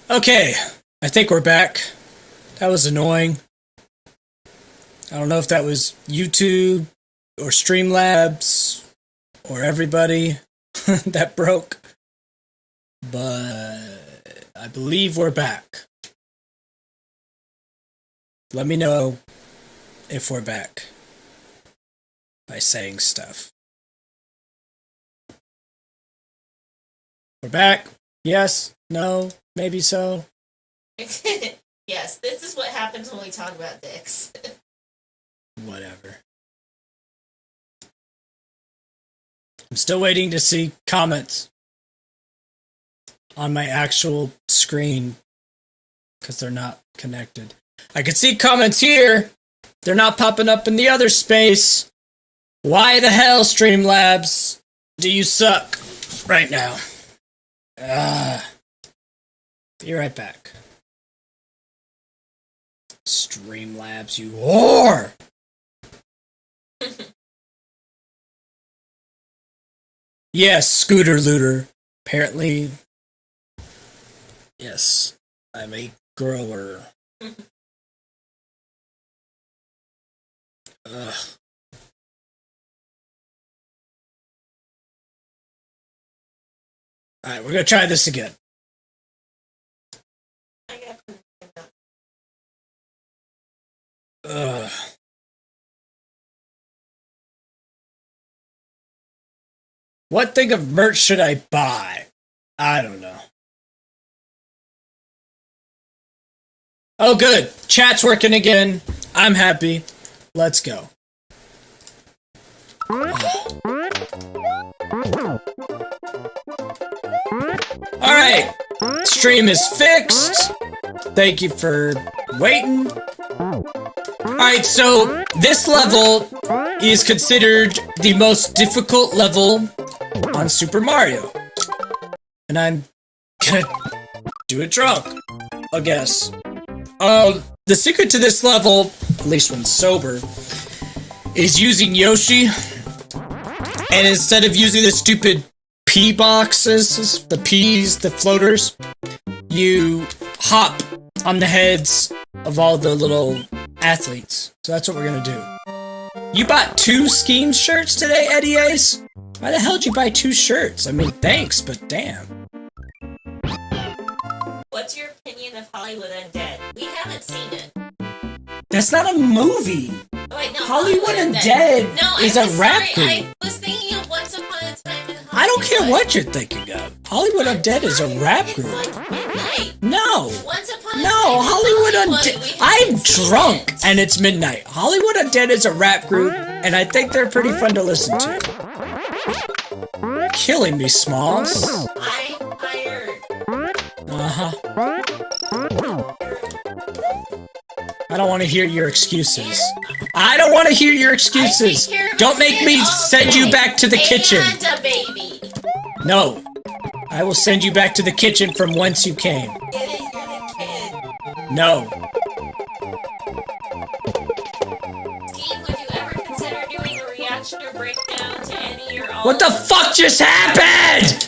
Okay, I think we're back. That was annoying. I don't know if that was YouTube or Streamlabs or everybody that broke, but I believe we're back. Let me know if we're back by saying stuff. We're back? Yes? No? Maybe so? Yes, this is what happens when we talk about dicks. Whatever. I'm still waiting to see comments on my actual screen because they're not connected. I can see comments here. They're not popping up in the other space. Why the hell, Streamlabs, do you suck right now? Be right back. Streamlabs, you whore! Yes, Scooter Looter. Apparently, yes, I'm a grower. Ugh. Alright, we're gonna try this again. Ugh. What thing of merch should I buy? I don't know. Oh, good. Chat's working again. I'm happy. Let's go. Alright. Stream is fixed. Thank you for waiting. Alright, so this level is considered the most difficult level on Super Mario. And I'm gonna do it drunk, I guess. The secret to this level, at least when sober, is using Yoshi. And instead of using the stupid pea boxes, the peas, the floaters, you hop on the heads of all the little athletes. So that's what we're gonna do. You bought 2 Skeem shirts today, Eddie Ace? Why the hell did you buy 2 shirts? I mean, thanks, but damn. What's your opinion of Hollywood Undead? We haven't seen it. That's not a movie. Oh, wait, no, Hollywood Undead is a rap group. I was thinking of Once Upon a Time in Hollywood. I don't care what you're thinking of. Hollywood Undead is a rap It's group. like midnight. No. Once Upon a No, Time in Hollywood we Undead. haven't I'm seen drunk it. and it's midnight. Hollywood Undead is a rap group, and I think they're pretty fun to listen to. Killing me, Smalls. I'm tired. I don't want to hear your excuses. I don't want to hear your excuses. Don't make me send you back to the kitchen. And a baby. No. I will send you back to the kitchen from whence you came. Get it? You're the kid. No. Skeem, would you ever consider doing a reaction or breakdown to any or all What the of fuck just happened?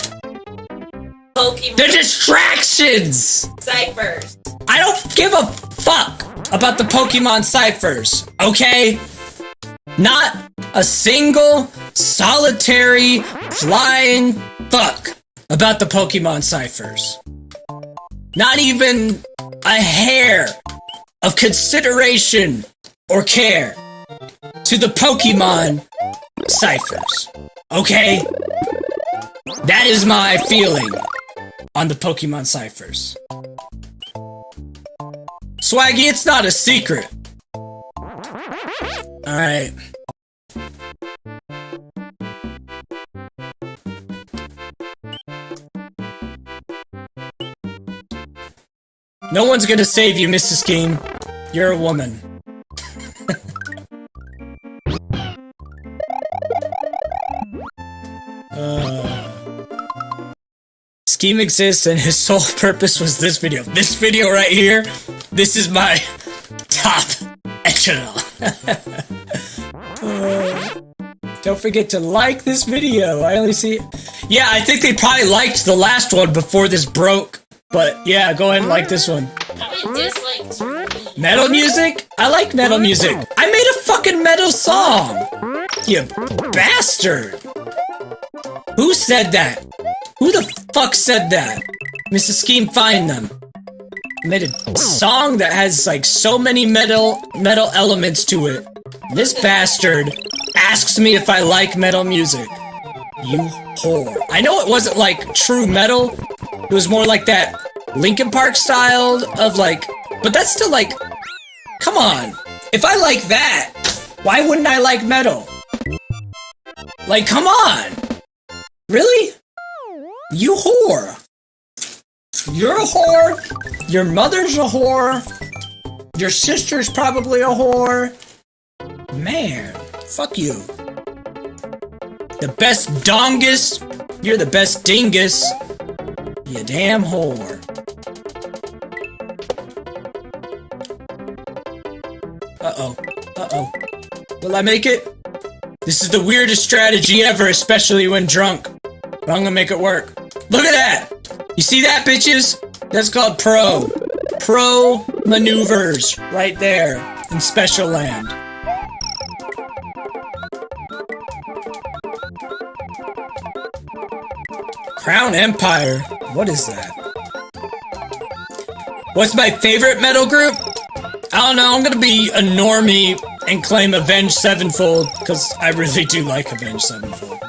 Pokemon The distractions! ciphers? I don't give a fuck about the Pokemon ciphers, okay? Not a single, solitary, flying fuck about the Pokemon ciphers. Not even a hair of consideration or care to the Pokemon ciphers, okay? That is my feeling on the Pokemon ciphers. Swaggy, it's not a secret. Alright. No one's gonna save you, Mrs. Skeem. You're a woman. Skeem exists and his sole purpose was this video. This video right here, this is my top channel. Don't forget to like this video. I only see... Yeah, I think they probably liked the last one before this broke. But yeah, go ahead and like this one. How many dislikes are you? Metal music? I like metal music. I made a fucking metal song. You bastard. Who said that? Who the fuck said that? Mrs. Skeem, find them. I made a song that has like so many metal elements to it. This bastard asks me if I like metal music. You whore. I know it wasn't like true metal. It was more like that Linkin Park style of like, but that's still like, come on. If I like that, why wouldn't I like metal? Like, come on. Really? You whore. You're a whore. Your mother's a whore. Your sister's probably a whore. Man, fuck you. The best dongus. You're the best dingus. You damn whore. Uh-oh. Uh-oh. Will I make it? This is the weirdest strategy ever, especially when drunk. But I'm gonna make it work. Look at that! You see that, bitches? That's called pro. Pro maneuvers. Right there. In Special Land. Crown Empire? What is that? What's my favorite metal group? I don't know, I'm gonna be a normie and claim Avenged Sevenfold, because I really do like Avenged Sevenfold.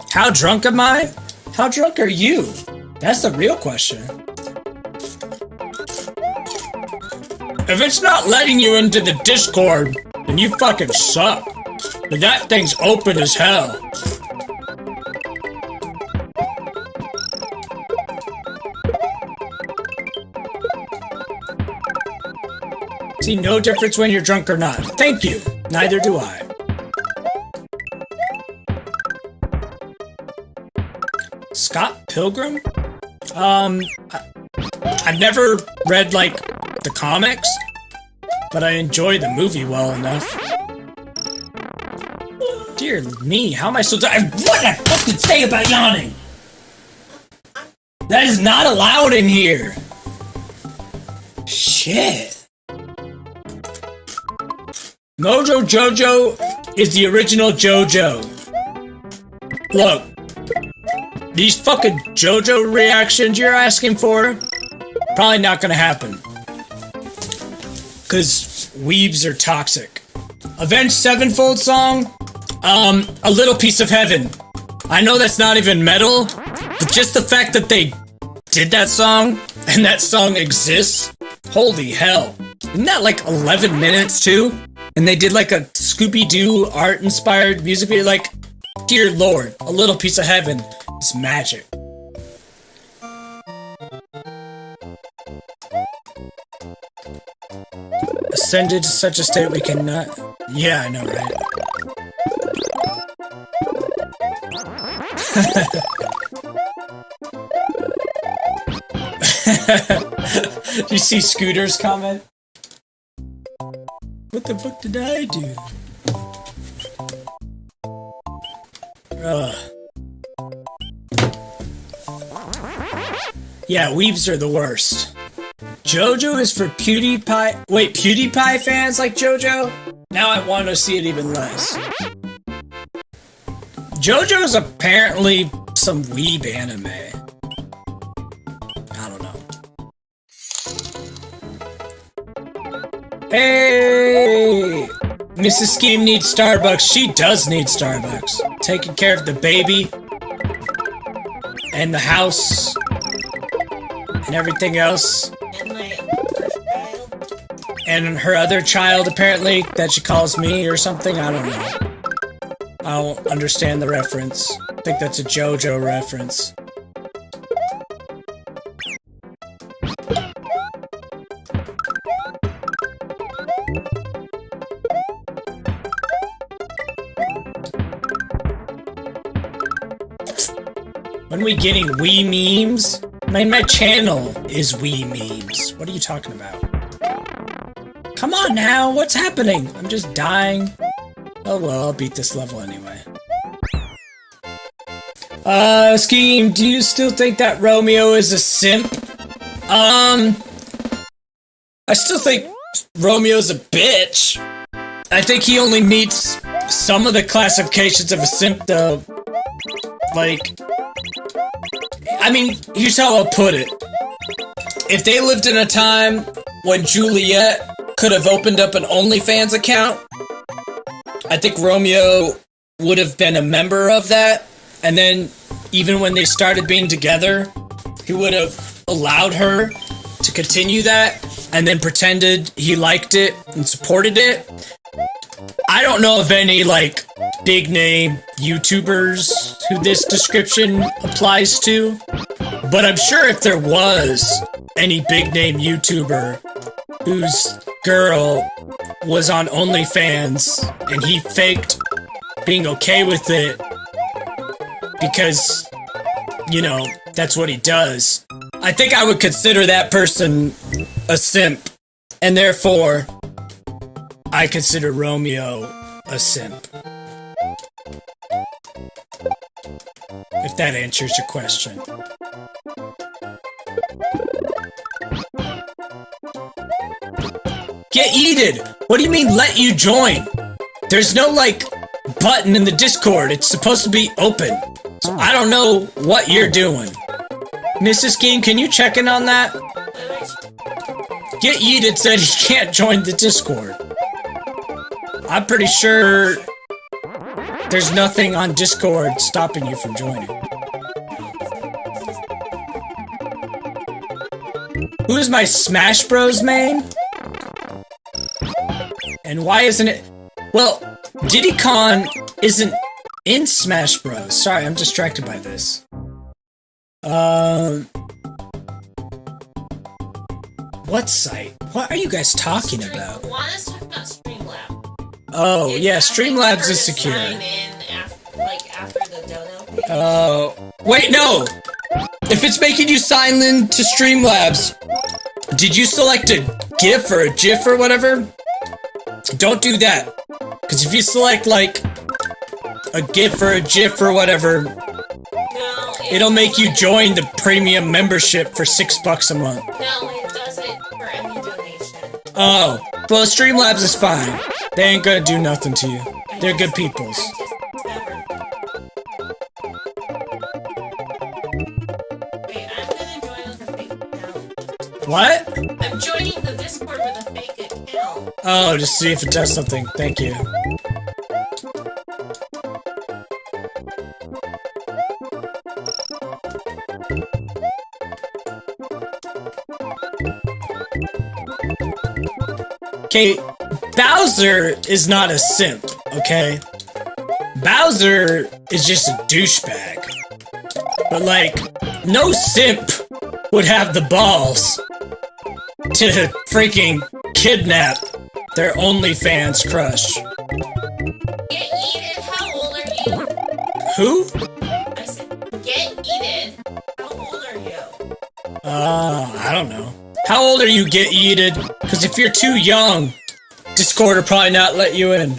How drunk am I? How drunk are you? That's the real question. If it's not letting you into the Discord, then you fucking suck. But that thing's open as hell. See no difference when you're drunk or not. Thank you. Neither do I. Scott Pilgrim? I've never read, like, the comics, but I enjoy the movie well enough. Dear me, how am I supposed to— what did I fucking say about yawning? That is not allowed in here. Shit. Mojo Jojo is the original JoJo. Look, these fucking JoJo reactions you're asking for, probably not gonna happen. Cause weebs are toxic. Avenged Sevenfold song, A Little Piece of Heaven. I know that's not even metal, but just the fact that they did that song, and that song exists, holy hell. Isn't that like 11 minutes too? And they did like a Scooby-Doo art-inspired music video, like, dear lord, A Little Piece of Heaven is magic. Ascended to such a state we cannot— yeah, I know, right? You see Scooter's comment? What the fuck did I do? Ugh. Yeah, weebs are the worst. JoJo is for PewDiePie— wait, PewDiePie fans like JoJo? Now I want to see it even less. JoJo is apparently some weeb anime. I don't know. Hey! Mrs. Skeem needs Starbucks. She does need Starbucks. Taking care of the baby. And the house. And everything else. And my first child. And her other child, apparently, that she calls me or something. I don't know. I don't understand the reference. I think that's a JoJo reference. When are we getting Wii memes? My channel is Wii memes. What are you talking about? Come on now, what's happening? I'm just dying. Oh well, I'll beat this level anyway. Skeem, do you still think that Romeo is a simp? I still think Romeo's a bitch. I think he only meets some of the classifications of a simp, though. Like, I mean, here's how I'll put it. If they lived in a time when Juliet could have opened up an OnlyFans account, I think Romeo would have been a member of that. And then, even when they started being together, he would have allowed her to continue that, and then pretended he liked it and supported it. I don't know of any, like, big name YouTubers who this description applies to, but I'm sure if there was any big name YouTuber whose girl was on OnlyFans and he faked being okay with it because, you know, that's what he does, I think I would consider that person a simp, and therefore I consider Romeo a simp. If that answers your question. Get yeeted! What do you mean let you join? There's no, like, button in the Discord. It's supposed to be open. So I don't know what you're doing. Mrs. Skeem, can you check in on that? Get yeeted said he can't join the Discord. I'm pretty sure there's nothing on Discord stopping you from joining. Who is my Smash Bros main? And why isn't it? Well, Diddy Kong isn't in Smash Bros. Sorry, I'm distracted by this. What site? What are you guys talking about? Juana's talking about Streamlabs. Oh, yeah, Streamlabs is secure. Sign in after the dono. Oh, wait, no! If it's making you sign in to Streamlabs, did you select a GIF or a GIF or whatever? Don't do that. Because if you select, like, a GIF or a GIF or whatever, No, it'll make you join the premium membership for $6 a month. No, it doesn't for any donation. Oh, well, Streamlabs is fine. They ain't gonna do nothing to you. They're good peoples. Wait, I'm gonna join with a fake account. What? I'm joining the Discord with a fake account. Oh, just see if it does something. Thank you. Okay, Bowser is not a simp, okay? Bowser is just a douchebag. But, like, no simp would have the balls to freaking kidnap their OnlyFans crush. Get yeeted, how old are you? Who? I said, get yeeted. How old are you? I don't know. How old are you, Get Yeeted? Because if you're too young, Discord will probably not let you in.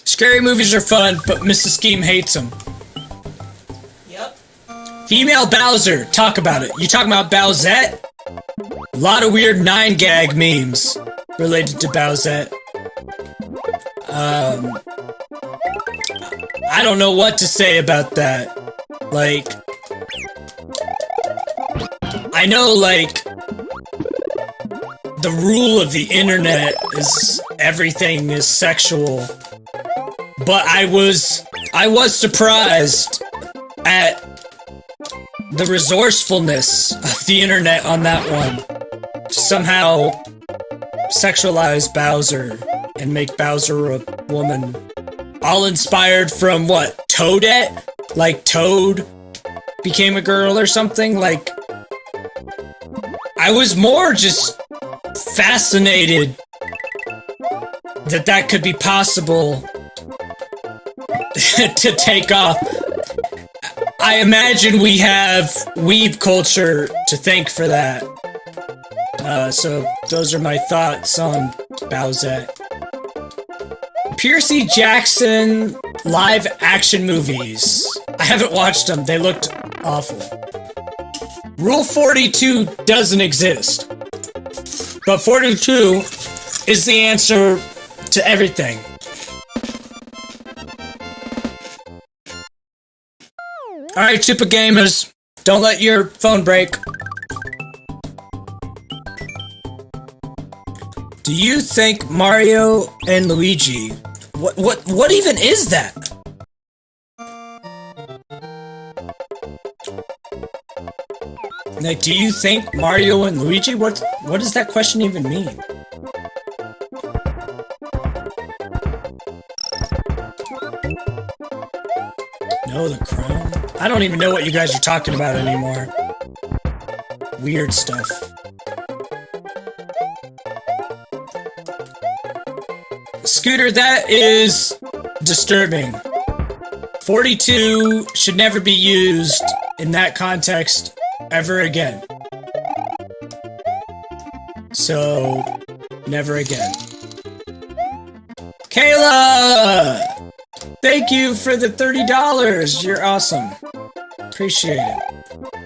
Scary movies are fun, but Mrs. Skeem hates them. Yep. Female Bowser, talk about it. You talking about Bowsette? A lot of weird 9gag memes related to Bowsette. I don't know what to say about that. Like, I know, like, the rule of the internet is everything is sexual, but I was surprised at the resourcefulness of the internet on that one. To somehow sexualize Bowser and make Bowser a woman. All inspired from what? Toadette? Like Toad became a girl or something? Like, I was more just fascinated that that could be possible to take off. I imagine we have weeb culture to thank for that. So those are my thoughts on Bowsette. Percy Jackson live action movies. I haven't watched them. They looked awful. Rule 42 doesn't exist. But 42 is the answer to everything. Alright, Chupa Gamers. Don't let your phone break. Do you think Mario and Luigi... What even is that? Like, do you think Mario and Luigi? What does that question even mean? No, the crown? I don't even know what you guys are talking about anymore. Weird stuff. Scooter, that is disturbing. 42 should never be used in that context ever again. So, never again. Kayla! Thank you for the $30. You're awesome. Appreciate it.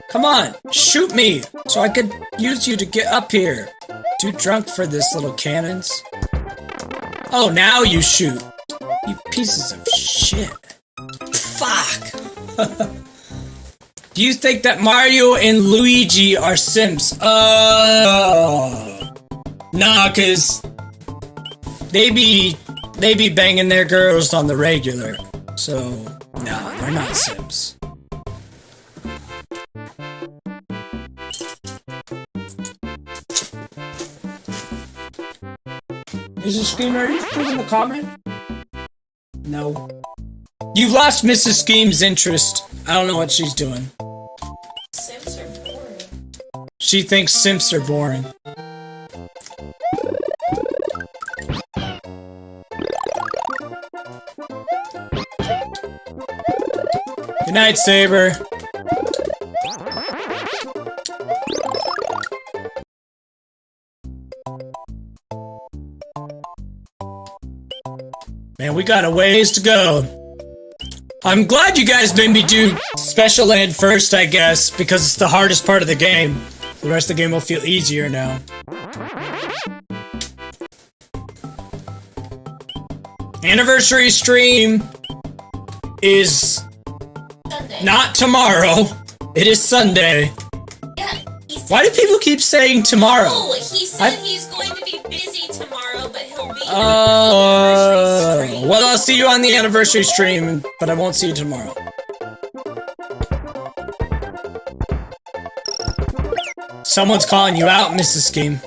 Come on, shoot me so I could use you to get up here. Too drunk for this, little cannons. Oh, now you shoot. You pieces of shit. Fuck. Do you think that Mario and Luigi are simps? Nah, cause they be banging their girls on the regular. So, nah, they're not simps. Is the Skeem still in the comment? No. You've lost Mrs. Skeem's interest. I don't know what she's doing. Simps are boring. She thinks simps are boring. Good night, Saber. Man, we got a ways to go. I'm glad you guys made me do special ed first, I guess, because it's the hardest part of the game. The rest of the game will feel easier now. Anniversary stream is Sunday. not tomorrow. It is Sunday. Yeah, he said. Why do people keep saying tomorrow? Oh, he said he's going to be busy tomorrow, but he'll be here. Well, I'll see you on the anniversary stream, but I won't see you tomorrow. Someone's calling you out, Mrs. Skeem.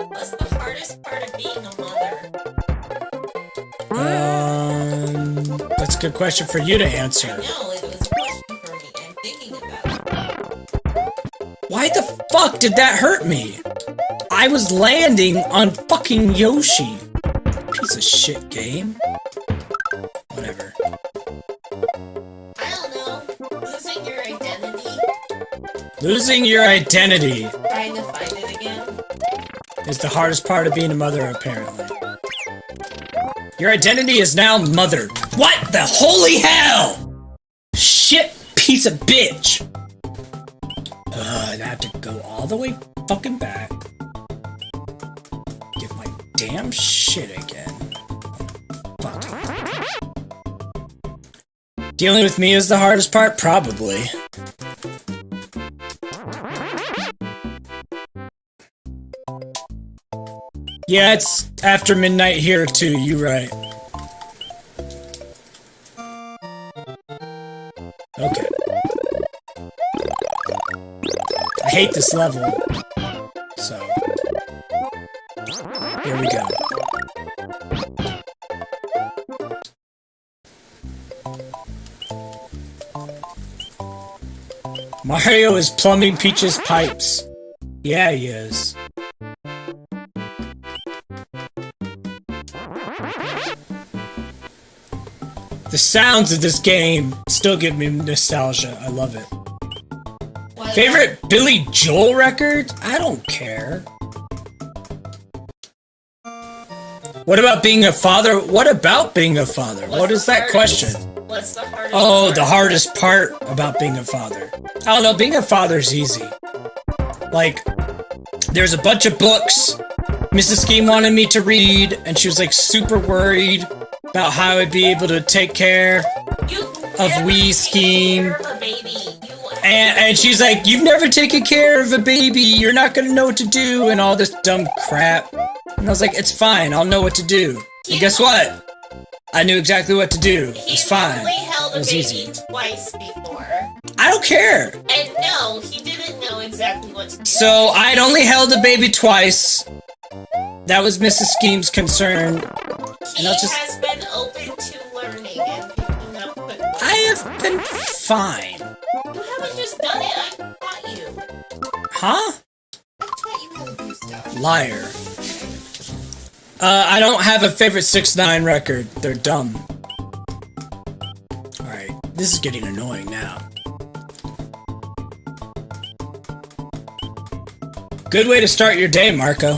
What's the hardest part of being a mother? That's a good question for you to answer. No, it was a question for me. I'm thinking about it. Why the fuck did that hurt me? I was landing on fucking Yoshi. Piece of shit game. Whatever. I don't know. Losing your identity. Losing your identity Trying to find it again. is the hardest part of being a mother, apparently. Your identity is now mother. What the holy hell? Shit piece of bitch. I'd have to go all the way fucking back. Get my damn shit again. Fuck. Dealing with me is the hardest part? Probably. Yeah, it's after midnight here too, you right. Okay. I hate this level. So. Here we go. Mario is plumbing Peach's pipes. Yeah, he is. The sounds of this game still give me nostalgia. I love it. What Favorite Billy Joel record? I don't care. What about being a father? What about being a father? What is that question? What's the hardest Oh, part? the hardest part about being a father. I don't know, being a father's easy. Like, there's a bunch of books Mrs. Skeem wanted me to read, and she was like super worried about how I'd be able to take care of wee Skeem. And she's like, you've never taken care of a baby, you're not gonna know what to do, and all this dumb crap. And I was like, it's fine, I'll know what to do. And guess what? I knew exactly what to do. It's fine. He only held It a was baby easy. twice before. I don't care. And no, he didn't know exactly what to do. So I'd only held a baby twice. That was Mrs. Skeem's concern. He And I'll just... has been open to learning and picking up quickly. I have been fine. You haven't just done it, I taught you. Huh? I taught you how to do stuff. Liar. I don't have a favorite 6ix9ine record. They're dumb. Alright, this is getting annoying now. Good way to start your day, Marco.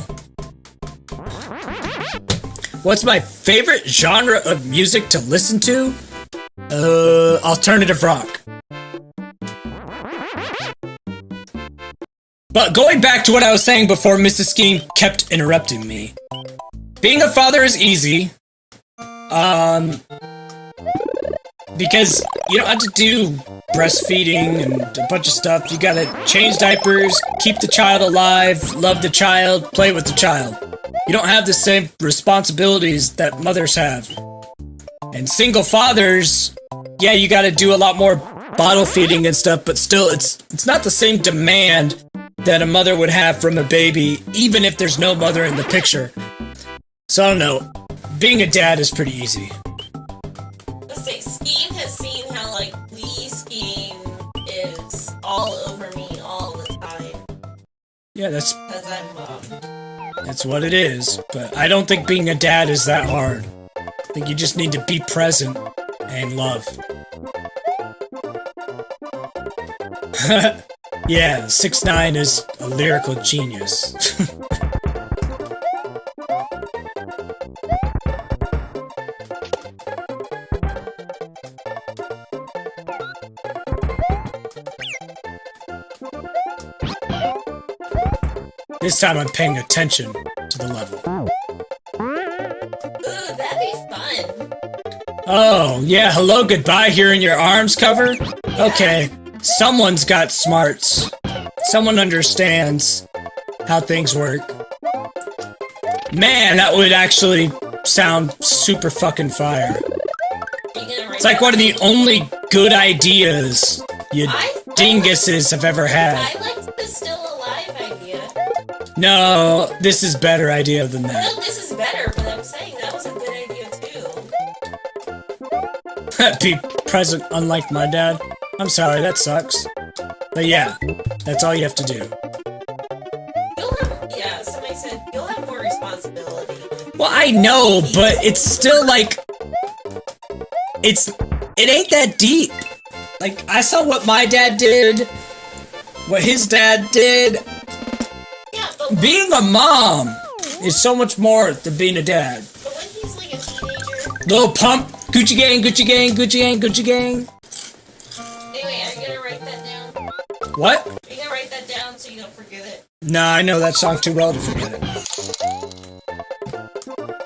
What's my favorite genre of music to listen to? Alternative rock. But going back to what I was saying before Mrs. Skeem kept interrupting me. Being a father is easy. Because you don't have to do breastfeeding and a bunch of stuff. You gotta change diapers, keep the child alive, love the child, play with the child. You don't have the same responsibilities that mothers have. And single fathers, yeah, you gotta do a lot more bottle feeding and stuff, but still, it's not the same demand that a mother would have from a baby, even if there's no mother in the picture. So I don't know. Being a dad is pretty easy. Let's say Skeem has seen how like wee Skeem is all over me all the time. Yeah, that's Because I'm mom. That's what it is, but I don't think being a dad is that hard. I think you just need to be present and love. Yeah, 6ix9ine is a lyrical genius. This time I'm paying attention to the level. Ooh, that'd be fun. Oh, yeah, hello, goodbye, here in your arms cover? Okay, someone's got smarts. Someone understands how things work. Man, that would actually sound super fucking fire. It's like one of the only good ideas you dinguses have ever had. I liked the still alive idea. No, this is better idea than that. No, this is better, but I'm saying that was a good idea too. Be present, unlike my dad. I'm sorry, that sucks. But yeah, that's all you have to do. Yeah, somebody said you'll have more responsibility. Well, I know, but it's still like... It ain't that deep. Like, I saw what my dad did, what his dad did. Yeah, but Being a mom is so much more than being a dad. when he's like a teenager... Little pump, Gucci gang, Gucci gang, Gucci gang, Gucci gang. Anyway, are you gonna write that down? What? Are you gonna write that down so you don't forget it? Nah, I know that song too well to forget it.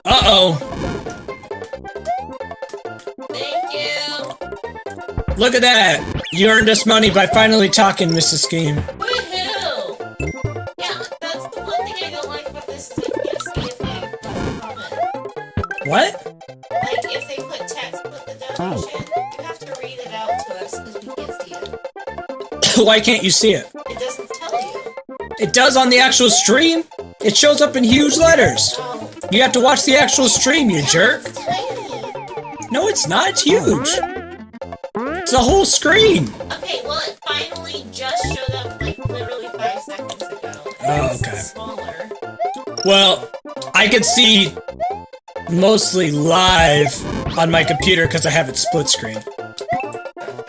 Uh-oh. Thank you! Look at that. You earned us money by finally talking, Mrs. Skeem. Woohoo! Yeah, that's the one thing I don't like about this is I can't see if they put comment. What? Like, if they put text with the donation, you have to read it out to us because we can't see it. Why can't you see it? It doesn't tell you. It does on the actual stream. It shows up in huge letters. Oh, You have to watch the actual stream, you jerk. it's tiny. No, it's not. It's huge. It's the whole screen. Okay, well, it finally just showed up like literally 5 seconds ago. Oh, It's okay. smaller. Well, I could see mostly live on my computer because I have it split screen.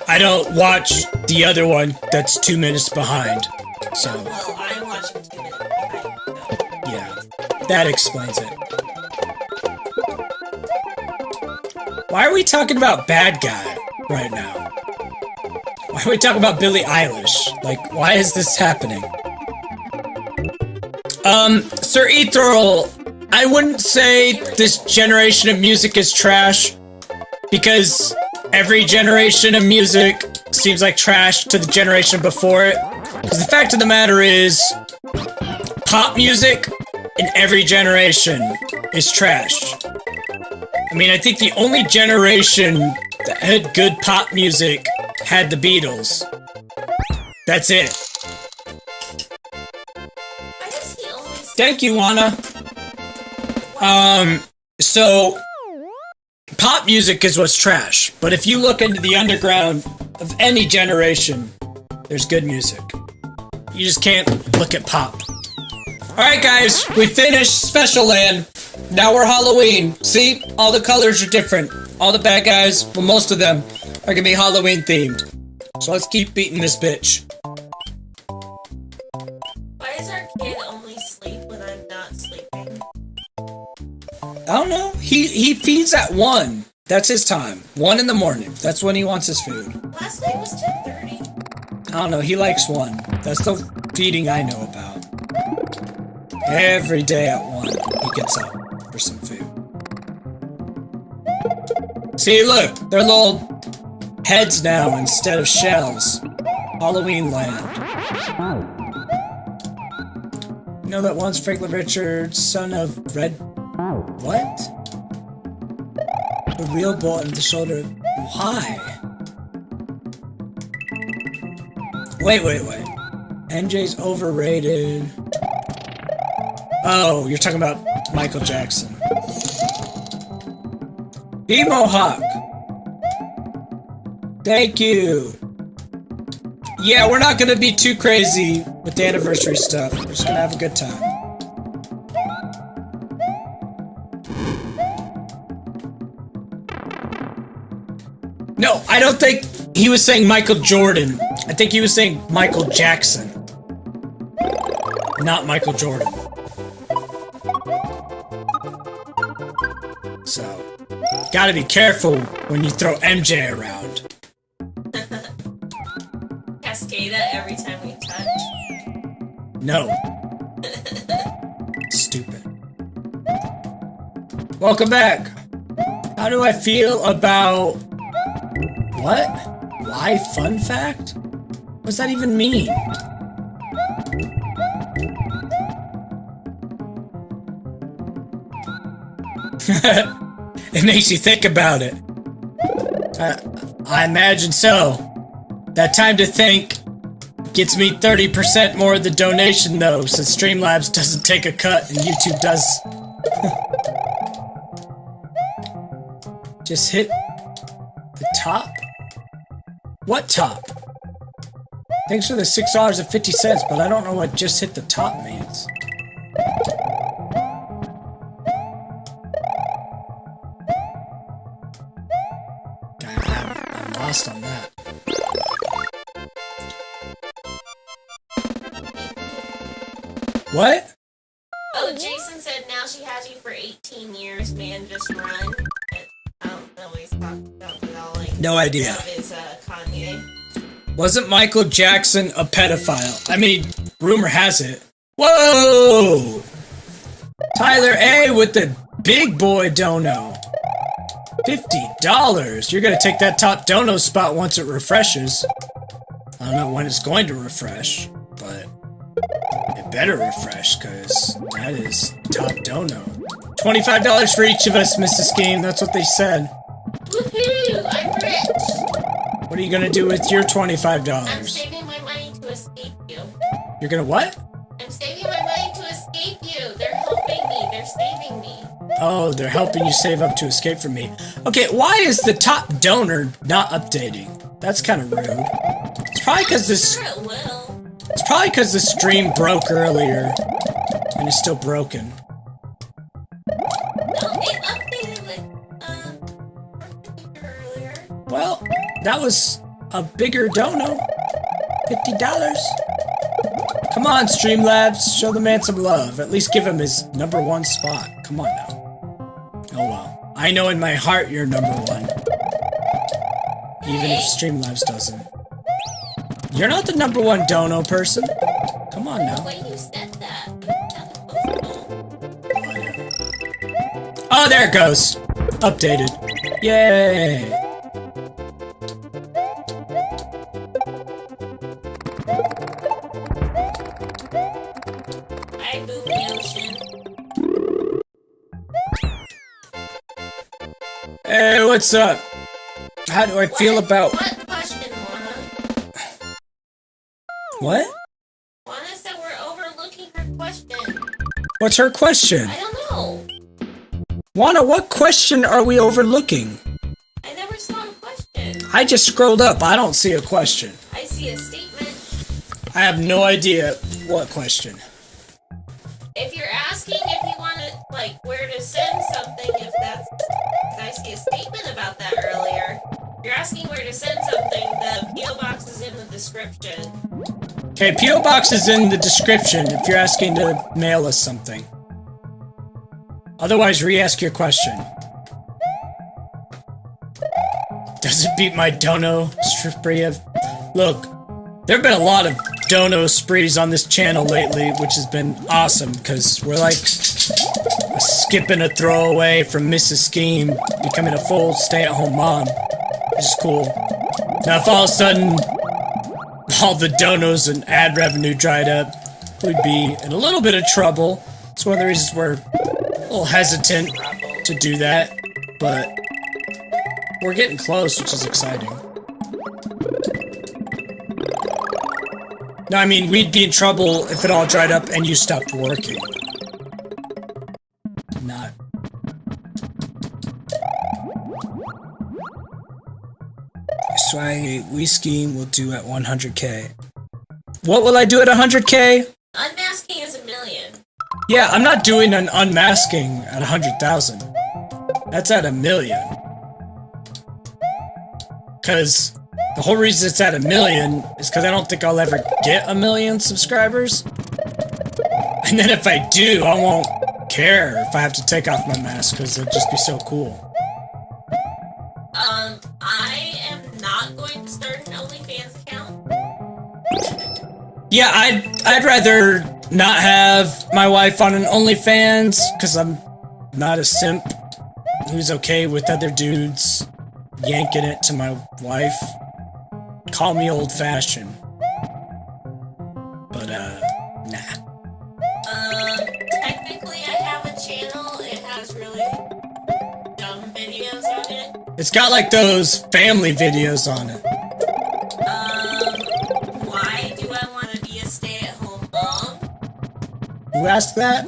I don't watch the other one that's 2 minutes behind. So. Well, I'm watching 2 minutes behind. So. Yeah, that explains it. Why are we talking about Bad Guy right now? Why are we talking about Billie Eilish? Like, why is this happening? Sir Ethereal, I wouldn't say this generation of music is trash, because every generation of music seems like trash to the generation before it. Because the fact of the matter is, pop music in every generation is trash. I mean, I think the only generation that had good pop music had the Beatles. That's it. Thank you, Anna. So, pop music is what's trash. But if you look into the underground of any generation, there's good music. You just can't look at pop. Alright guys, we finished Special Land. Now we're Halloween. See? All the colors are different. All the bad guys, well most of them, are gonna be Halloween themed. So let's keep beating this bitch. Why does our kid only sleep when I'm not sleeping? I don't know. He feeds at 1. That's his time. 1 in the morning. That's when he wants his food. Last night was 10:30. I don't know. He likes 1. That's the feeding I know about. Every day at 1, he gets up for some food. See, look. They're little heads now instead of shells. Halloween land. You know that one's Franklin Richards, son of Red... What? A real bullet in the shoulder. Why? Wait. MJ's overrated. Oh, you're talking about Michael Jackson. B-Mohawk. Thank you. Yeah, we're not gonna be too crazy with the anniversary stuff. We're just gonna have a good time. No, I don't think he was saying Michael Jordan. I think he was saying Michael Jackson. Not Michael Jordan. So, gotta be careful when you throw MJ around. Cascada every time we touch. No. Stupid. Welcome back. How do I feel about... What? Why fun fact? What does that even mean? It makes you think about it. I imagine so. That time to think gets me 30% more of the donation though, since Streamlabs doesn't take a cut and YouTube does. Just hit the top? What top? Thanks for the $6.50, but I don't know what just hit the top means. I'm lost on that. What? Oh, Jason said now she has you for 18 years, man, just run. I don't know what he's talking about, but all like... No idea. Is Kanye. Wasn't Michael Jackson a pedophile? I mean, rumor has it. Whoa! Tyler A with the big boy dono. $50. You're gonna take that top dono spot once it refreshes. I don't know when it's going to refresh, but it better refresh, because that is top dono. $25 for each of us, Mrs. Skeem. That's what they said. Woohoo! I'm rich! What are you gonna do with your $25? I'm saving my money to escape you. You're gonna what? I'm saving my money to escape you. They're helping me. They're saving me. Oh, they're helping you save up to escape from me. Okay, why is the top donor not updating? That's kind of rude. It's probably because this... Sure it will. It's probably because the stream broke earlier. And it's still broken. No, it updated like, That was a bigger dono. $50. Come on, Streamlabs. Show the man some love. At least give him his #1 spot. Come on now. Oh well. I know in my heart you're #1. Even if Streamlabs doesn't. You're not the #1 dono person. Come on now. Wait, you said that. Oh, there it goes. Updated. Yay. I moved the ocean. Hey, what's up? How do I feel about... What question, Lana? What? Lana said we're overlooking her question. What's her question? I don't know. Juana, what question are we overlooking? I never saw a question. I just scrolled up. I don't see a question. I see a statement. I have no idea what question. If you're asking if you want to, like, where to send something, if that's... I see a statement about that earlier. If you're asking where to send something, the P.O. box is in the description. Okay, P.O. box is in the description if you're asking to mail us something. Otherwise, re-ask your question. Does it beat my dono spree of... Look, there have been a lot of dono sprees on this channel lately, which has been awesome, because we're like a skip and a throwaway from Mrs. Skeem becoming a full stay-at-home mom, which is cool. Now, if all of a sudden all the donos and ad revenue dried up, we'd be in a little bit of trouble. It's one of the reasons we're a little hesitant to do that, but we're getting close, which is exciting. No, I mean, we'd be in trouble if it all dried up and you stopped working. Not. Swag we Skeem will do at 100K. What will I do at 100K? Unmasking is $1 million. Yeah, I'm not doing an unmasking at 100,000. That's at $1 million. Cause the whole reason it's at $1 million is because I don't think I'll ever get 1 million subscribers. And then if I do, I won't care if I have to take off my mask because it'd just be so cool. I am not going to start an OnlyFans account. Yeah, I'd rather not have my wife on an OnlyFans because I'm not a simp who's okay with other dudes yanking it to my wife. Call me old-fashioned. But, nah. Technically I have a channel. It has really dumb videos on it. It's got, like, those family videos on it. Why do I want to be a stay-at-home mom? Who asked that?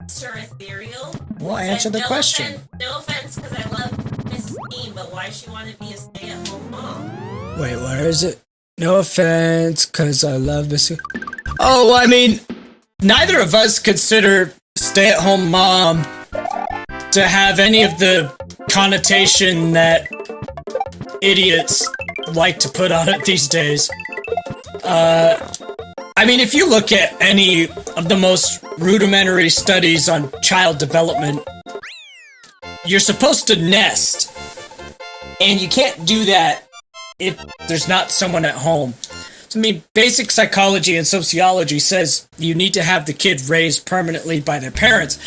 Sir Ethereal. Well, answer the question. No offense, because I love Mrs. Skeem, but why she want to be a stay-at-home mom? Wait, where is it? No offense, because I love this. Oh, well, I mean, neither of us consider stay-at-home mom to have any of the connotation that idiots like to put on it these days. I mean, if you look at any of the most rudimentary studies on child development, you're supposed to nest. And you can't do that if there's not someone at home. So, I mean, basic psychology and sociology says you need to have the kid raised permanently by their parents.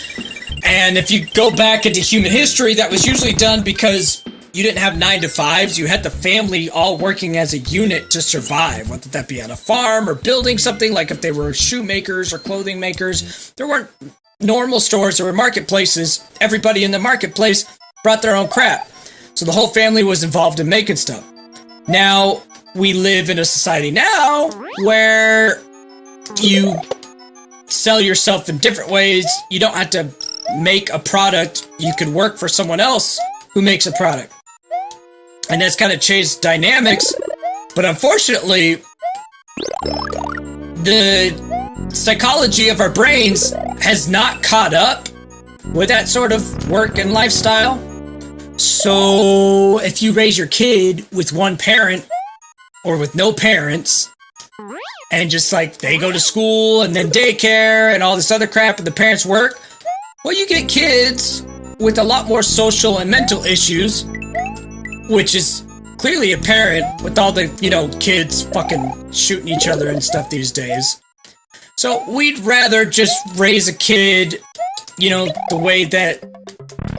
And if you go back into human history, that was usually done because you didn't have 9-to-5s. You had the family all working as a unit to survive, whether that be on a farm or building something, like if they were shoemakers or clothing makers. There weren't normal stores, there were marketplaces. Everybody in the marketplace brought their own crap. So the whole family was involved in making stuff. Now, we live in a society now where you sell yourself in different ways. You don't have to make a product. You can work for someone else who makes a product. And that's kind of changed dynamics. But unfortunately, the psychology of our brains has not caught up with that sort of work and lifestyle. So if you raise your kid with one parent or with no parents, and just like they go to school and then daycare and all this other crap and the parents work, well, you get kids with a lot more social and mental issues, which is clearly apparent with all the, kids fucking shooting each other and stuff these days. So we'd rather just raise a kid, the way that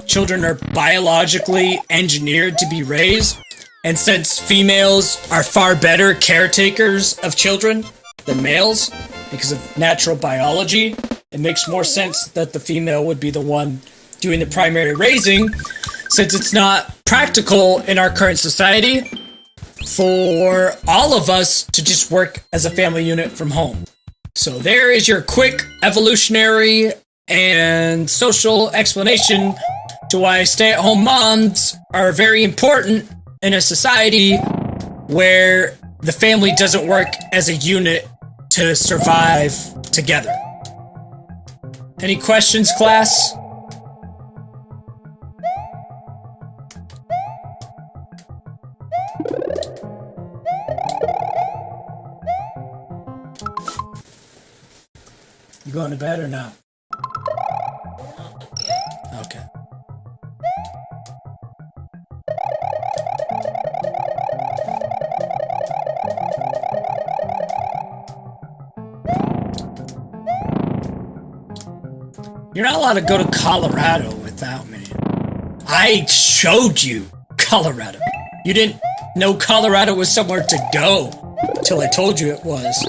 children are biologically engineered to be raised. And since females are far better caretakers of children than males, because of natural biology, it makes more sense that the female would be the one doing the primary raising, since it's not practical in our current society for all of us to just work as a family unit from home. So there is your quick evolutionary and social explanation to why stay-at-home moms are very important in a society where the family doesn't work as a unit to survive together. Any questions, class? You going to bed or not? Okay. You're not allowed to go to Colorado without me. I showed you Colorado. You didn't know Colorado was somewhere to go until I told you it was.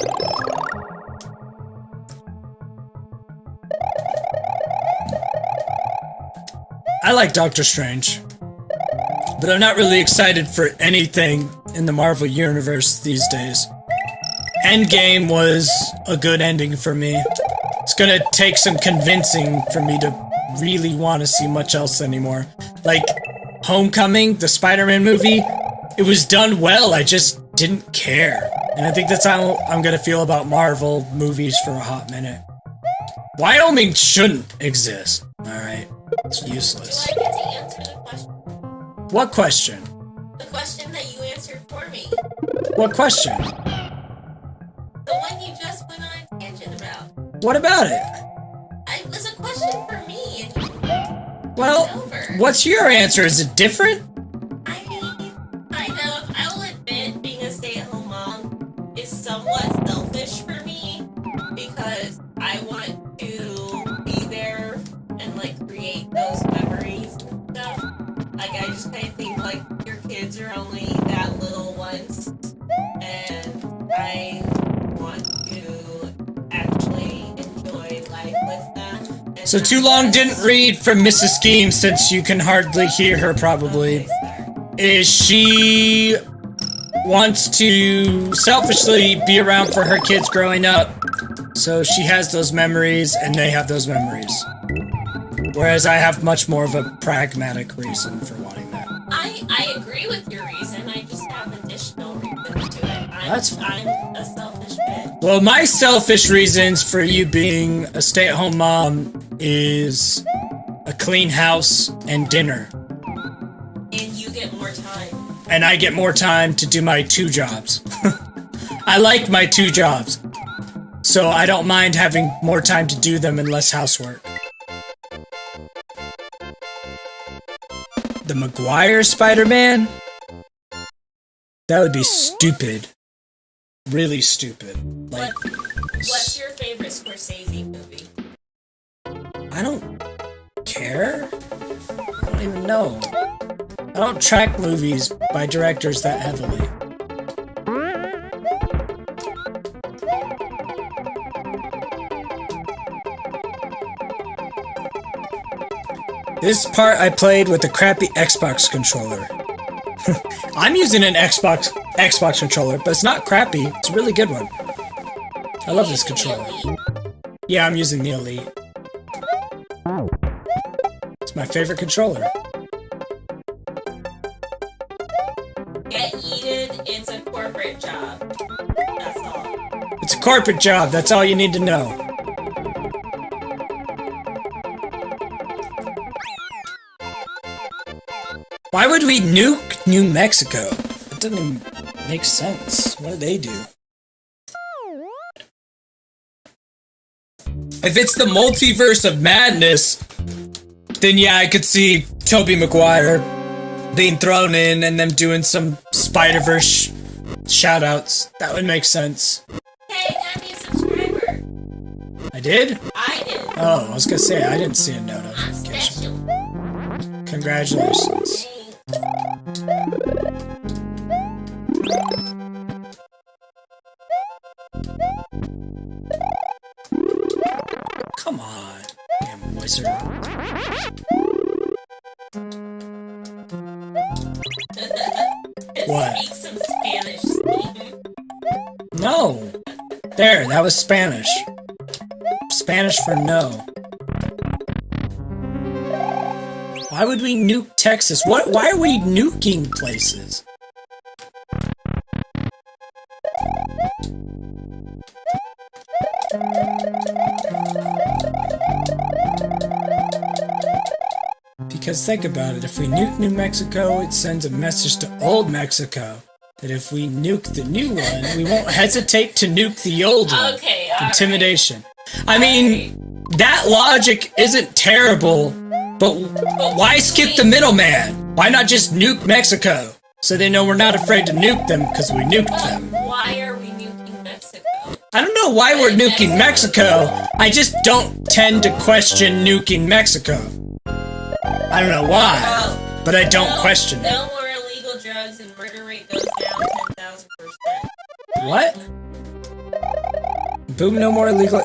I like Doctor Strange, but I'm not really excited for anything in the Marvel Universe these days. Endgame was a good ending for me. It's gonna take some convincing for me to really want to see much else anymore. Like, Homecoming, the Spider-Man movie, it was done well, I just didn't care. And I think that's how I'm gonna feel about Marvel movies for a hot minute. Wyoming shouldn't exist, alright? It's useless. Do I get to answer the question? What question? The question that you answered for me. What question? The one you just went on a tangent about. What about it? It was a question for me, and you Well, over. what's your answer? Is it different? I mean, kind of. I will admit being a stay-at-home mom is somewhat selfish for me because I want to be there and create those memories and stuff. I just kind of think your kids are only that little once, and I want to actually enjoy life with them. And So Too Long didn't read from Mrs. Skeem since you can hardly hear her probably. Is she wants to selfishly be around for her kids growing up, so she has those memories and they have those memories. Whereas I have much more of a pragmatic reason for wanting that. I agree with your reason. I just have additional reasons to it. That's fine. I'm a selfish bitch. Well, my selfish reasons for you being a stay-at-home mom is a clean house and dinner. And you get more time. And I get more time to do my 2 jobs. I like my 2 jobs. So I don't mind having more time to do them and less housework. The Maguire Spider-Man? That would be stupid. Really stupid. What's your favorite Scorsese movie? I don't care. I don't even know. I don't track movies by directors that heavily. This part I played with a crappy Xbox controller. I'm using an Xbox controller, but it's not crappy. It's a really good one. I love this controller. Yeah, I'm using the Elite. It's my favorite controller. Get yeeted, it's a corporate job. That's all. It's a corporate job, that's all you need to know. Why would we nuke New Mexico? It doesn't even make sense. What do they do? If it's the multiverse of madness, then yeah, I could see Tobey Maguire being thrown in and them doing some Spider-Verse shoutouts. That would make sense. Hey, got me a subscriber. I did? I did. Oh, I was gonna say, I didn't see a note I'm notification. special. Congratulations. Come on, damn wizard. What? Speak some Spanish, Skeem. No! There, that was Spanish. Spanish for no. Why would we nuke Texas? Why are we nuking places? Because think about it, if we nuke New Mexico, it sends a message to old Mexico that if we nuke the new one, we won't hesitate to nuke the old one. Okay, Intimidation. I mean, that logic isn't terrible, but why skip the middleman? Why not just nuke Mexico? So they know we're not afraid to nuke them because we nuked them. Why are we nuking Mexico? I don't know why we're nuking Mexico. I just don't tend to question nuking Mexico. I don't know why, but I don't question it. No more illegal drugs and murder rate goes down 10,000%. What? Boom, no more illegal.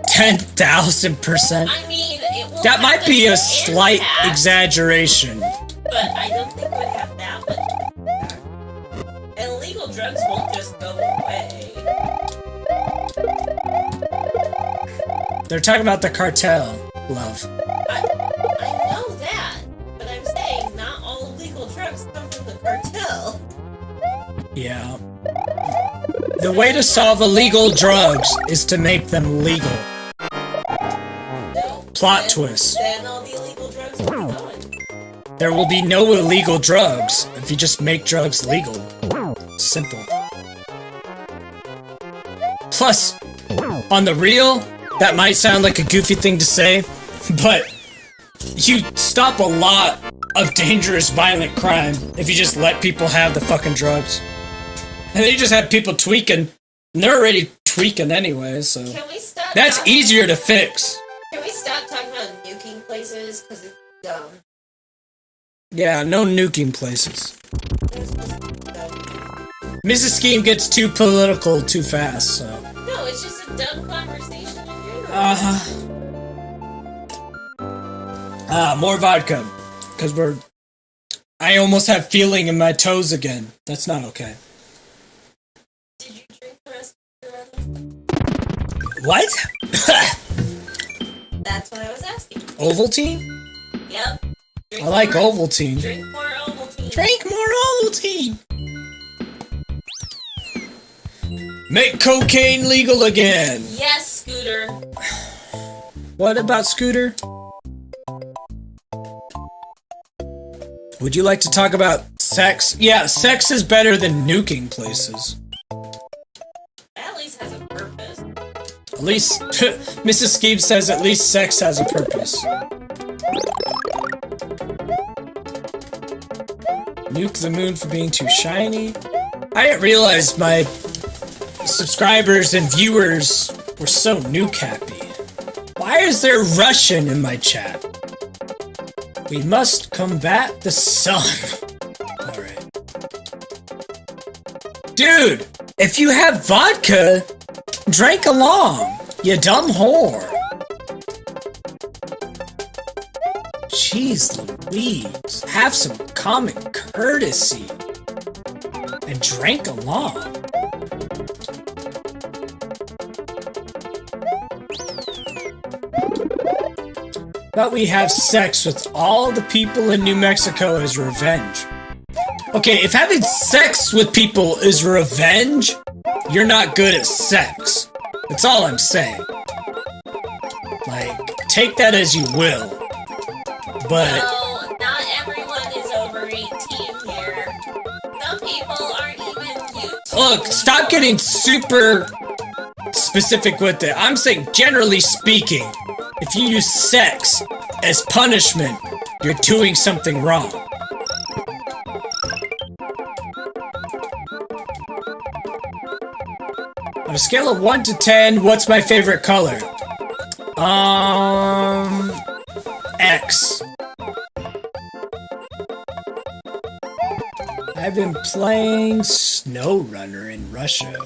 10,000%. I mean, it will That have might the be a same slight impact, exaggeration. but I don't think it would have that much impact. And illegal drugs won't just go away. They're talking about the cartel, love. I know that, but I'm saying not all illegal drugs come from the cartel. Yeah. The way to solve illegal drugs is to make them legal. No. Plot Then- twist. Then all the illegal drugs will be going. There will be no illegal drugs if you just make drugs legal. Simple. Plus, on the real, that might sound like a goofy thing to say, but you stop a lot of dangerous, violent crime if you just let people have the fucking drugs. And then you just have people tweaking, and they're already tweaking anyway, so Can we stop? that's talking- easier to fix. Can we stop talking about nuking places? Because it's dumb. Yeah, no nuking places. It's just dumb. Mrs. Skeem gets too political too fast, so. No, it's just a dumb conversation in general. More vodka. Because I almost have feeling in my toes again. That's not okay. Did you drink the rest of your other? What? That's what I was asking. Ovaltine? Yep. I like Ovaltine. Drink more Ovaltine. Drink more Ovaltine! Make cocaine legal again! Yes, Scooter. What about Scooter? Would you like to talk about sex? Yeah, sex is better than nuking places. At least has a purpose. At least, Mrs. Skeem says at least sex has a purpose. Nuke the moon for being too shiny. I didn't realize my subscribers and viewers were so nuke happy. Why is there Russian in my chat? We must combat the sun. Alright. Dude, if you have vodka, drink along, you dumb whore. Jeez Louise, have some common courtesy and drink along. But we have sex with all the people in New Mexico as revenge. Okay, if having sex with people is revenge, you're not good at sex. That's all I'm saying. Like, take that as you will. But No, not everyone is over 18. look, stop getting super specific with it. I'm saying, generally speaking, if you use sex as punishment, you're doing something wrong. On a scale of 1 to 10, what's my favorite color? X. I've been playing SnowRunner in Russia.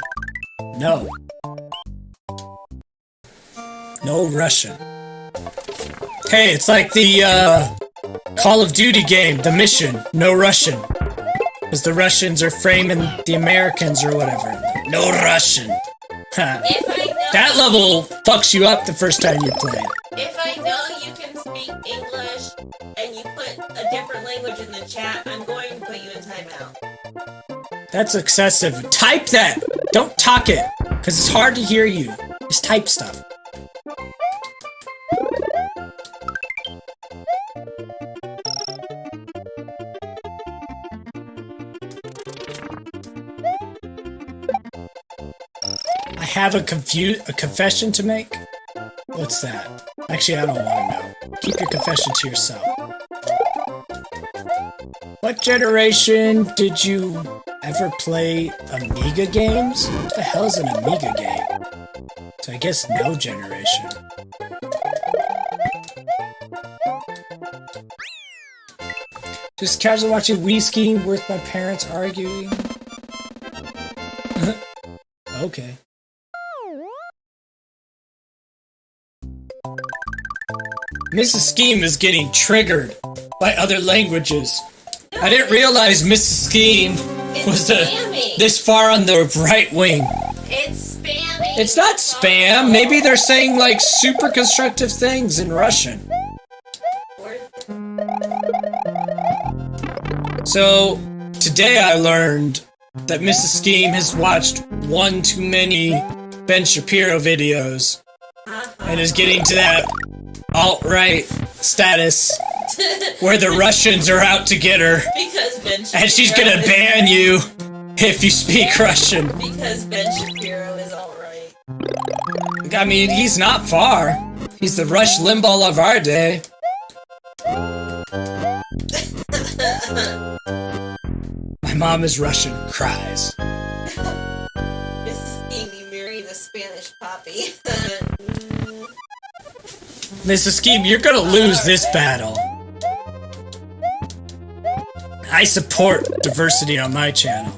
No. No Russian. Hey, it's like the, Call of Duty game, the mission. No Russian. Because the Russians are framing the Americans or whatever. No Russian. Ha. That level fucks you up the first time you play it. If I know you can speak English and you put a different language in the chat, I'm going to put you in timeout. That's excessive. Type that! Don't talk it, because it's hard to hear you. Just type stuff. I have a confession to make? What's that? Actually, I don't want to know. Keep your confession to yourself. What generation did you ever play Amiga games? What the hell's an Amiga game? So I guess no generation. Just casually watching Wii Skeem with my parents arguing. Okay. Mrs. Skeem is getting triggered by other languages. I didn't realize Mrs. Skeem was this far on the right wing. It's spammy. It's not spam. Maybe they're saying like super constructive things in Russian. So today I learned that Mrs. Skeem has watched one too many Ben Shapiro videos and is getting to that alt-right status where the Russians are out to get her. Because Ben Shapiro and she's gonna ban you if you speak Russian. Because Ben Shapiro is alt-right. I mean, he's not far. He's the Rush Limbaugh of our day. My mom is Russian, cries. Mrs. Skeem, you married a Spanish poppy. Mrs. Skeem, you're gonna lose this battle. I support diversity on my channel.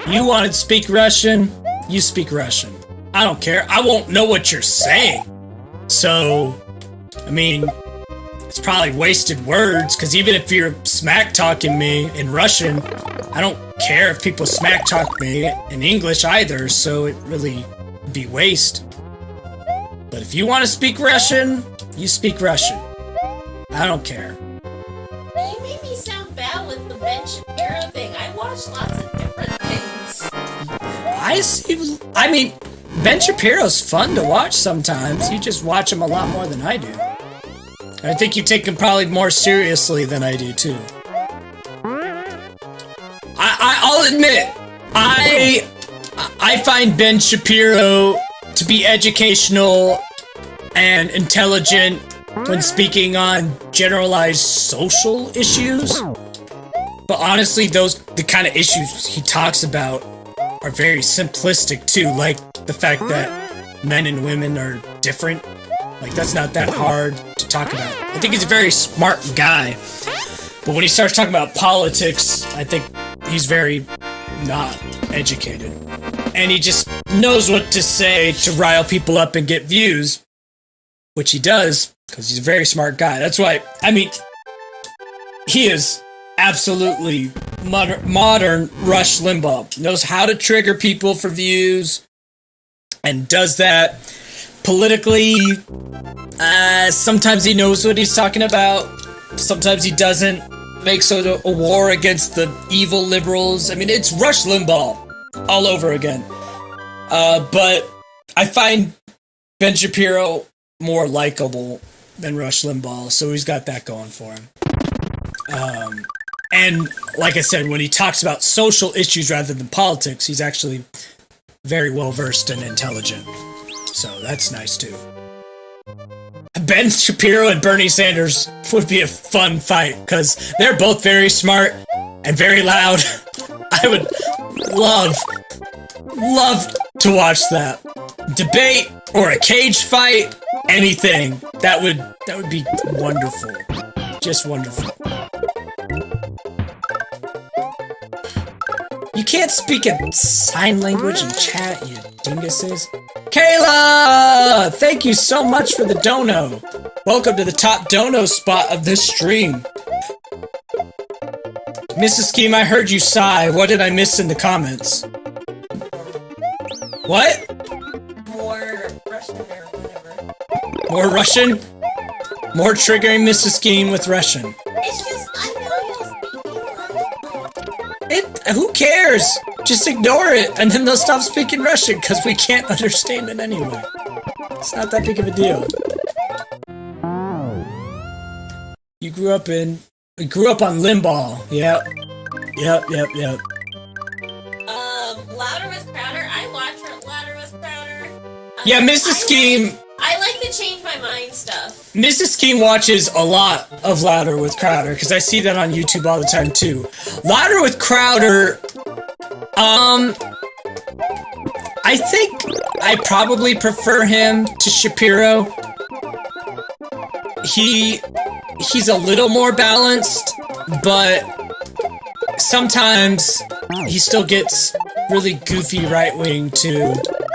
You want to speak Russian? You speak Russian. I don't care. I won't know what you're saying. So, I mean, it's probably wasted words, because even if you're smack-talking me in Russian, I don't care if people smack-talk me in English either, so it really would be waste. But if you want to speak Russian, you speak Russian. I don't care. You made me sound bad with the Ben Shapiro thing. I watch lots of different things. I mean, Ben Shapiro's fun to watch sometimes. You just watch him a lot more than I do. I think you take him probably more seriously than I do, too. I'll admit, I find Ben Shapiro to be educational and intelligent when speaking on generalized social issues. But honestly, the kind of issues he talks about are very simplistic too, like the fact that men and women are different. Like, that's not that hard to talk about. I think he's a very smart guy, but when he starts talking about politics, I think he's very not educated. And he just knows what to say to rile people up and get views, which he does, because he's a very smart guy. That's why, I mean, he is absolutely modern Rush Limbaugh. Knows how to trigger people for views, and does that politically. Sometimes he knows what he's talking about, sometimes he doesn't. Makes a war against the evil liberals. I mean, it's Rush Limbaugh all over again. But I find Ben Shapiro more likable than Rush Limbaugh, so he's got that going for him. And like I said, when he talks about social issues rather than politics, he's actually very well versed and intelligent. So that's nice too. Ben Shapiro and Bernie Sanders would be a fun fight because they're both very smart and very loud. I would love to watch that debate or a cage fight, anything. That would be wonderful, just wonderful. You can't speak in sign language in chat, you dinguses. Kayla! Thank you so much for the dono. Welcome to the top dono spot of this stream. Mrs. Skeem, I heard you sigh. What did I miss in the comments? What? More Russian or whatever. More Russian? More triggering Mrs. Skeem with Russian. It's just, I know you'll speak English. Who cares? Just ignore it, and then they'll stop speaking Russian, because we can't understand it anyway. It's not that big of a deal. We grew up on Limbaugh. Yep. Louder with Crowder. I watch Louder with Crowder. Yeah, Mrs. Skeem. I like the change my mind stuff. Mrs. Skeem watches a lot of Louder with Crowder, because I see that on YouTube all the time, too. Louder with Crowder, I think I probably prefer him to Shapiro. He's a little more balanced, but sometimes he still gets really goofy right-wing, too.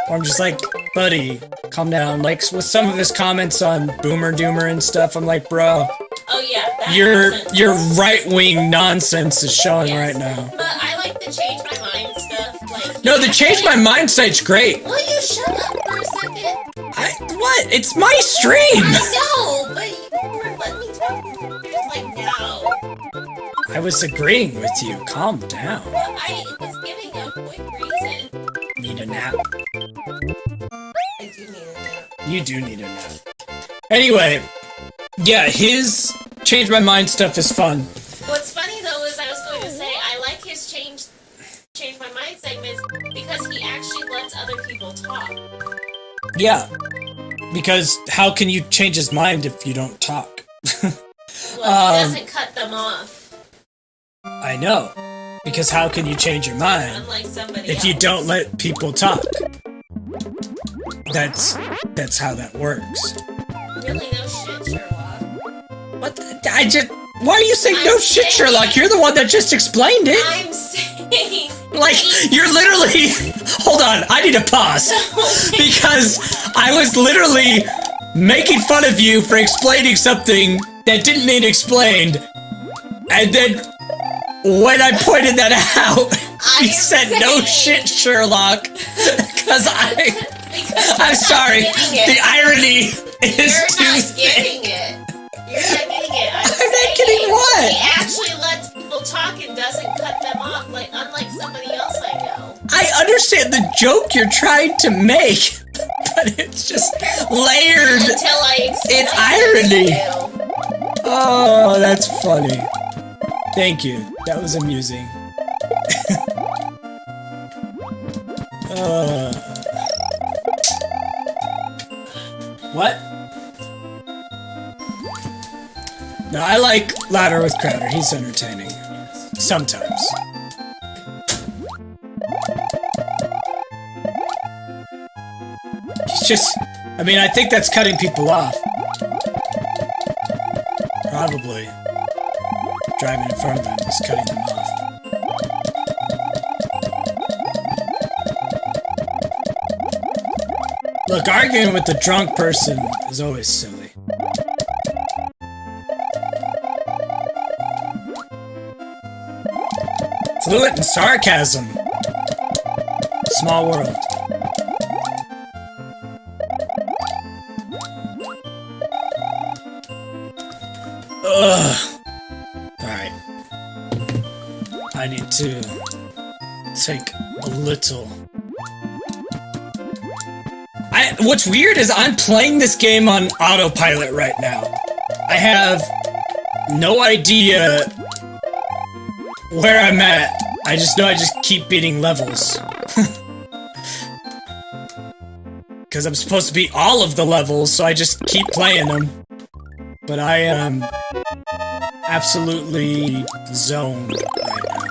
Or I'm just like, buddy, calm down. Like, with some of his comments on Boomer Doomer and stuff, I'm like, bro, oh yeah, that your right-wing nonsense is showing yes. right now. But I like the change my mind stuff. Like, No, the change my mind site's great. Will you shut up for a second? What? It's my stream! I know, but you were letting me talk. You're just like, no. I was agreeing with you. Calm down. Well, I was giving a quick reason. Need a nap. I do need a nap. You do need a nap. Anyway, yeah, his change my mind stuff is fun. What's funny though is I was going to say I like his change my mind segments because he actually lets other people talk. Yeah, because how can you change his mind if you don't talk? Well, he doesn't cut them off. I know, because how can you change your mind Unlike somebody if else. you don't let people talk? That's how that works. Really, no shit, Sherlock. What? Why are you saying no shit, Sherlock? You're the one that just explained it. I'm saying... Like, you're literally... Hold on, I need to pause. Because I was literally making fun of you for explaining something that didn't need explained. And then, when I pointed that out, you said, no shit, Sherlock. Because I'm sorry, the irony is You're not too getting thick. it. You're not getting it. I'm not getting what? He actually lets people talk and doesn't cut them off, like unlike somebody else I know. I understand the joke you're trying to make, but it's just layered Until I explain in irony. it to you. Oh, that's funny. Thank you. That was amusing. What? No, I like Louder with Crowder. He's entertaining. Sometimes. He's just... I mean, I think that's cutting people off. Probably. Driving in front of them is cutting them off. Look, arguing with the drunk person is always silly. Fluent in sarcasm. Small world. Ugh. Alright. I need to take a little... What's weird is I'm playing this game on autopilot right now. I have no idea where I'm at. I just know I just keep beating levels. Because I'm supposed to beat all of the levels, so I just keep playing them. But I am absolutely zoned right now.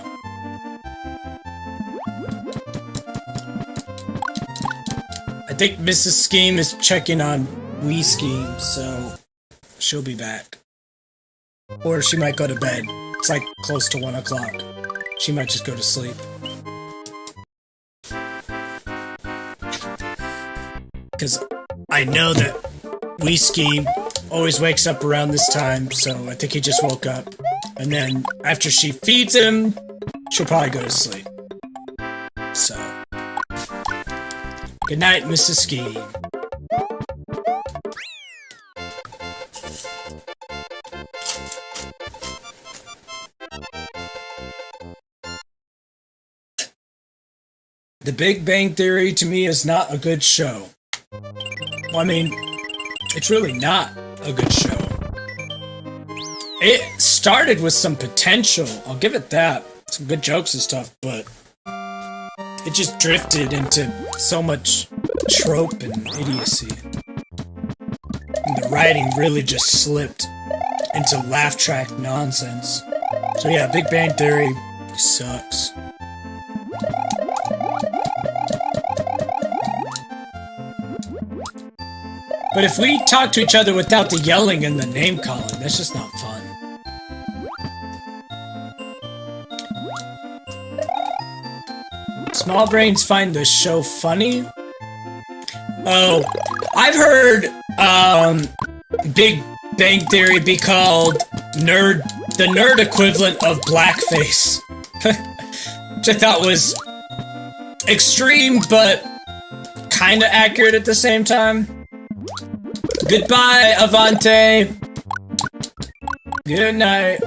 I think Mrs. Skeem is checking on Wee Skeem, so she'll be back. Or she might go to bed. It's like close to 1 o'clock. She might just go to sleep. Because I know that Wee Skeem always wakes up around this time, so I think he just woke up. And then after she feeds him, she'll probably go to sleep. So, good night, Mrs. Skeem. The Big Bang Theory to me is not a good show. Well, I mean, it's really not a good show. It started with some potential, I'll give it that. Some good jokes and stuff, but it just drifted into so much trope and idiocy. And the writing really just slipped into laugh track nonsense. So yeah, Big Bang Theory sucks. But if we talk to each other without the yelling and the name calling, that's just not fun. Small brains find the show funny? Oh, I've heard Big Bang Theory be called the nerd equivalent of blackface. Which I thought was extreme, but kinda accurate at the same time. Goodbye, Avante. Good night.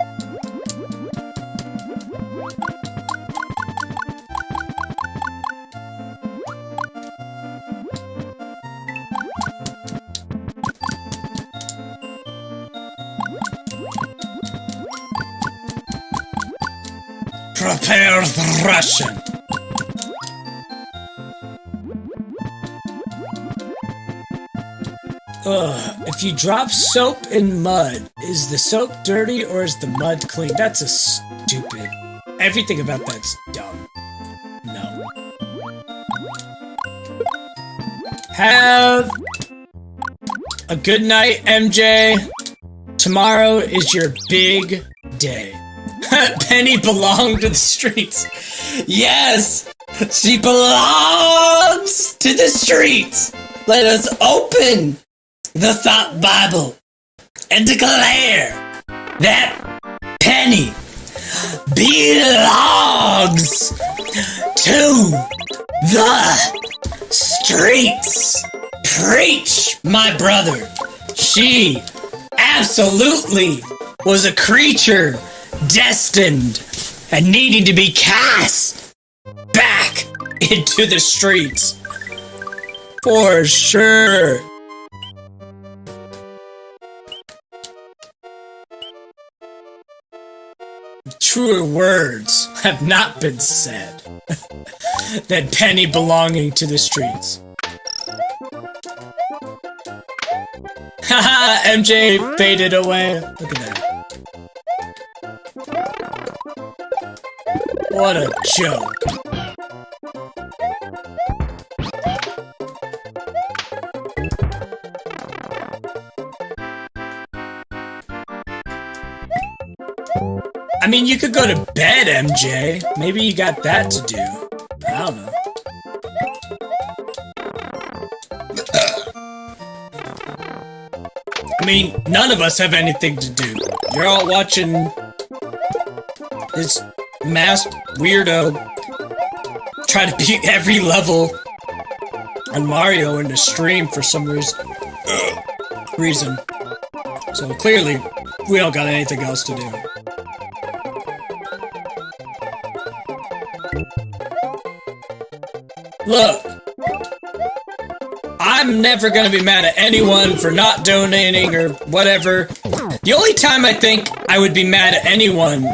Prepare the Russian. If you drop soap in mud, is the soap dirty or is the mud clean? That's a stupid... Everything about that's dumb. No. Have a good night, MJ. Tomorrow is your big day. Penny belonged to the streets. Yes! She belongs to the streets! Let us open the Thought Bible and declare that Penny belongs to the streets. Preach, my brother. She absolutely was a creature destined and needing to be cast back into the streets. For sure. Truer words have not been said than Penny belonging to the streets. Haha, MJ faded away. Look at that. What a joke. I mean, you could go to bed, MJ. Maybe you got that to do. I don't know. I mean, none of us have anything to do. You're all watching this masked weirdo try to beat every level on Mario in the stream for some reason. So clearly, we don't got anything else to do. Look, I'm never gonna be mad at anyone for not donating or whatever. The only time I think I would be mad at anyone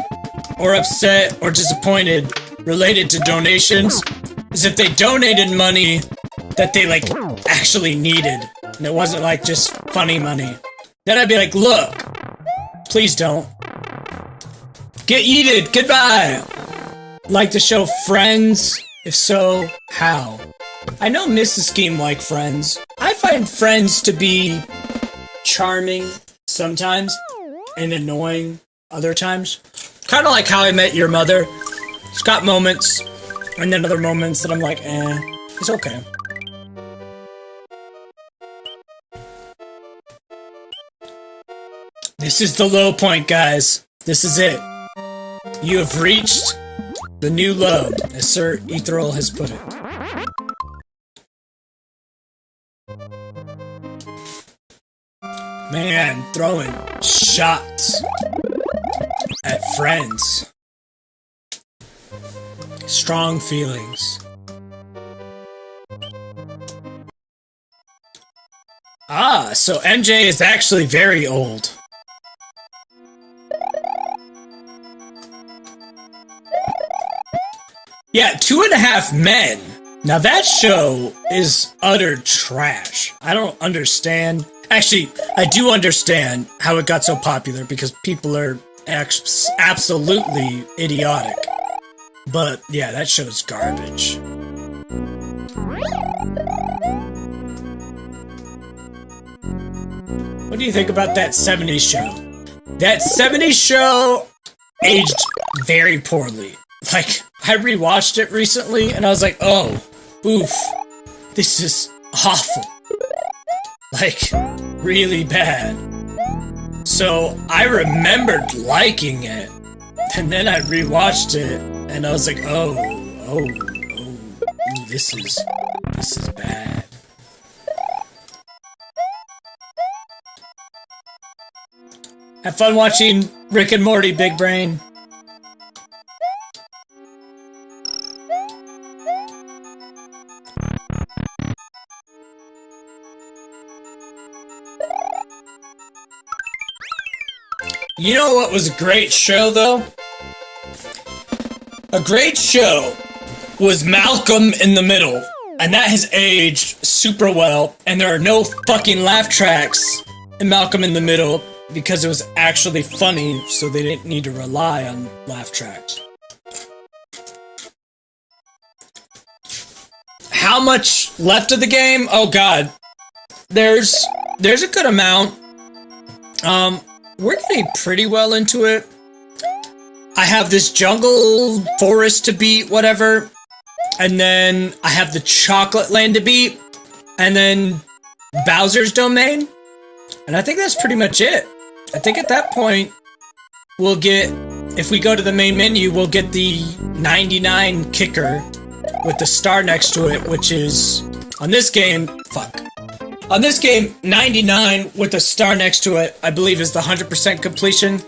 or upset or disappointed related to donations is if they donated money that they, like, actually needed. And it wasn't, like, just funny money. Then I'd be like, look, please don't. Get yeeted, goodbye! Like to show Friends? If so, how? I know Mrs. Skeem like Friends. I find Friends to be charming sometimes and annoying other times. Kind of like How I Met Your Mother. It's got moments, and then other moments that I'm like, it's okay. This is the low point, guys. This is it. You have reached the new low, as Sir Ethereal has put it. Man, throwing shots at Friends. Strong feelings. Ah, so MJ is actually very old. Yeah, 2.5 Men. Now that show is utter trash. I don't understand. Actually, I do understand how it got so popular because people are absolutely idiotic. But yeah, that show's garbage. What do you think about that 70s show? That 70s show aged very poorly. Like, I rewatched it recently, and I was like, oh, oof, this is awful. Like, really bad. So, I remembered liking it, and then I rewatched it, and I was like, ooh, this is bad. Have fun watching Rick and Morty, Big Brain. You know what was a great show, though? A great show was Malcolm in the Middle. And that has aged super well. And there are no fucking laugh tracks in Malcolm in the Middle because it was actually funny, so they didn't need to rely on laugh tracks. How much left of the game? Oh god. There's a good amount. We're getting pretty well into it. I have this jungle forest to beat, whatever. And then I have the chocolate land to beat. And then Bowser's domain. And I think that's pretty much it. I think at that point, we'll get, if we go to the main menu, we'll get the 99 kicker with the star next to it, which is, on this game, On this game, 99 with a star next to it, I believe is the 100% completion.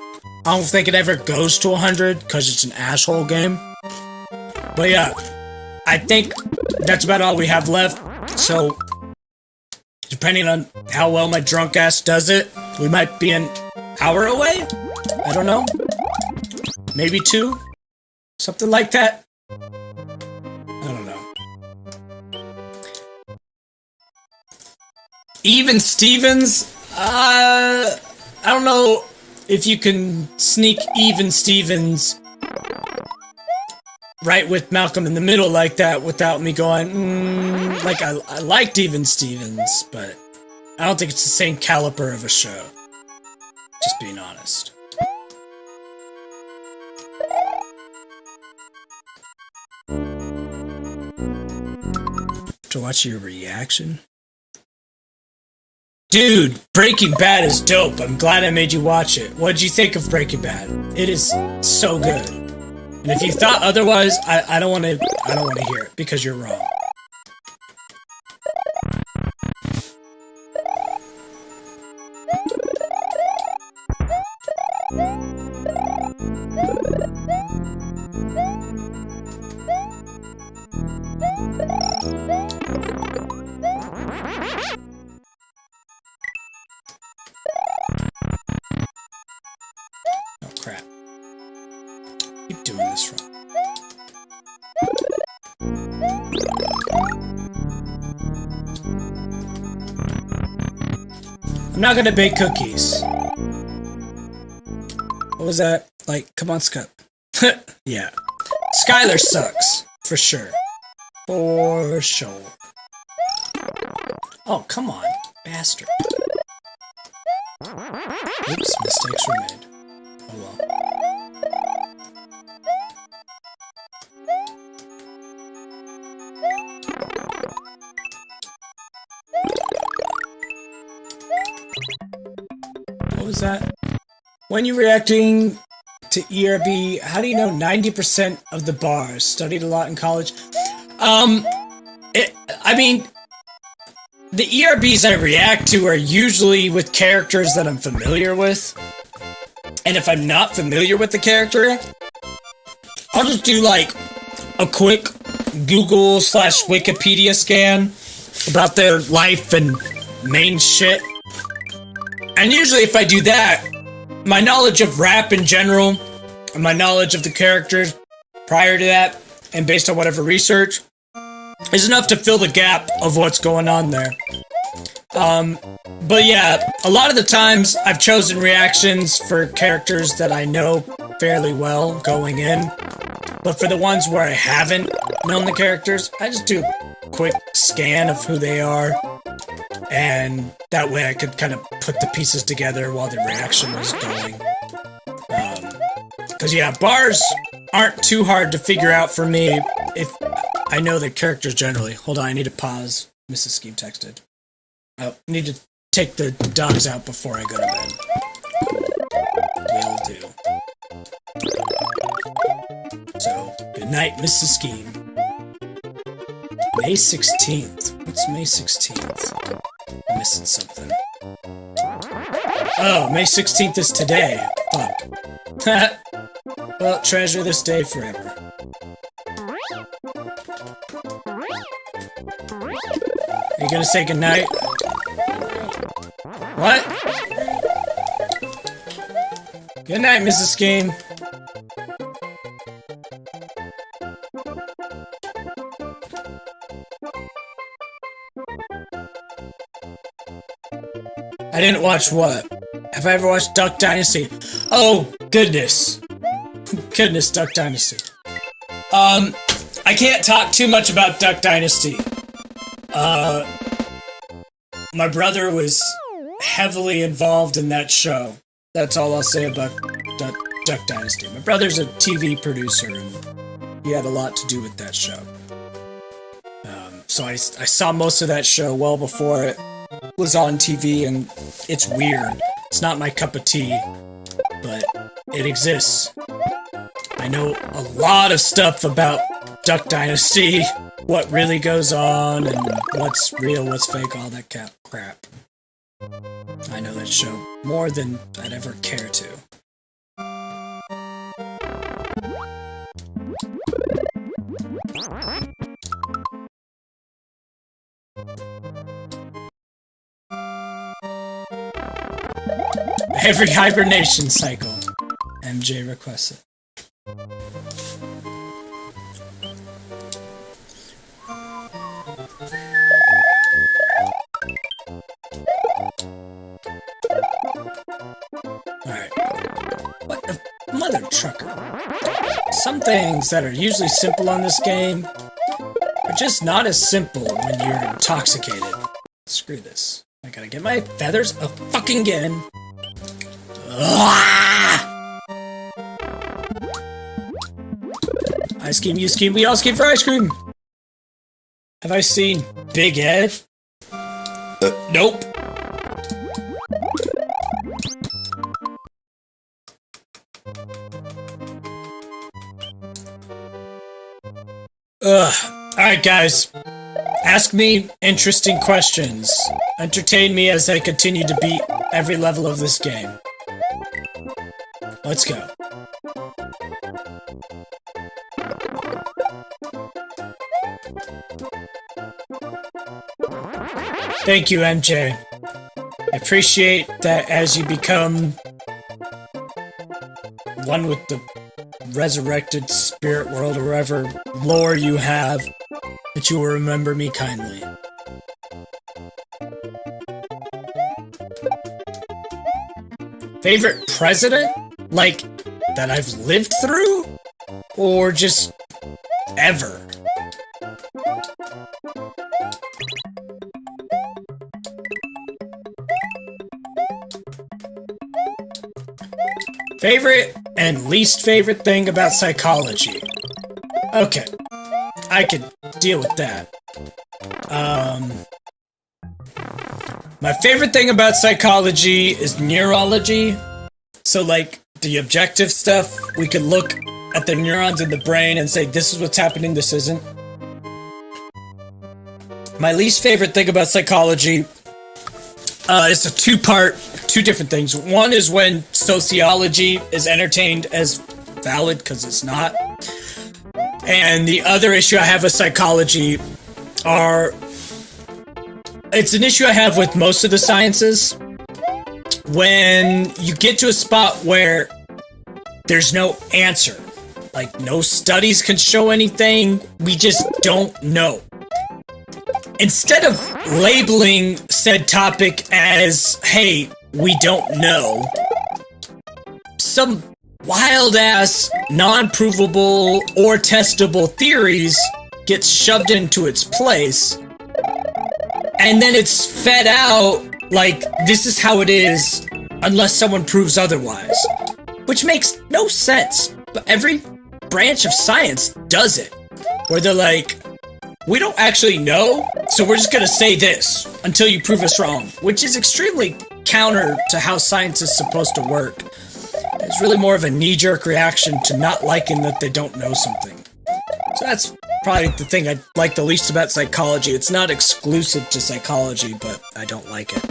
I don't think it ever goes to 100 because it's an asshole game. But yeah, I think that's about all we have left. So, depending on how well my drunk ass does it, we might be an hour away? I don't know. Maybe 2? Something like that? I don't know. Even Stevens? I don't know if you can sneak Even Stevens right with Malcolm in the Middle like that without me going, like I liked Even Stevens, but I don't think it's the same caliber of a show. Just being honest. To watch your reaction? Dude, Breaking Bad is dope. I'm glad I made you watch it. What'd you think of Breaking Bad? It is so good. And if you thought otherwise, I don't want to hear it because you're wrong. Keep doing this wrong. I'm not gonna bake cookies. What was that? Like, come on, Scott. Yeah. Skylar sucks. For sure. For sure. Oh, come on. Bastard. Oops, mistakes were made. Oh well. What was that? When you're reacting to ERB, how do you know 90% of the bars? Studied a lot in college. I mean, the ERBs I react to are usually with characters that I'm familiar with. And if I'm not familiar with the character, I'll just do like a quick Google/Wikipedia scan about their life and main shit. And usually if I do that, my knowledge of rap in general, and my knowledge of the characters prior to that, and based on whatever research, is enough to fill the gap of what's going on there. But yeah, a lot of the times I've chosen reactions for characters that I know fairly well going in. But for the ones where I haven't known the characters, I just do a quick scan of who they are. And that way I could kind of put the pieces together while the reaction was going. Because yeah, bars aren't too hard to figure out for me if I know the characters generally. Hold on, I need to pause. Mrs. Skeem texted. Oh, I need to take the dogs out before I go to bed. Will do. So, good night, Mrs. Skeem. May 16th. What's May 16th? I'm missing something. Oh, May 16th is today. Fuck. Well, treasure this day forever. Are you gonna say goodnight? What? Good night, Mrs. Skeem. I didn't watch what? Have I ever watched Duck Dynasty? Oh, goodness. Goodness, Duck Dynasty. I can't talk too much about Duck Dynasty. My brother was heavily involved in that show. That's all I'll say about Duck Dynasty. My brother's a TV producer, and he had a lot to do with that show. So I saw most of that show well before it was on TV, and it's weird. It's not my cup of tea, but it exists. I know a lot of stuff about Duck Dynasty, what really goes on, and what's real, what's fake, all that crap. I know that show more than I'd ever care to. Every hibernation cycle. MJ requests it. Alright. What the mother trucker? Some things that are usually simple on this game are just not as simple when you're intoxicated. Screw this. I gotta get my feathers a fucking again. I scheme, you scheme, we all scheme for ice cream! Have I seen Big Ed? Nope. Alright guys, ask me interesting questions. Entertain me as I continue to beat every level of this game. Let's go. Thank you, MJ. I appreciate that as you become one with the resurrected spirit world or whatever lore you have, that you will remember me kindly. Favorite president? Like, that I've lived through? Or just ever? Favorite and least favorite thing about psychology? Okay, I could deal with that. My favorite thing about psychology is neurology. So, like, the objective stuff, we could look at the neurons in the brain and say, this is what's happening, this isn't. My least favorite thing about psychology is a two different things. One is when sociology is entertained as valid, because it's not. And the other issue I have with psychology it's an issue I have with most of the sciences. When you get to a spot where there's no answer, like no studies can show anything, we just don't know. Instead of labeling said topic as, hey, we don't know, some wild-ass, non-provable or testable theories get shoved into its place, and then it's fed out like, this is how it is, unless someone proves otherwise. Which makes no sense, but every branch of science does it. Where they're like, we don't actually know, so we're just gonna say this until you prove us wrong. Which is extremely counter to how science is supposed to work. It's really more of a knee-jerk reaction to not liking that they don't know something. So that's probably the thing I like the least about psychology. It's not exclusive to psychology, but I don't like it.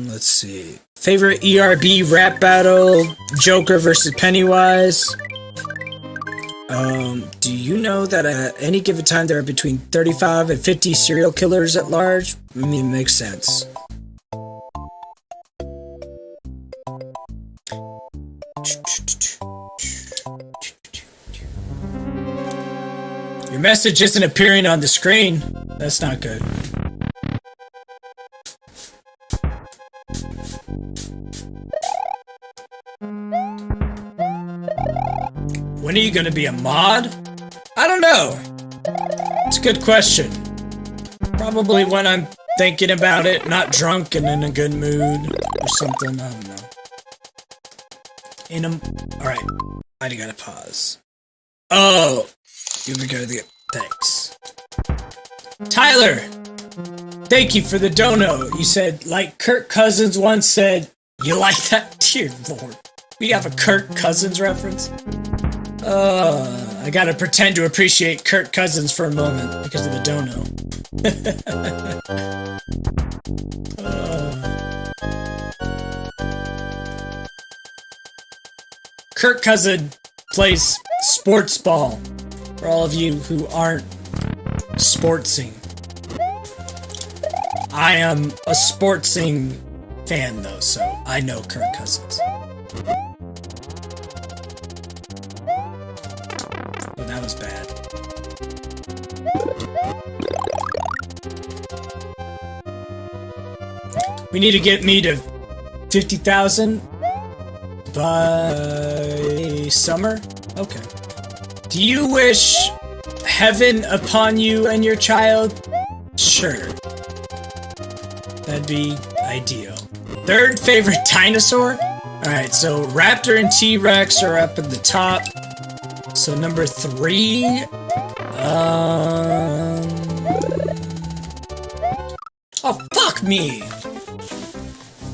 Let's see. Favorite ERB rap battle, Joker versus Pennywise. Do you know that at any given time there are between 35 and 50 serial killers at large? I mean, it makes sense. Your message isn't appearing on the screen. That's not good. When are you gonna be a mod? I don't know. It's a good question. Probably when I'm thinking about it, not drunk and in a good mood or something. I don't know. Alright. I gotta pause. Oh! Here we go. Thanks. Tyler! Thank you for the dono. You said, like Kirk Cousins once said, you like that? Dear Lord. We have a Kirk Cousins reference? I gotta pretend to appreciate Kirk Cousins for a moment because of the dono. Kirk Cousins plays sports ball. For all of you who aren't sportsing. I am a sportsing fan though, so I know Kirk Cousins. Oh, that was bad. We need to get me to 50,000 by summer? Okay. Do you wish heaven upon you and your child? Sure. That'd be ideal. Third favorite dinosaur? Alright, so Raptor and T-Rex are up at the top. So number 3... Oh, fuck me!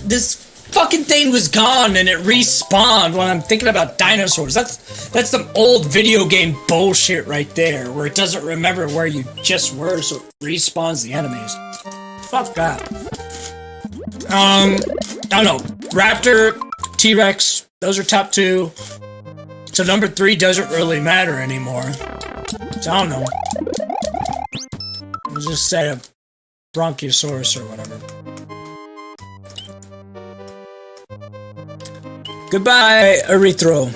This fucking thing was gone and it respawned when I'm thinking about dinosaurs. That's some old video game bullshit right there, where it doesn't remember where you just were, so it respawns the enemies. Fuck that. I don't know. Raptor, T-Rex, those are top 2. So number 3 doesn't really matter anymore. So I don't know. We'll just say a Bronchiosaurus or whatever. Goodbye, Erythro.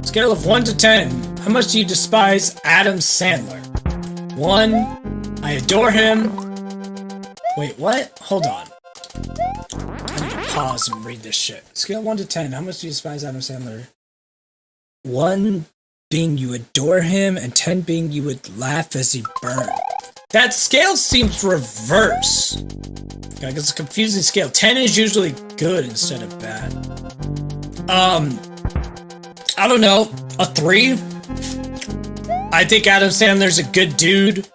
Scale of 1 to 10. How much do you despise Adam Sandler? 1. I adore him. Wait, what? Hold on. I need to pause and read this shit. Scale 1 to 10. How much do you despise Adam Sandler? 1 being you adore him, and 10 being you would laugh as he burned. That scale seems reverse. Like, it's a confusing scale. 10 is usually good instead of bad. I don't know, a 3? I think Adam Sandler's a good dude.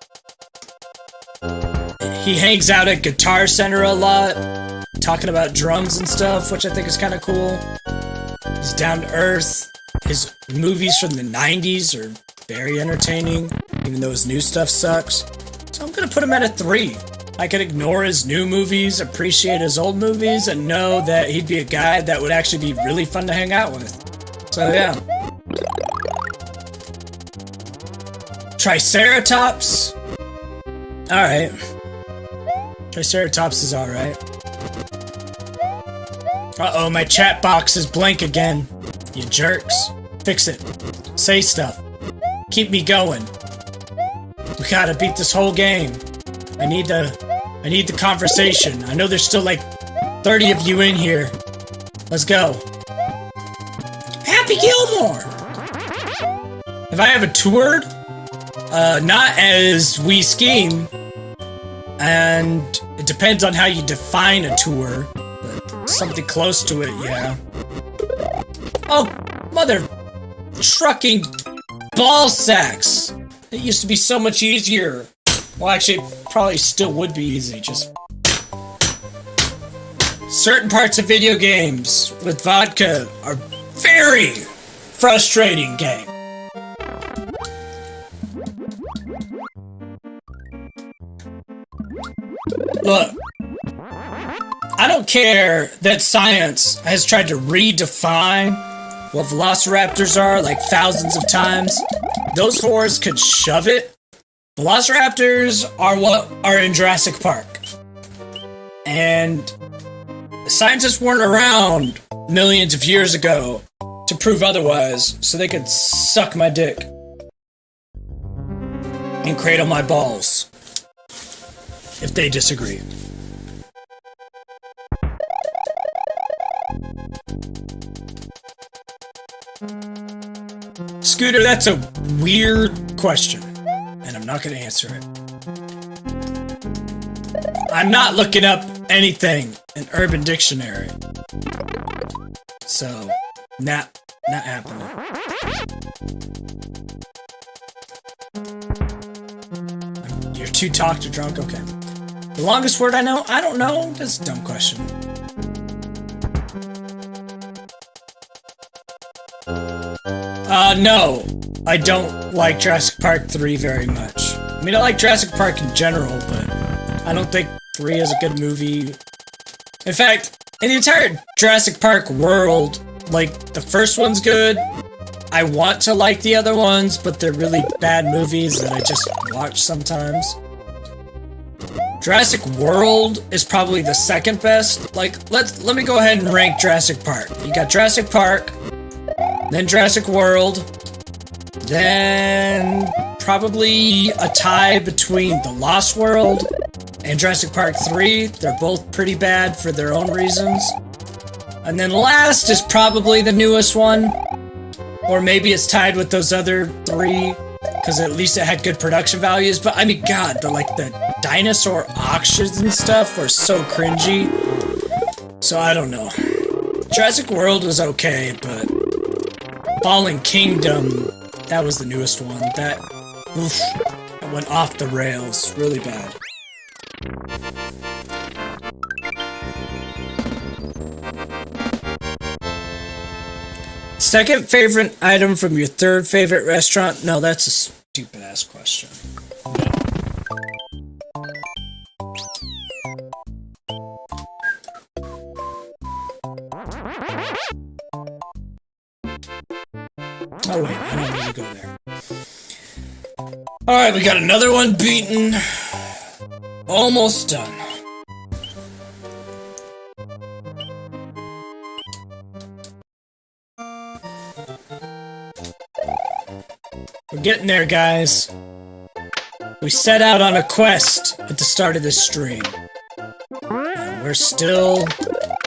He hangs out at Guitar Center a lot, talking about drums and stuff, which I think is kind of cool. He's down to earth. His movies from the 90s are very entertaining, even though his new stuff sucks. So I'm gonna put him at a 3. I could ignore his new movies, appreciate his old movies, and know that he'd be a guy that would actually be really fun to hang out with. So yeah. Triceratops? Alright. Triceratops is alright. Uh-oh, my chat box is blank again. You jerks. Fix it. Say stuff. Keep me going. We gotta beat this whole game. I need the conversation. I know there's still like 30 of you in here. Let's go. Happy Gilmore! If I have a tour, not as we Skeem, and it depends on how you define a tour, but something close to it, yeah. Oh, mother trucking ball sacks! It used to be so much easier. Well, actually, it probably still would be easy, just... Certain parts of video games with vodka are very frustrating game. Look, I don't care that science has tried to redefine what velociraptors are like thousands of times. Those whores could shove it. Velociraptors are what are in Jurassic Park. And scientists weren't around millions of years ago to prove otherwise, so they could suck my dick and cradle my balls if they disagree. Scooter, that's a weird question, and I'm not going to answer it. I'm not looking up anything in Urban Dictionary. So, not happening. You're too talked to drunk? Okay. The longest word I know? I don't know. That's a dumb question. No. I don't like Jurassic Park 3 very much. I mean, I like Jurassic Park in general, but I don't think 3 is a good movie. In fact, in the entire Jurassic Park world, like, the first one's good. I want to like the other ones, but they're really bad movies that I just watch sometimes. Jurassic World is probably the second best. Like, let me go ahead and rank Jurassic Park. You got Jurassic Park, then Jurassic World, then probably a tie between The Lost World and Jurassic Park 3. They're both pretty bad for their own reasons. And then last is probably the newest one. Or maybe it's tied with those other 3, because at least it had good production values. But I mean, God, the dinosaur auctions and stuff were so cringy. So I don't know. Jurassic World was okay, but Fallen Kingdom, that was the newest one. That went off the rails really bad. Second favorite item from your third favorite restaurant? No, that's a stupid ass question. Oh wait, I don't need to go there. Alright, we got another one beaten. Almost done. We're getting there, guys. We set out on a quest at the start of this stream. And we're still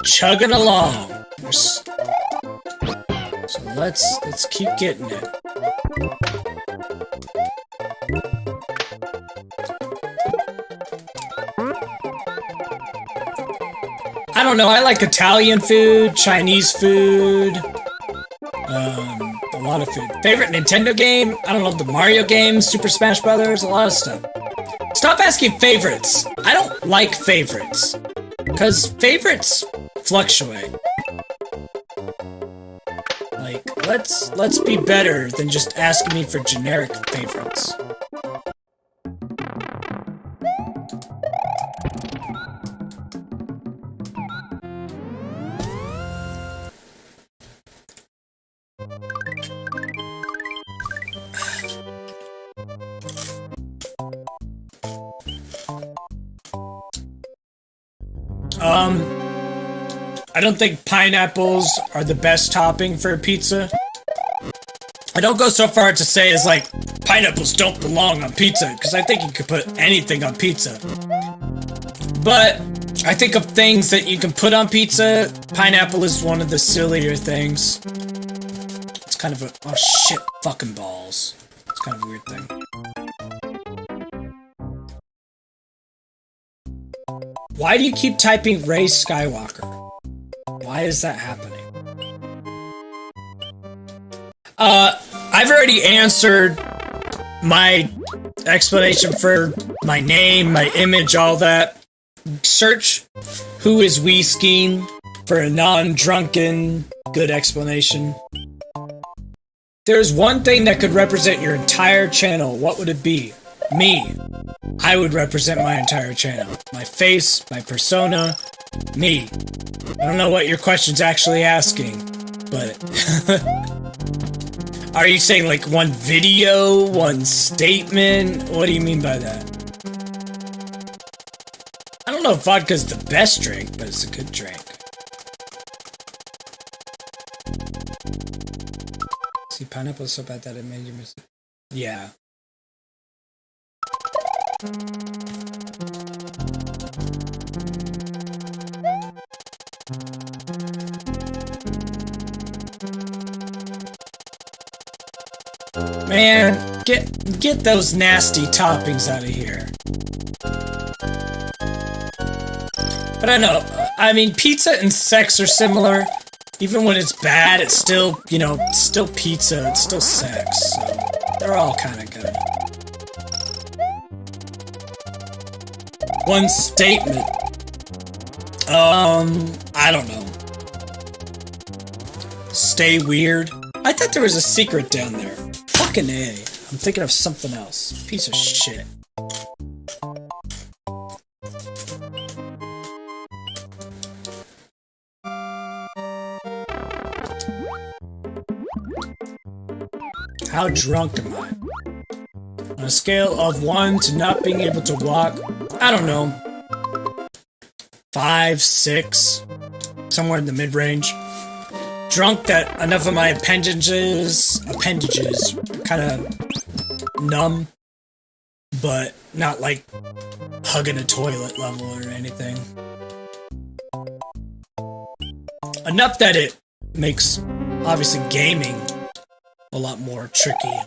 chugging along. So let's keep getting it. I don't know, I like Italian food, Chinese food, a lot of food. Favorite Nintendo game? I don't know, the Mario games, Super Smash Brothers, a lot of stuff. Stop asking favorites. I don't like favorites, because favorites fluctuate. Like, let's be better than just asking me for generic favorites. I don't think pineapples are the best topping for a pizza. I don't go so far to say as like, pineapples don't belong on pizza, because I think you could put anything on pizza. But I think of things that you can put on pizza, pineapple is one of the sillier things. It's kind of a, oh shit, fucking balls. It's kind of a weird thing. Why do you keep typing Rey Skywalker? Why is that happening? I've already answered my explanation for my name, my image, all that. Search who is we Skeem for a non-drunken, good explanation. There's one thing that could represent your entire channel. What would it be? Me. I would represent my entire channel. My face, my persona, me. I don't know what your question's actually asking, but... Are you saying like one video, one statement? What do you mean by that? I don't know if vodka's the best drink, but it's a good drink. See, pineapple's so bad that it made you miss it. Yeah. Man, get those nasty toppings out of here. But I know, I mean, pizza and sex are similar. Even when it's bad, it's still, you know, it's still pizza, it's still sex. So they're all kind of good. One statement. I don't know. Stay weird. I thought there was a secret down there. Fucking A. I'm thinking of something else. Piece of shit. How drunk am I? On a scale of 1 to not being able to walk, I don't know. 5, 6, somewhere in the mid-range. Drunk that enough of my appendages are kind of numb, but not like hugging a toilet level or anything. Enough that it makes, obviously, gaming a lot more tricky.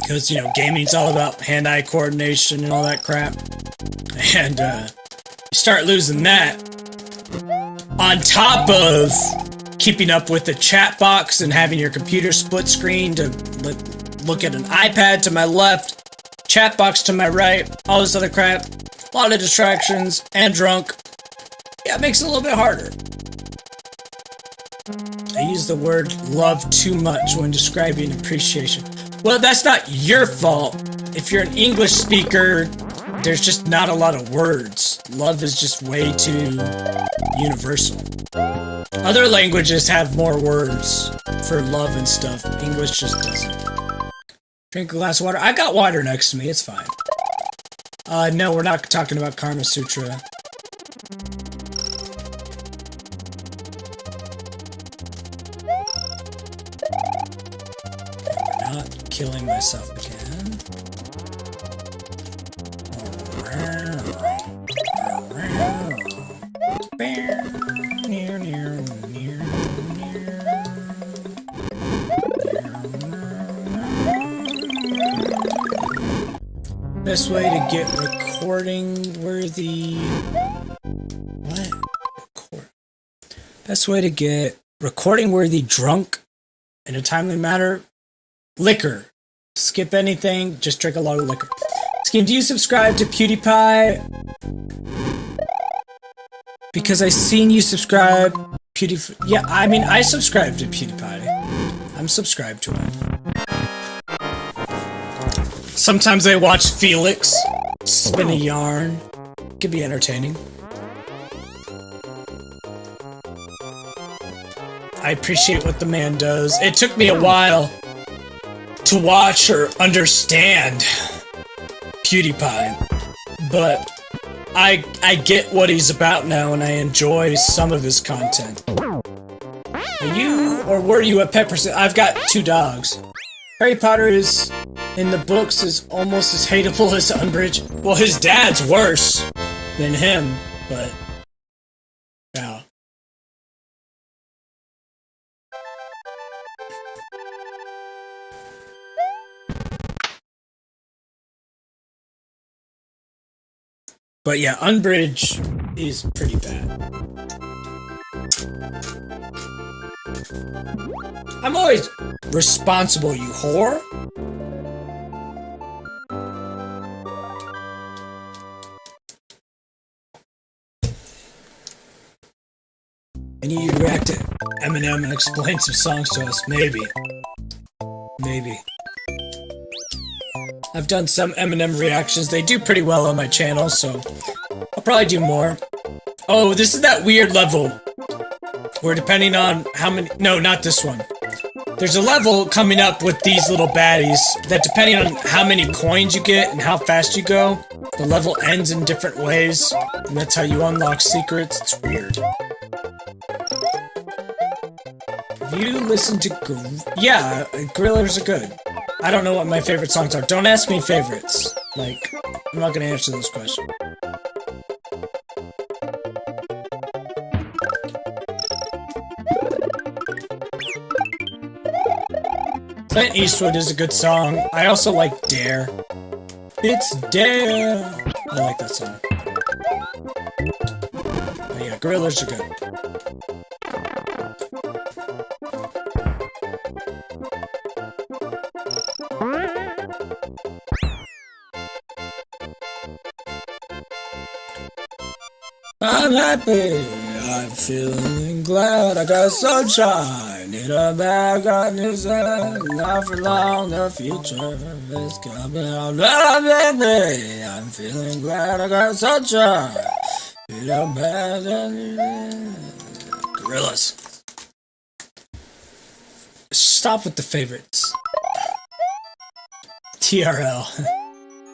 Because, you know, gaming's all about hand-eye coordination and all that crap. And, you start losing that. On top of keeping up with the chat box and having your computer split screen to look at an iPad to my left, chat box to my right, all this other crap, a lot of distractions, and drunk. Yeah, it makes it a little bit harder. I use the word love too much when describing appreciation. Well, that's not your fault. If you're an English speaker, there's just not a lot of words. Love is just way too universal. Other languages have more words for love and stuff. English just doesn't. Drink a glass of water. I got water next to me, it's fine. No, we're not talking about Karma Sutra. I'm not killing myself again. Best way to get recording worthy. What? Best way to get recording worthy drunk in a timely manner. Liquor. Skip anything, just drink a lot of liquor. Skeem, do you subscribe to PewDiePie? Because I seen you subscribe. PewDiePie. Yeah, I mean, I subscribe to PewDiePie. I'm subscribed to him. Sometimes I watch Felix spin a yarn. Could be entertaining. I appreciate what the man does. It took me a while to watch or understand PewDiePie, but I get what he's about now, and I enjoy some of his content. Are you, or were you a Pepperson? I've got 2 dogs. Harry Potter is, in the books, is almost as hateable as Umbridge. Well, his dad's worse than him, but... yeah. But yeah, Umbridge is pretty bad. I'm always responsible, you whore. I need you to react to Eminem and explain some songs to us. Maybe. Maybe. I've done some Eminem reactions. They do pretty well on my channel, so I'll probably do more. Oh, this is that weird level where depending on how many... no, not this one. There's a level coming up with these little baddies that depending on how many coins you get and how fast you go, the level ends in different ways, and that's how you unlock secrets. It's weird. Have you listened to... yeah, Gorillas are good. I don't know what my favorite songs are. Don't ask me favorites. Like, I'm not gonna answer those questions. Clint Eastwood is a good song. I also like Dare. It's Dare. I like that song. But yeah, Gorillas are good. I'm happy, I'm feeling glad, I got sunshine in a bag, got news, not for long, the future is coming on. I'm happy, I'm feeling glad, I got sunshine in a bag, Gorillas. Stop with the favorites. TRL.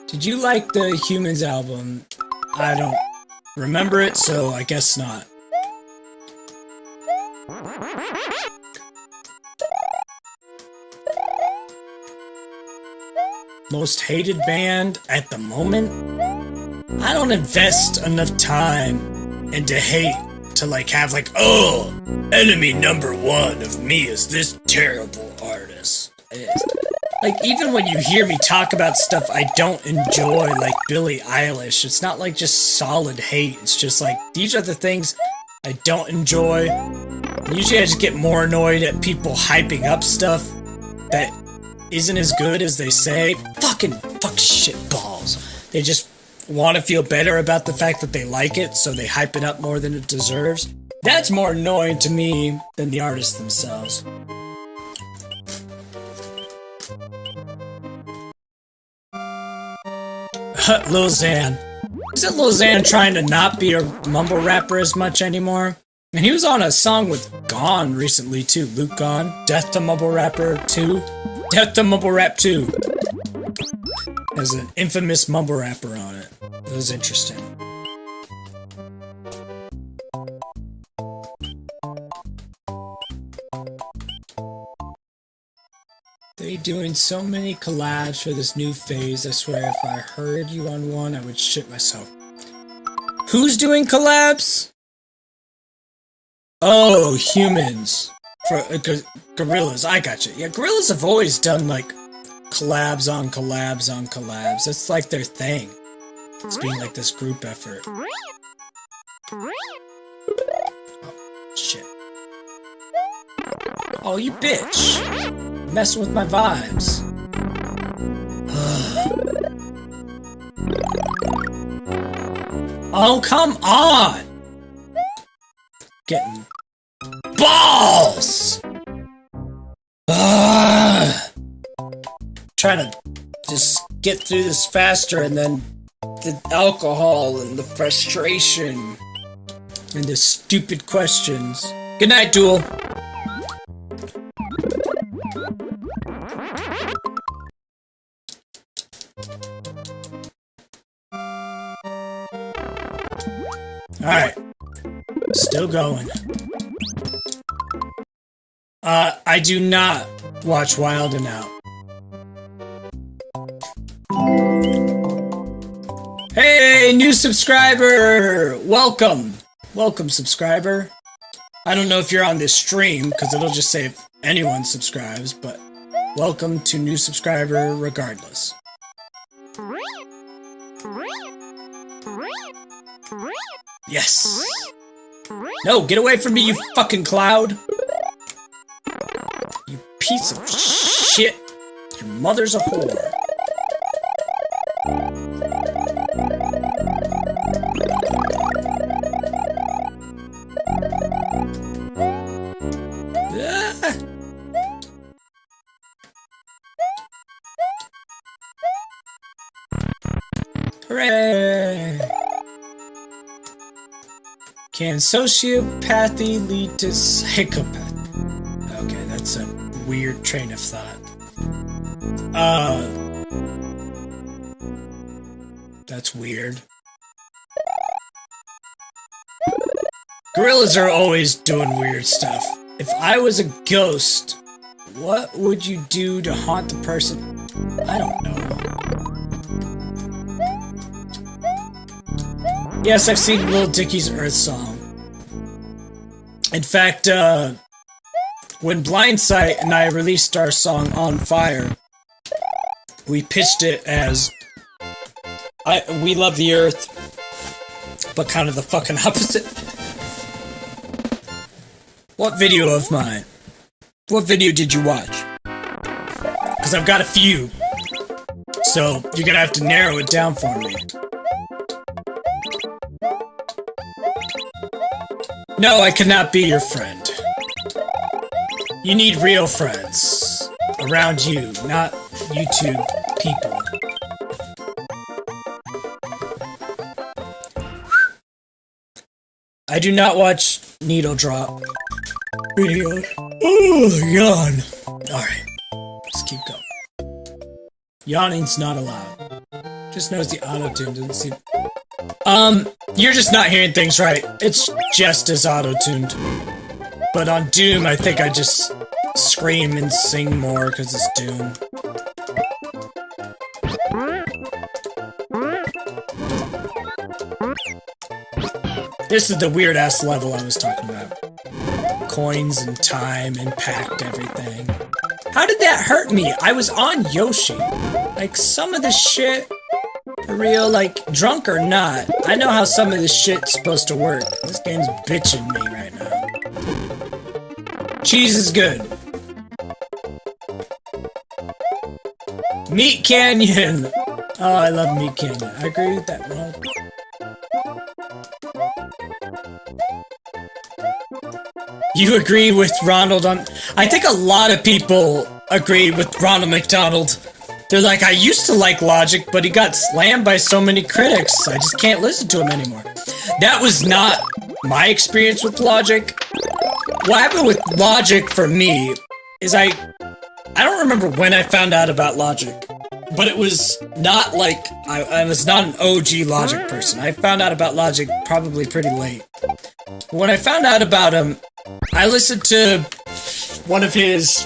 Did you like the Humans album? I don't remember it, so I guess not. Most hated band at the moment? I don't invest enough time into hate to like have like, oh, enemy number 1 of me is this terrible artist. Like, even when you hear me talk about stuff I don't enjoy, like Billie Eilish, it's not like just solid hate. It's just like, these are the things I don't enjoy. Usually I just get more annoyed at people hyping up stuff that isn't as good as they say. Fuck shit balls. They just want to feel better about the fact that they like it, so they hype it up more than it deserves. That's more annoying to me than the artists themselves. Lil Xan. Isn't Lil Xan trying to not be a mumble rapper as much anymore? And he was on a song with Gone recently too. Luke Gone. Death to Mumble Rapper 2. Death to Mumble Rap 2. There's an infamous mumble rapper on it. It was interesting. They doing so many collabs for this new phase. I swear if I heard you on one, I would shit myself. Who's doing collabs? Oh, humans. For gorillas, I gotcha. Yeah, gorillas have always done like collabs on collabs on collabs. That's like their thing. It's being like this group effort. Oh, shit. Oh, you bitch. Messing with my vibes. Oh, come on! Getting balls! Trying to just get through this faster, and then the alcohol and the frustration and the stupid questions. Good night, Duel. Alright. Still going. I do not watch Wild and Out. Hey, new subscriber! Welcome! Welcome, subscriber. I don't know if you're on this stream, because it'll just say if anyone subscribes, but welcome to new subscriber regardless. Yes! No, get away from me, you fucking cloud! You piece of shit! Your mother's a whore. Hooray! Can sociopathy lead to psychopathy? Okay, that's a weird train of thought. That's weird. Gorillas are always doing weird stuff. If I was a ghost, what would you do to haunt the person? I don't know. Yes, I've seen Lil Dicky's Earth Song. In fact, when Blindsight and I released our song On Fire, we pitched it as we love the Earth, but kind of the fucking opposite. What video of mine? What video did you watch? Because I've got a few, so you're gonna have to narrow it down for me. No, I cannot be your friend. You need real friends around you, not YouTube people. I do not watch Needle Drop videos. Oh, yawn. Alright, let's keep going. Yawning's not allowed. Just knows the auto-tune doesn't seem... You're just not hearing things right. It's just as auto-tuned. But on Doom, I think I just scream and sing more because it's Doom. This is the weird-ass level I was talking about. Coins and time impact everything. How did that hurt me? I was on Yoshi. Like, some of this shit... For real, like, drunk or not, I know how some of this shit's supposed to work. This game's bitching me right now. Cheese is good. Meat Canyon! Oh, I love Meat Canyon. I agree with that, Ronald. You agree with Ronald on... I think a lot of people agree with Ronald McDonald They're like, I used to like Logic, but he got slammed by so many critics, I just can't listen to him anymore. That was not my experience with Logic. What happened with Logic for me is I don't remember when I found out about Logic, but it was not like, I was not an OG Logic person. I found out about Logic probably pretty late. When I found out about him, I listened to one of his,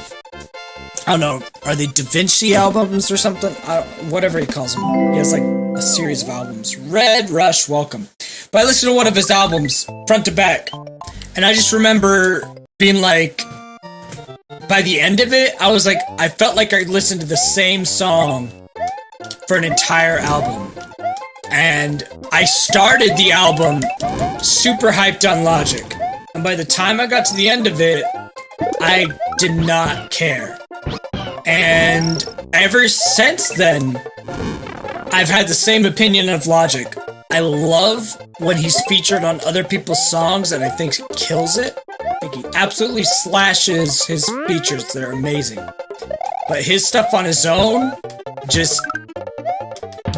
I don't know, are they Da Vinci albums or something? Whatever he calls them. He has like a series of albums. Red Rush, welcome. But I listened to one of his albums, front to back, and I just remember being like, by the end of it, I was like, I felt like I listened to the same song for an entire album. And I started the album super hyped on Logic. And by the time I got to the end of it, I did not care. And ever since then, I've had the same opinion of Logic. I love when he's featured on other people's songs, and I think he kills it. I think he absolutely slashes his features. They're amazing. But his stuff on his own just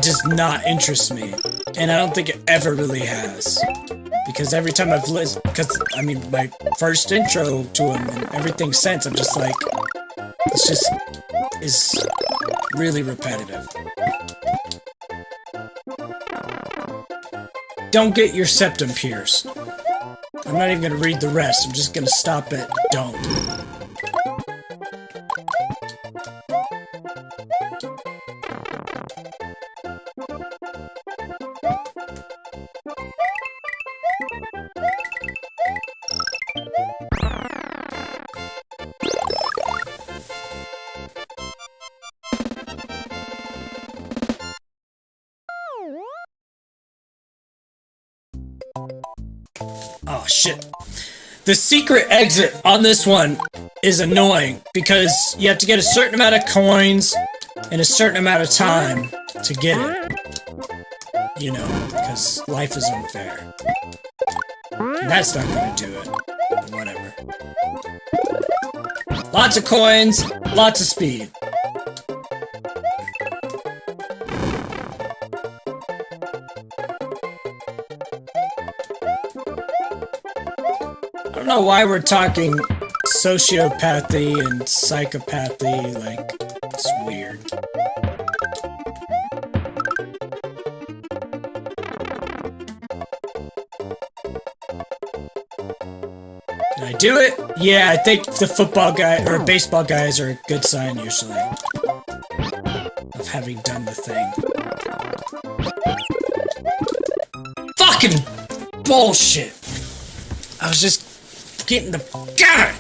does not interest me. And I don't think it ever really has. Because every time I've listened, because, I mean, my first intro to him and everything since, I'm just like, it's just, is really repetitive. Don't get your septum pierced. I'm not even gonna read the rest, I'm just gonna stop at don't. Oh shit. The secret exit on this one is annoying because you have to get a certain amount of coins in a certain amount of time to get it. You know, because life is unfair. And that's not gonna do it. But whatever. Lots of coins, lots of speed. I don't know why we're talking sociopathy and psychopathy, like, it's weird. Did I do it? Yeah, I think the football guy, or baseball guys are a good sign, usually, of having done the thing. Fucking bullshit! I was just getting the... God!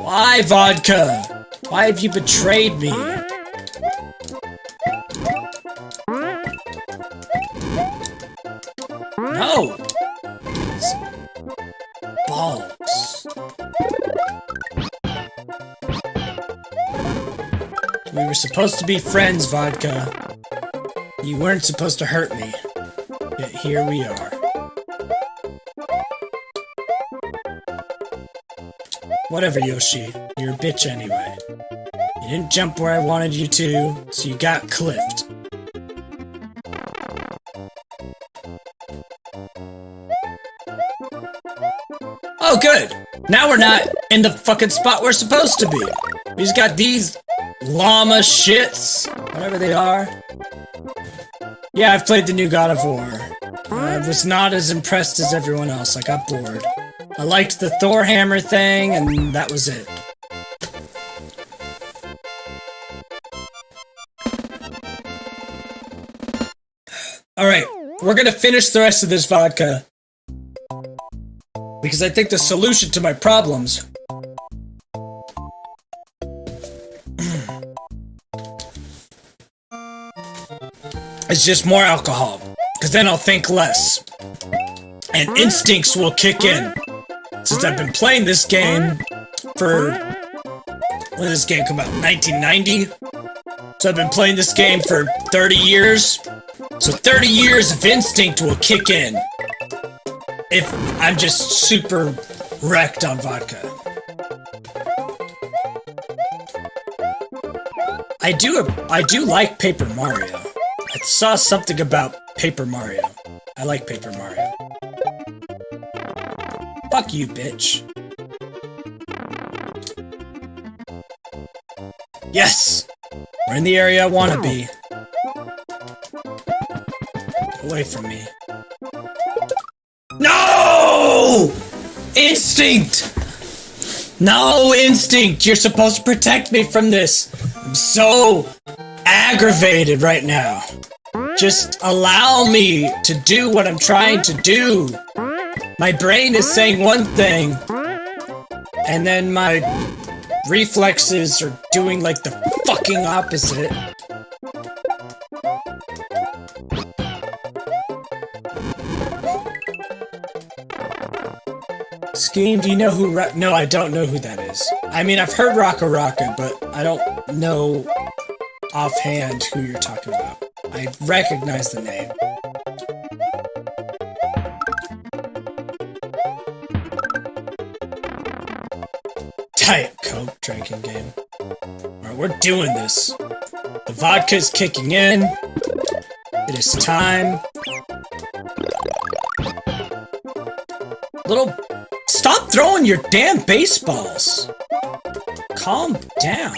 Why, Vodka? Why have you betrayed me? No! These balls. We were supposed to be friends, Vodka. You weren't supposed to hurt me. Yet here we are. Whatever, Yoshi. You're a bitch anyway. You didn't jump where I wanted you to, so you got cliffed. Oh, good! Now we're not in the fucking spot we're supposed to be. We just got these llama shits, whatever they are. Yeah, I've played the new God of War. I was not as impressed as everyone else. I got bored. I liked the Thor hammer thing, and that was it. Alright, we're gonna finish the rest of this vodka. Because I think the solution to my problems is just more alcohol. Because then I'll think less. And instincts will kick in. Since I've been playing this game for... when did this game come out? 1990? So I've been playing this game for 30 years. So 30 years of instinct will kick in. If I'm just super wrecked on vodka. I do like Paper Mario. I saw something about Paper Mario. I like Paper Mario. Fuck you, bitch. Yes! We're in the area I wanna be. Get away from me. No! Instinct! No, Instinct! You're supposed to protect me from this! I'm so aggravated right now. Just allow me to do what I'm trying to do. My brain is saying one thing, and then my reflexes are doing like the fucking opposite. Skeem, do you know who no, I don't know who that is. I mean, I've heard Rocka Rocka, but I don't know offhand who you're talking about. I recognize the name. Diet Coke drinking game. Alright, we're doing this. The vodka's kicking in. It is time. Stop throwing your damn baseballs! Calm down.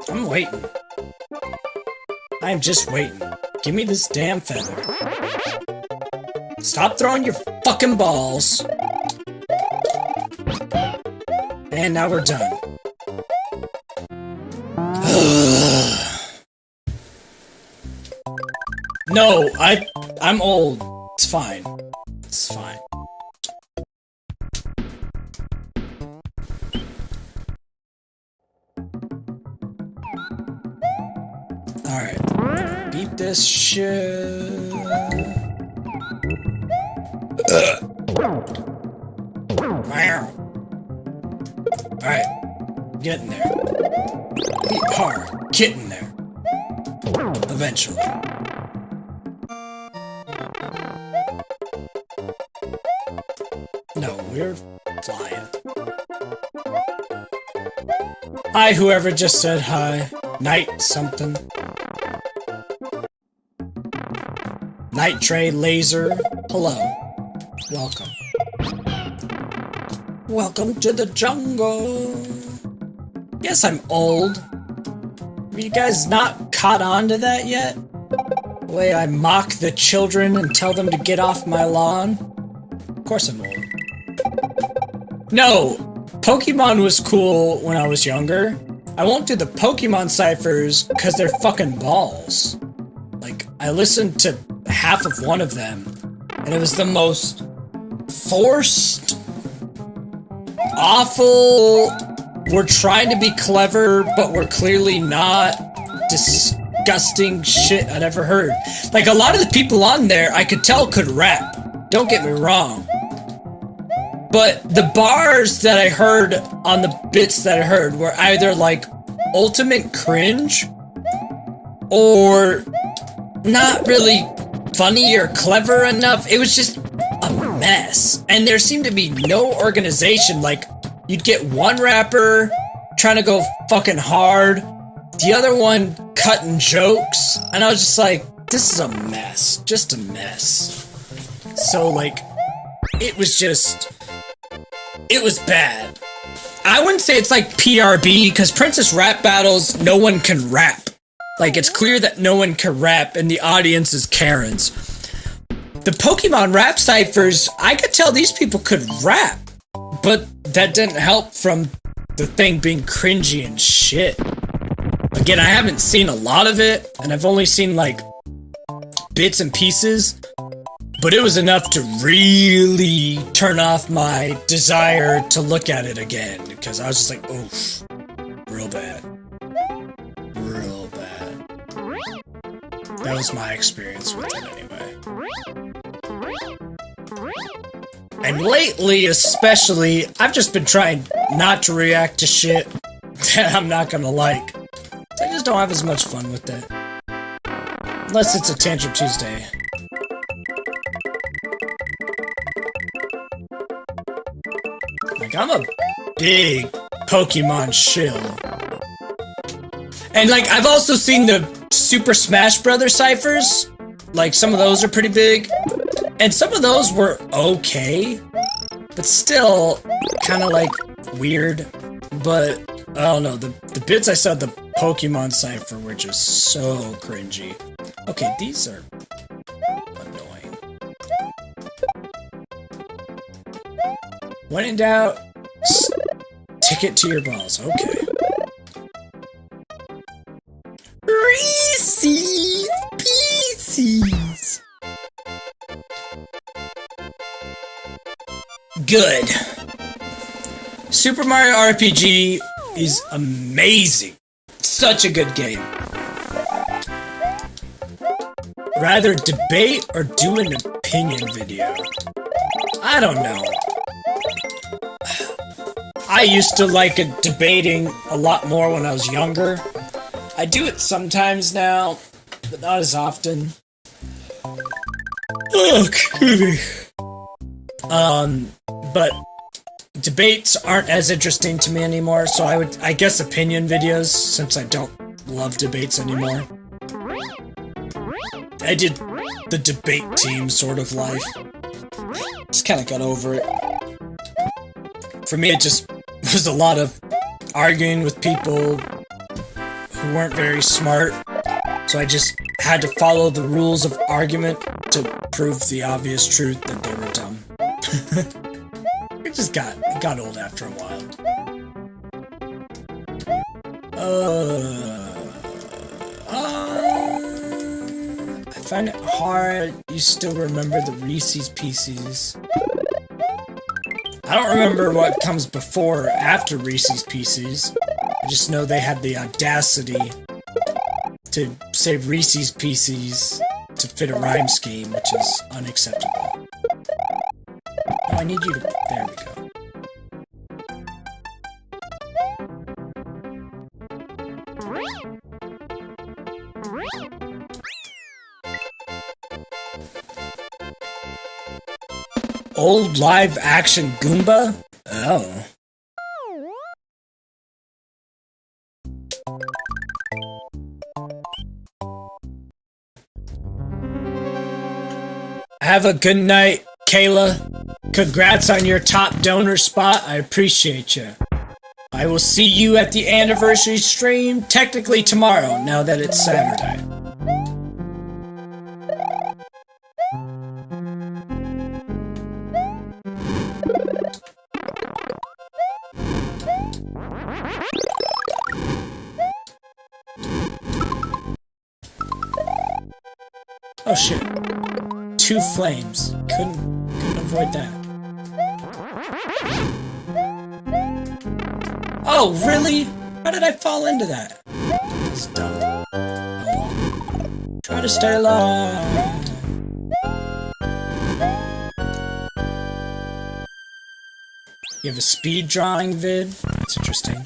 I'm waiting. I'm just waiting. Give me this damn feather. Stop throwing your fucking balls. And now we're done. No, I'm old. It's fine. It's fine. Alright. Beat this shit. Alright. Getting there. Beat hard. Getting there. Eventually. No, we're flying. Hi, whoever just said hi. Night something. Night Tray Laser. Hello. Welcome. Welcome to the jungle. Yes, I'm old. Have you guys not caught on to that yet? The way I mock the children and tell them to get off my lawn? Of course I'm old. No! Pokemon was cool when I was younger. I won't do the Pokemon ciphers because they're fucking balls. Like, I listened to half of one of them, and it was the most forced, awful, we're trying to be clever, but we're clearly not, disgusting shit I'd ever heard. Like, a lot of the people on there, I could tell could rap. Don't get me wrong. But the bars that I heard on the bits that I heard were either like ultimate cringe or not really funny or clever enough. It was just a mess. And there seemed to be no organization. Like, you'd get one rapper trying to go fucking hard, the other one cutting jokes, and I was just like, this is a mess. Just a mess. So, like, it was bad. I wouldn't say it's like PRB, because Princess Rap Battles, no one can rap. Like, it's clear that no one can rap, and the audience is Karens. The Pokemon rap ciphers, I could tell these people could rap, but that didn't help from the thing being cringy and shit. Again, I haven't seen a lot of it, and I've only seen, like, bits and pieces, but it was enough to really turn off my desire to look at it again, because I was just like, oof, real bad. Real bad. That was my experience with it anyway. And lately, especially, I've just been trying not to react to shit that I'm not gonna like. I just don't have as much fun with that. Unless it's a Tantrum Tuesday. Like, I'm a big Pokemon shill. And, like, I've also seen the Super Smash Brothers ciphers. Like, some of those are pretty big. And some of those were okay. But still, kind of, like, weird. But, I don't know. The bits I saw at the Pokemon cipher were just so cringy. Okay, these are annoying. When in doubt, stick it to your balls. Okay. Reese's Pieces. Good. Super Mario RPG is amazing. Such a good game. Rather debate or do an opinion video? I don't know. I used to like debating a lot more when I was younger. I do it sometimes now, but not as often. Oh, excuse me. But debates aren't as interesting to me anymore, so I guess opinion videos, since I don't love debates anymore. I did the debate team sort of life. Just kinda got over it. For me, it just was a lot of arguing with people who weren't very smart, so I just had to follow the rules of argument to prove the obvious truth that they were dumb. It got old after a while. I find it hard you still remember the Reese's Pieces. I don't remember what comes before or after Reese's Pieces. I just know they had the audacity to say Reese's Pieces to fit a rhyme scheme, which is unacceptable. Oh, I need you to... There we go. Old live-action Goomba? Oh. Have a good night, Kayla. Congrats on your top donor spot. I appreciate you. I will see you at the anniversary stream, technically tomorrow, now that it's Saturday. Oh shit. 2 flames. Couldn't avoid that. Oh, really? How did I fall into that? That's dumb. Oh well. Try to stay alive. You have a speed drawing vid? That's interesting.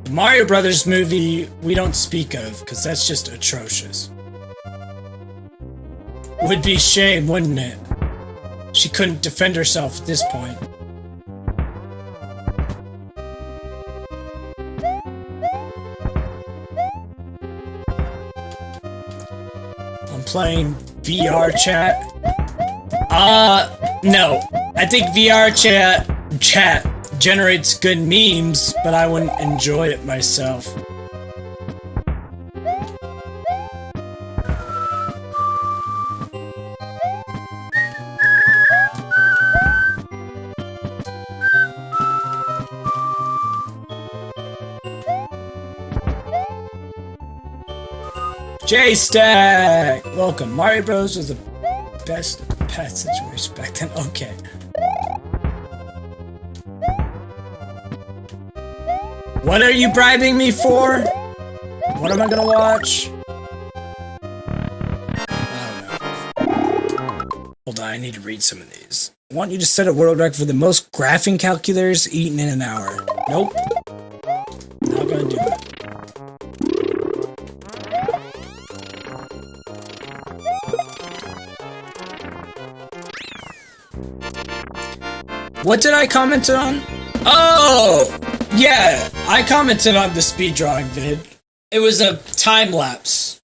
The Mario Brothers movie we don't speak of, because that's just atrocious. Would be shame, wouldn't it? She couldn't defend herself at this point. I'm playing VR chat. No. I think VR chat generates good memes, but I wouldn't enjoy it myself. J-Stack! Welcome. Mario Bros. Was the best of the past since we respect him. Okay. What are you bribing me for? What am I gonna watch? I don't know. Hold on, I need to read some of these. I want you to set a world record for the most graphing calculators eaten in an hour. Nope. Not gonna do it. What did I comment on? Oh! Yeah, I commented on the speed drawing vid. It was a time lapse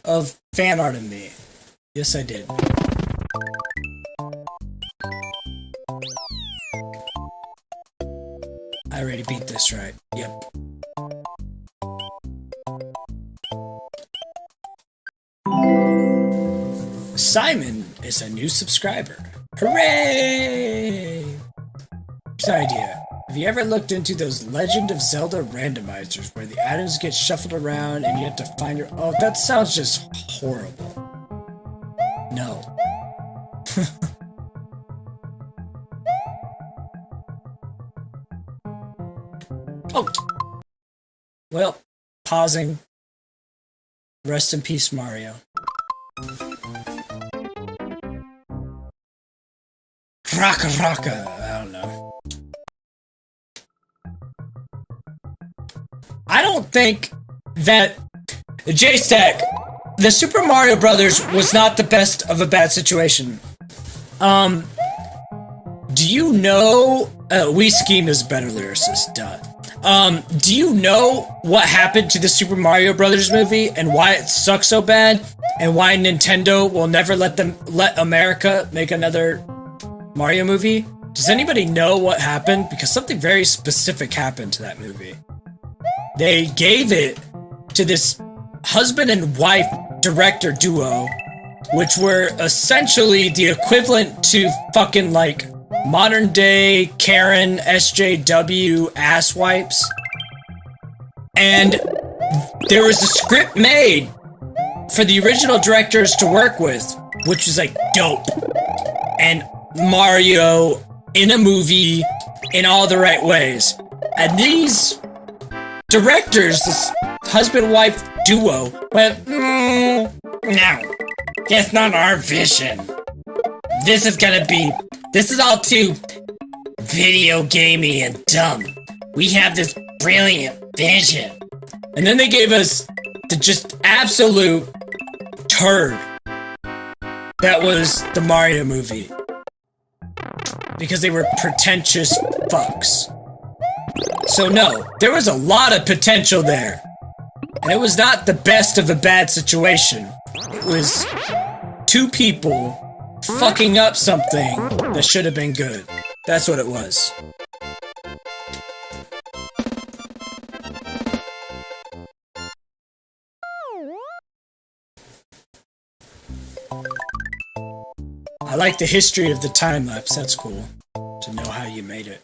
of fan art of me. Yes, I did. I already beat this, right? Yep. Simon is a new subscriber. Hooray! Here's an idea. Have you ever looked into those Legend of Zelda randomizers where the items get shuffled around and you have to find your... Oh, that sounds just horrible. No. Oh. Well, pausing. Rest in peace, Mario. Raka. I don't know. I don't think that J-Stack, the Super Mario Brothers was not the best of a bad situation. Do you know... Skeem is a better lyricist, duh. Do you know what happened to the Super Mario Brothers movie and why it sucks so bad? And why Nintendo will never let America make another Mario movie? Does anybody know what happened? Because something very specific happened to that movie. They gave it to this husband and wife director duo, which were essentially the equivalent to fucking like modern day Karen SJW asswipes. And there was a script made for the original directors to work with, which was like dope. And Mario in a movie in all the right ways. And these directors, this husband-wife duo, went, no, that's not our vision. This is all too video gamey and dumb. We have this brilliant vision. And then they gave us the just absolute turd that was the Mario movie. Because they were pretentious fucks. So no, there was a lot of potential there. And it was not the best of a bad situation. It was two people fucking up something that should have been good. That's what it was. I like the history of the time lapse. That's cool to know how you made it.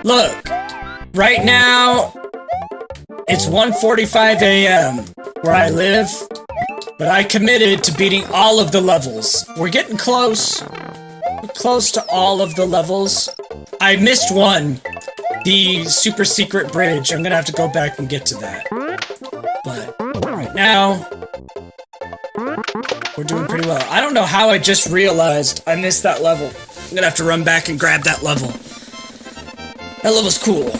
Look, right now, it's 1:45 a.m. where I live, but I committed to beating all of the levels. We're getting close. We're close to all of the levels. I missed one, the super secret bridge. I'm gonna have to go back and get to that. But right now, we're doing pretty well. I don't know how I just realized I missed that level. I'm gonna have to run back and grab that level. That level's cool.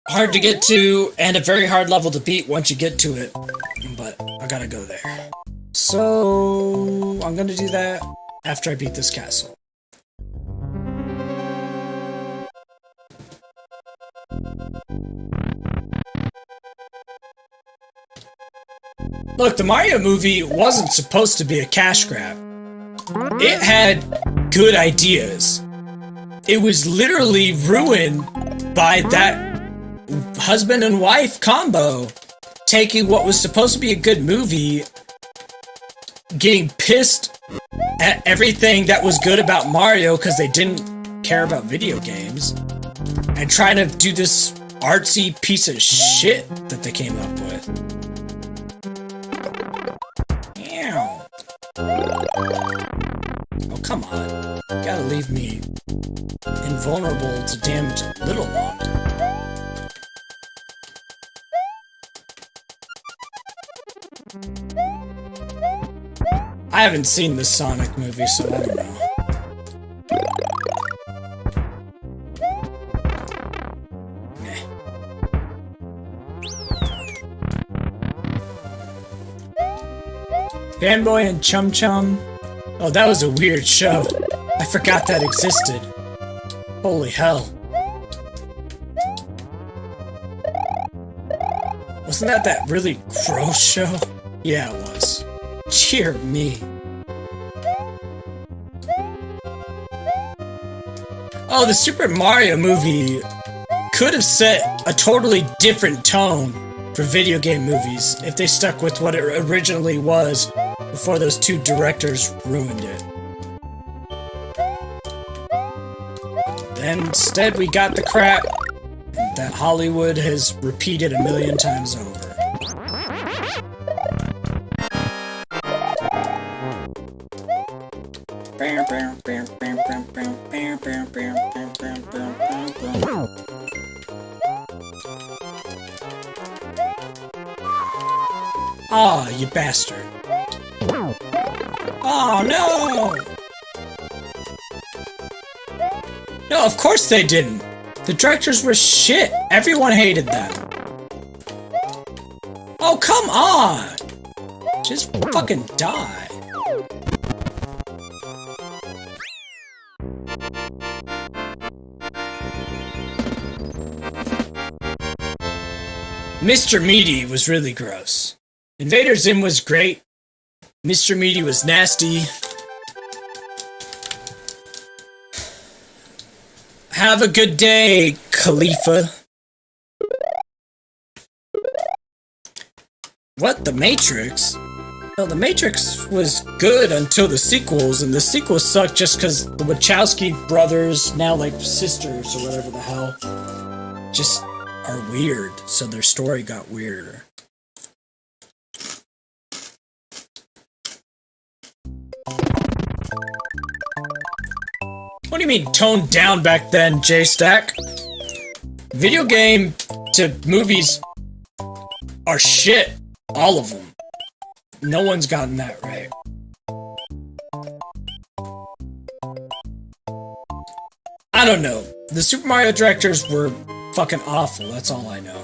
Hard to get to, and a very hard level to beat once you get to it. But I gotta go there. So I'm gonna do that after I beat this castle. Look, the Mario movie wasn't supposed to be a cash grab. It had good ideas. It was literally ruined by that husband and wife combo taking what was supposed to be a good movie, getting pissed at everything that was good about Mario because they didn't care about video games, and trying to do this artsy piece of shit that they came up with. Ow. Oh, come on. You gotta leave me invulnerable to damage a little longer. I haven't seen the Sonic movie, so I don't know. Fanboy and Chum Chum. Oh, that was a weird show. I forgot that existed. Holy hell. Wasn't that really gross show? Yeah, it was. Cheer me. Oh, the Super Mario movie could have set a totally different tone for video game movies if they stuck with what it originally was before those two directors ruined it. Instead, we got the crap that Hollywood has repeated a million times over. Aw, you bastard. Oh, no! No, of course they didn't. The directors were shit. Everyone hated them. Oh, come on! Just fucking die. Mr. Meaty was really gross. Invader Zim was great. Mr. Meaty was nasty. Have a good day, Khalifa. What, The Matrix? Well, The Matrix was good until the sequels, and the sequels sucked just because the Wachowski brothers, now like sisters or whatever the hell, just are weird, so their story got weirder. What do you mean toned down back then, J-Stack? Video game to movies are shit. All of them. No one's gotten that right. I don't know. The Super Mario directors were fucking awful, that's all I know.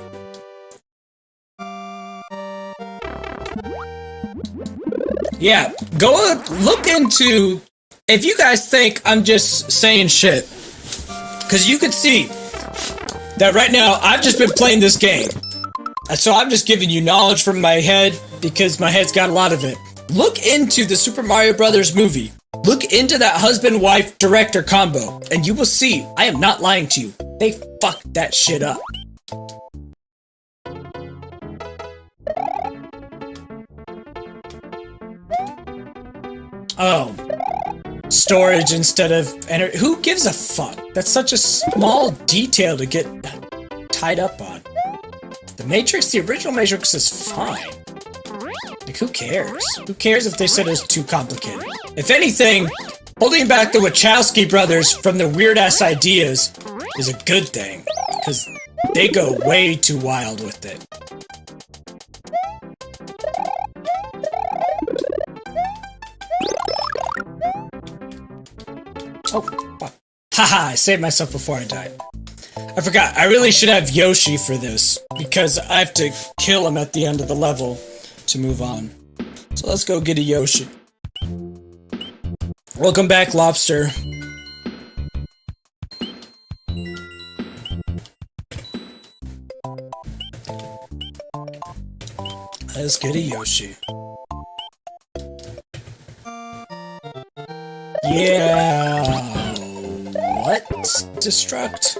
Yeah, go look into... If you guys think I'm just saying shit, because you could see that right now I've just been playing this game. So I'm just giving you knowledge from my head, because my head's got a lot of it. Look into the Super Mario Brothers movie. Look into that husband-wife director combo, and you will see, I am not lying to you, they fucked that shit up. Oh. Storage instead of energy. Who gives a fuck? That's such a small detail to get tied up on. The Matrix, the original Matrix is fine. Like, who cares? Who cares if they said it was too complicated? If anything, holding back the Wachowski brothers from their weird-ass ideas is a good thing, because they go way too wild with it. Oh, fuck. Haha, I saved myself before I died. I forgot, I really should have Yoshi for this, because I have to kill him at the end of the level to move on. So let's go get a Yoshi. Welcome back, Lobster. Let's get a Yoshi. Yeah. What? Destruct?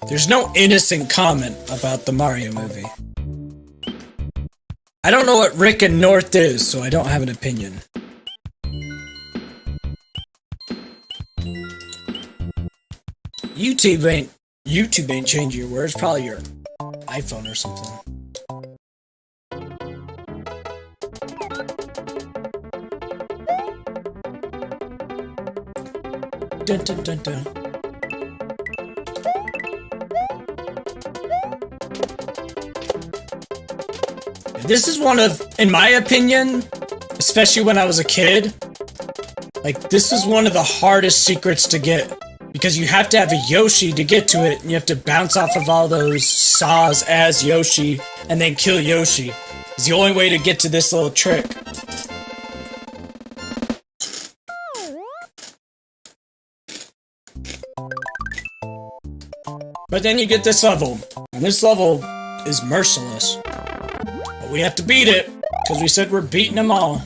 There's no innocent comment about the Mario movie. I don't know what Rick and North is, so I don't have an opinion. YouTube ain't changing your words, probably your iPhone or something. Dun, dun, dun, dun. This is one of, in my opinion, especially when I was a kid, like, this is one of the hardest secrets to get, because you have to have a Yoshi to get to it, and you have to bounce off of all those saws as Yoshi, and then kill Yoshi. It's the only way to get to this little trick. But then you get this level, and this level is merciless. But we have to beat it, because we said we're beating them all.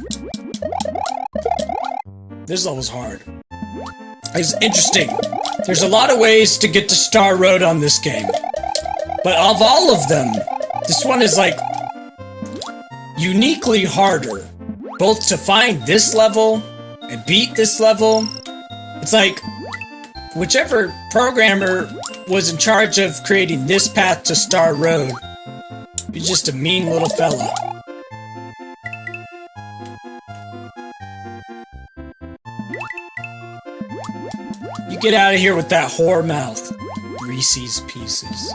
This level's hard. It's interesting. There's a lot of ways to get to Star Road on this game. But of all of them, this one is like uniquely harder. Both to find this level and beat this level. It's like whichever programmer was in charge of creating this path to Star Road, he's just a mean little fella. You get out of here with that whore mouth. Reese's Pieces.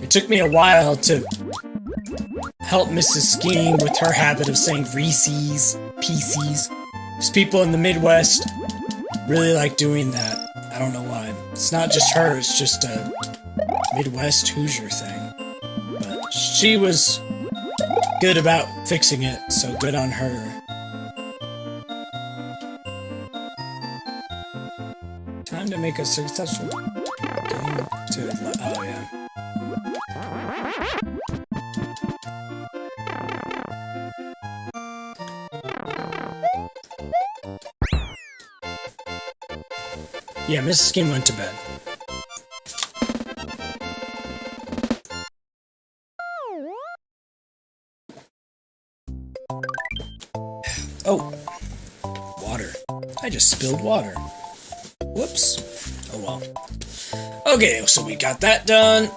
It took me a while to help Mrs. Skeem with her habit of saying Reese's Pieces. Because people in the Midwest really like doing that. I don't know why. It's not just her, it's just a Midwest Hoosier thing. But she was good about fixing it, so good on her. Time to make a successful game to... oh, yeah. Yeah, Mrs. Skeem went to bed. Oh, water. I just spilled water. Whoops. Oh well. Okay, so we got that done.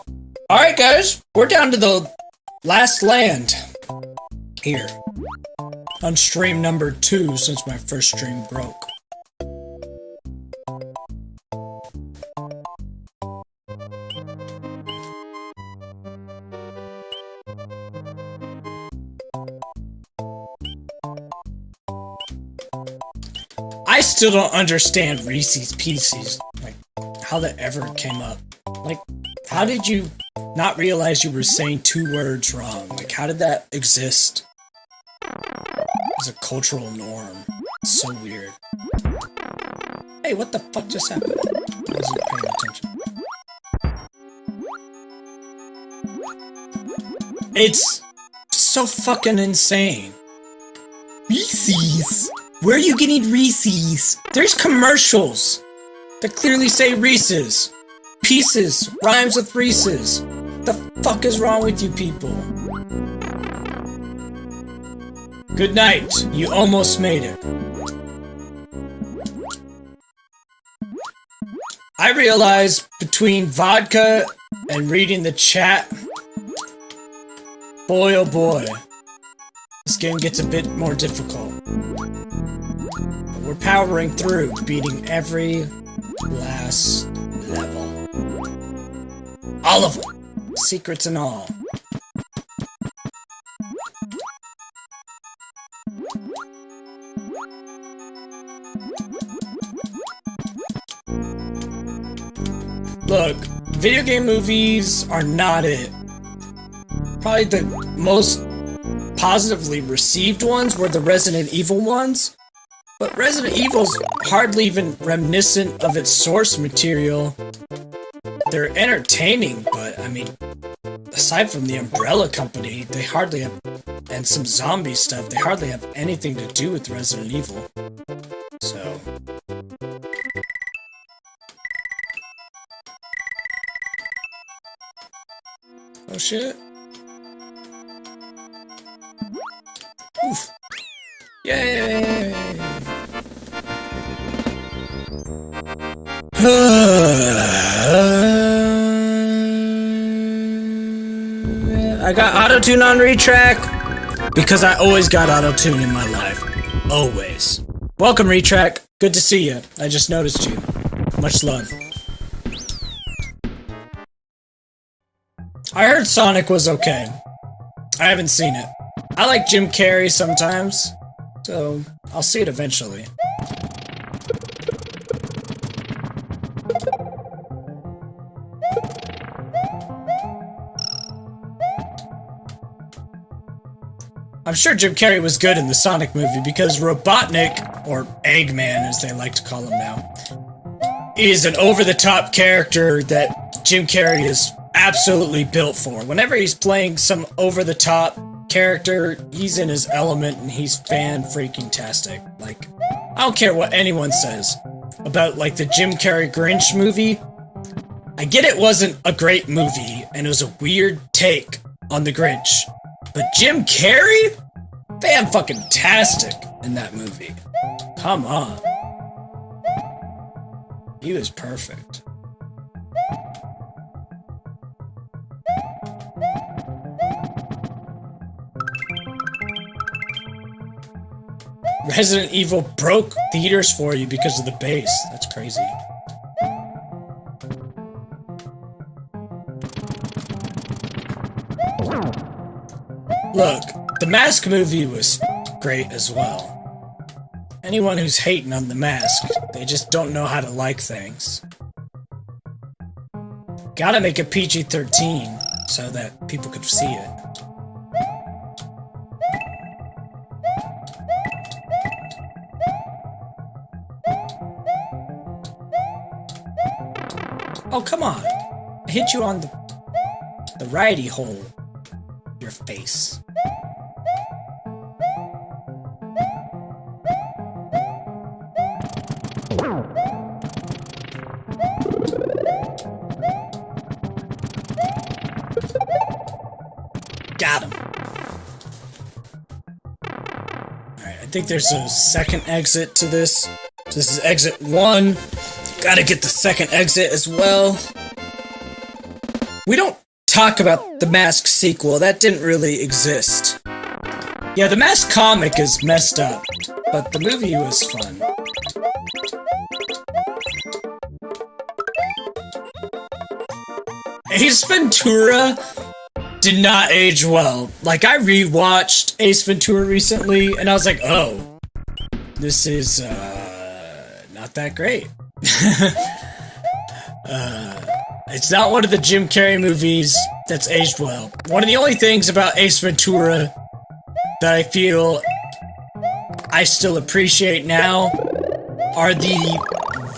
Alright guys, we're down to the last land here. On stream number 2 since my first stream broke. I still don't understand Reese's Pieces. Like, how that ever came up. Like, how did you not realize you were saying 2 words wrong? Like, how did that exist? It's a cultural norm. It's so weird. Hey, what the fuck just happened? I wasn't paying attention. It's so fucking insane. Reese's! Where are you getting Reese's? There's commercials that clearly say Reese's. Pieces rhymes with Reese's. The fuck is wrong with you people? Good night. You almost made it. I realize between vodka and reading the chat, boy oh boy, this game gets a bit more difficult. But we're powering through, beating every last level. All of them! Secrets and all. Look, video game movies are not it. Probably the most positively received ones were the Resident Evil ones. But Resident Evil's hardly even reminiscent of its source material. They're entertaining, but I mean, aside from the Umbrella Company, they hardly have, and some zombie stuff, they hardly have anything to do with Resident Evil. So... oh shit. Oof. Yay! I got auto-tune on retrack because I always got auto-tune in my life. Always. Welcome, retrack. Good to see you. I just noticed you. Much love. I heard Sonic was okay. I haven't seen it. I like Jim Carrey sometimes, so I'll see it eventually. I'm sure Jim Carrey was good in the Sonic movie because Robotnik, or Eggman as they like to call him now, is an over-the-top character that Jim Carrey is absolutely built for. Whenever he's playing some over-the-top character, he's in his element and he's fan-freaking-tastic. Like, I don't care what anyone says about, like, the Jim Carrey Grinch movie. I get it wasn't a great movie and it was a weird take on the Grinch. But Jim Carrey? Fan-fucking-tastic in that movie. Come on. He was perfect. Resident Evil broke theaters for you because of the bass. That's crazy. Look, the Mask movie was great as well. Anyone who's hating on the Mask, they just don't know how to like things. Gotta make it PG-13 so that people could see it. Oh, come on. I hit you on the righty hole. Your face. Got him. Alright, I think there's a second exit to this. This is exit 1. Gotta get the second exit as well. We don't talk about the Mask sequel. That didn't really exist. Yeah, the Mask comic is messed up, but the movie was fun. Ace Ventura did not age well. Like, I rewatched Ace Ventura recently, and I was like, oh, this is, not that great. It's not one of the Jim Carrey movies that's aged well. One of the only things about Ace Ventura that I feel I still appreciate now are the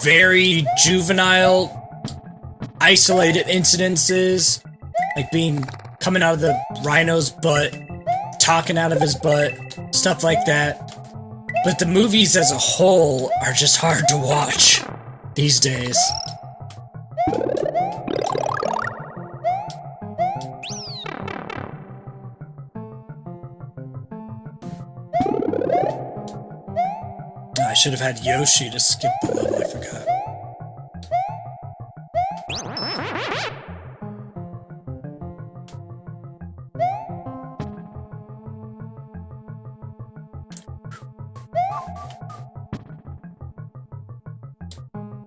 very juvenile, isolated incidences, like coming out of the rhino's butt, talking out of his butt, stuff like that. But the movies as a whole are just hard to watch these days. I should have had Yoshi to skip the level, I forgot.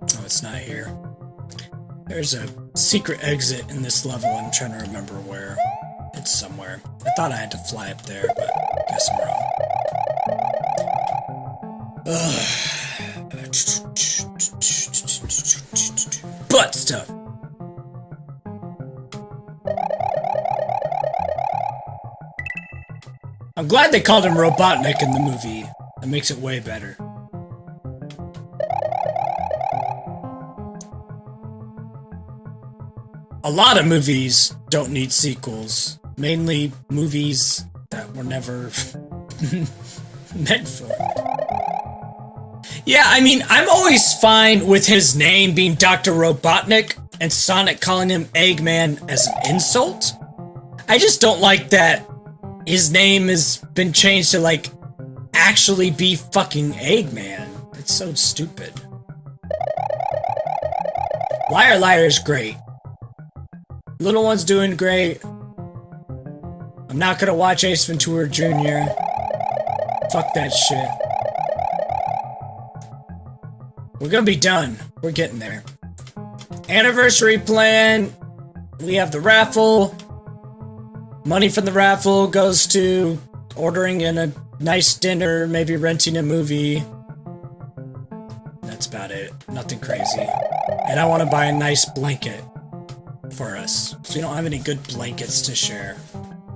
Oh, it's not here. There's a secret exit in this level, I'm trying to remember where. It's somewhere. I thought I had to fly up there, but I guess I'm wrong. Butt stuff. I'm glad they called him Robotnik in the movie. That makes it way better. A lot of movies don't need sequels. Mainly movies that were never meant for. Yeah, I mean, I'm always fine with his name being Dr. Robotnik and Sonic calling him Eggman as an insult. I just don't like that his name has been changed to, like, actually be fucking Eggman. It's so stupid. Liar Liar's great. Little One's doing great. I'm not gonna watch Ace Ventura Jr. Fuck that shit. We're gonna be done. We're getting there. Anniversary plan. We have the raffle. Money from the raffle goes to ordering in a nice dinner, maybe renting a movie. That's about it. Nothing crazy. And I want to buy a nice blanket for us. So we don't have any good blankets to share.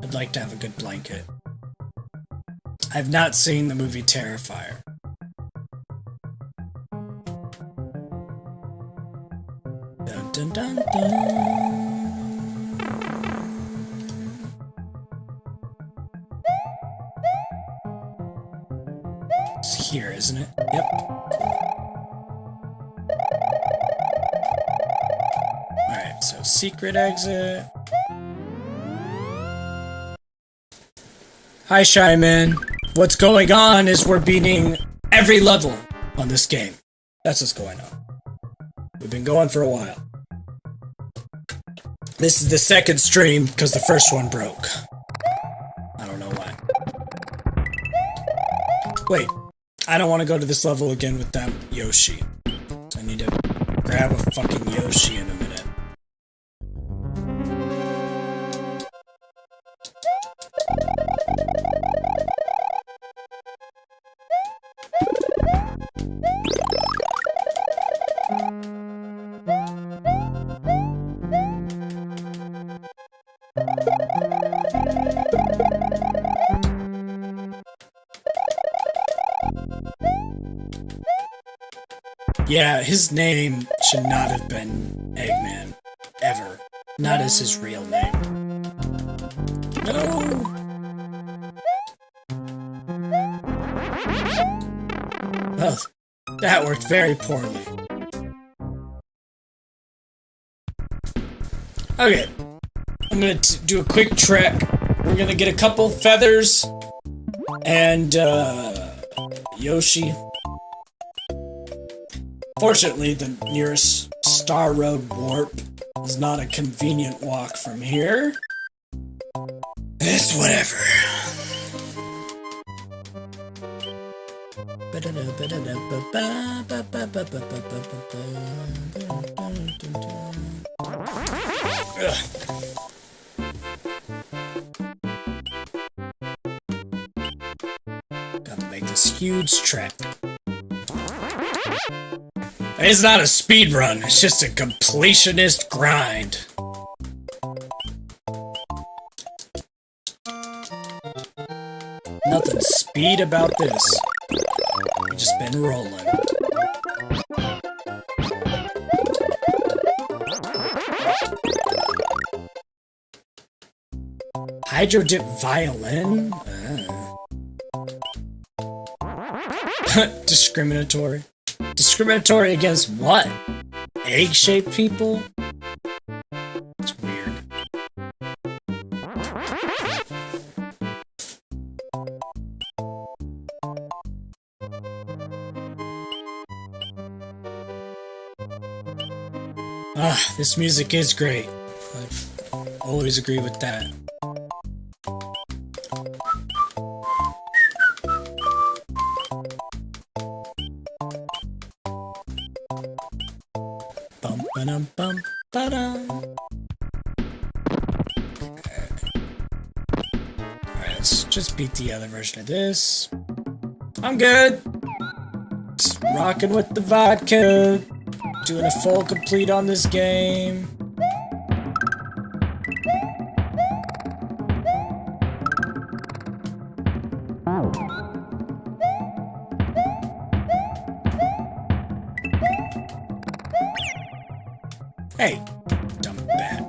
I'd like to have a good blanket. I've not seen the movie Terrifier. Dun dun dun dun. It's here, isn't it? Yep. Alright, so secret exit. Hi, Shy Man. What's going on is we're beating every level on this game. That's what's going on. We've been going for a while. This is the second stream because the first one broke. I don't know why. Wait, I don't want to go to this level again with that Yoshi. So I need to grab a fucking Yoshi in a minute. Yeah, his name should not have been Eggman. Ever. Not as his real name. No! Well, that worked very poorly. Okay. I'm gonna do a quick trek. We're gonna get a couple feathers and Yoshi. Fortunately, the nearest Star Road warp is not a convenient walk from here. It's whatever. Ugh. Gotta make this huge trek. It's not a speed run, it's just a completionist grind. Nothing speed about this. We've just been rolling. Hydro dip violin? Discriminatory. Discriminatory against what? Egg-shaped people? It's weird. Ah, this music is great. I always agree with that. Bum, ba-dum. Alright, let's just beat the other version of this. I'm good. Just rocking with the vodka. Doing a full complete on this game. Hey, dumb bat.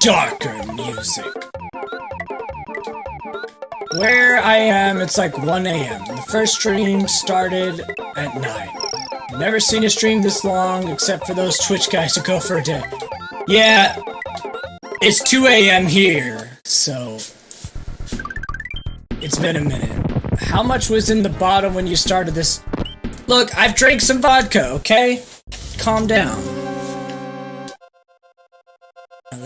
Darker music. Where I am, it's like 1 a.m. The first stream started at 9. I've never seen a stream this long, except for those Twitch guys who go for a day. Yeah, it's 2 a.m. here, so it's been a minute. How much was in the bottom when you started this? Look, I've drank some vodka, okay? Calm down.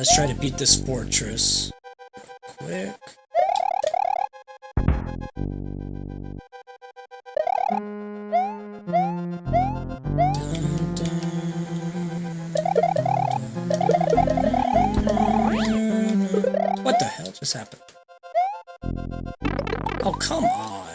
let's try to beat this fortress. Quick. What the hell just happened? Oh, come on.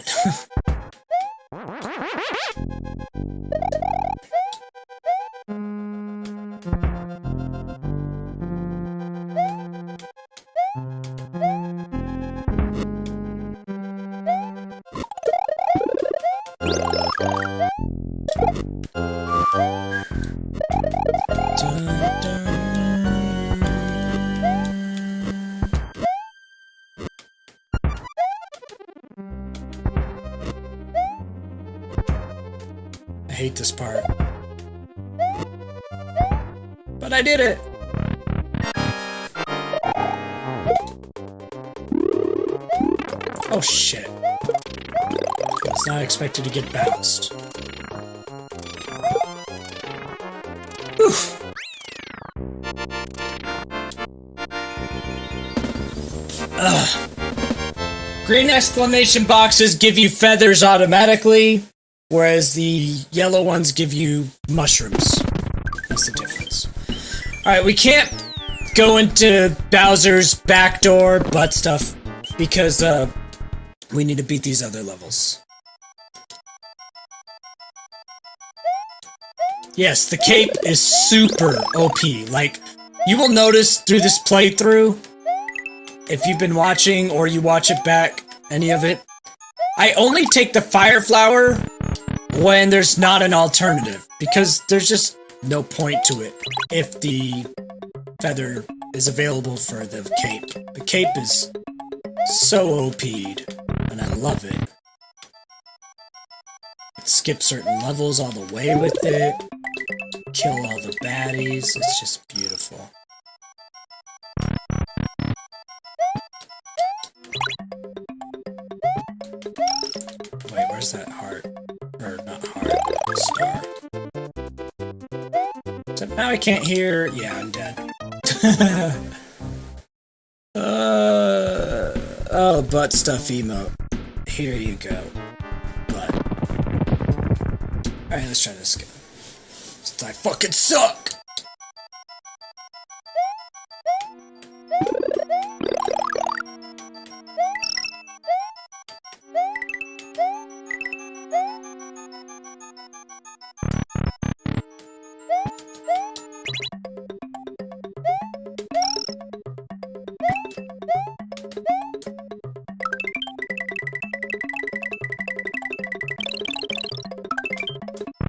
I hate this part. But I did it! Oh shit. I was not expected to get bounced. Oof. Ugh. Green exclamation boxes give you feathers automatically, whereas the yellow ones give you mushrooms. That's the difference. Alright, we can't go into Bowser's backdoor butt stuff because we need to beat these other levels. Yes, the cape is super OP. Like, you will notice through this playthrough, if you've been watching or you watch it back, any of it, I only take the fire flower when there's not an alternative, because there's just no point to it if the feather is available for the cape. The cape is so OP'd, and I love it. Skip certain levels all the way with it, kill all the baddies, it's just beautiful. Wait, where's that heart? Or not heart, star. So now I can't hear. Yeah, I'm dead. Oh, butt stuff emote. Here you go. Butt. Alright, let's try this again. Since I fucking suck!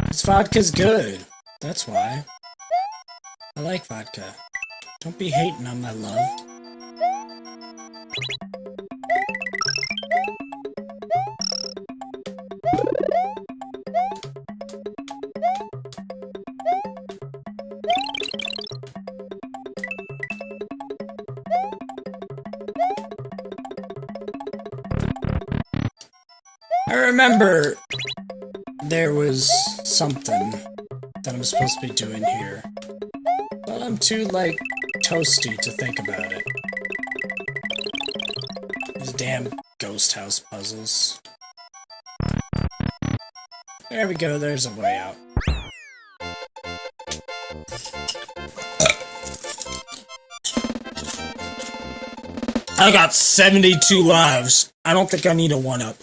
This vodka's good. That's why. I like vodka. Don't be hating on my love. I remember there was something that I'm supposed to be doing here, but I'm too, like, toasty to think about it. These damn ghost house puzzles. There we go, there's a way out. I got 72 lives. I don't think I need a 1-up.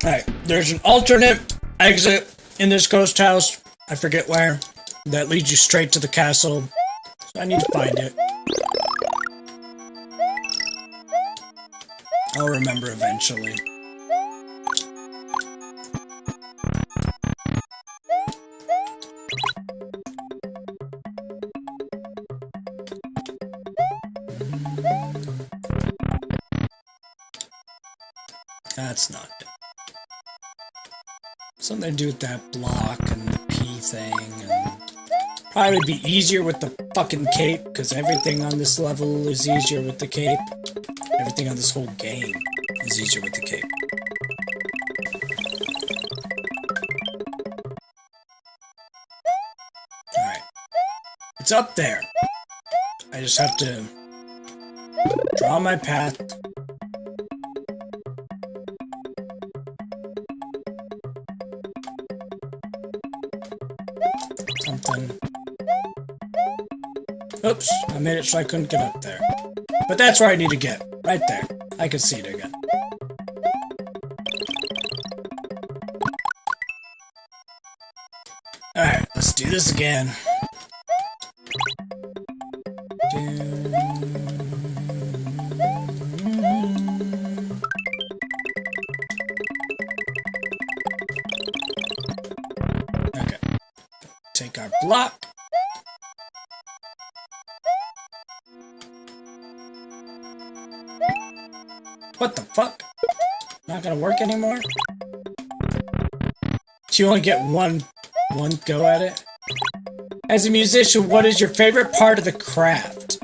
Alright, there's an alternate exit in this ghost house, I forget where, that leads you straight to the castle, so I need to find it. I'll remember eventually. That's not it. Something to do with that block and the P thing, and probably would be easier with the fucking cape, because everything on this level is easier with the cape. Everything on this whole game is easier with the cape. It's up there. I just have to draw my path. Something. Oops, I made it so I couldn't get up there. But that's where I need to get. Right there. I can see it again. Alright, let's do this again. Okay. Take our block. What the fuck? Not gonna work anymore? So you only get one go at it? As a musician, what is your favorite part of the craft?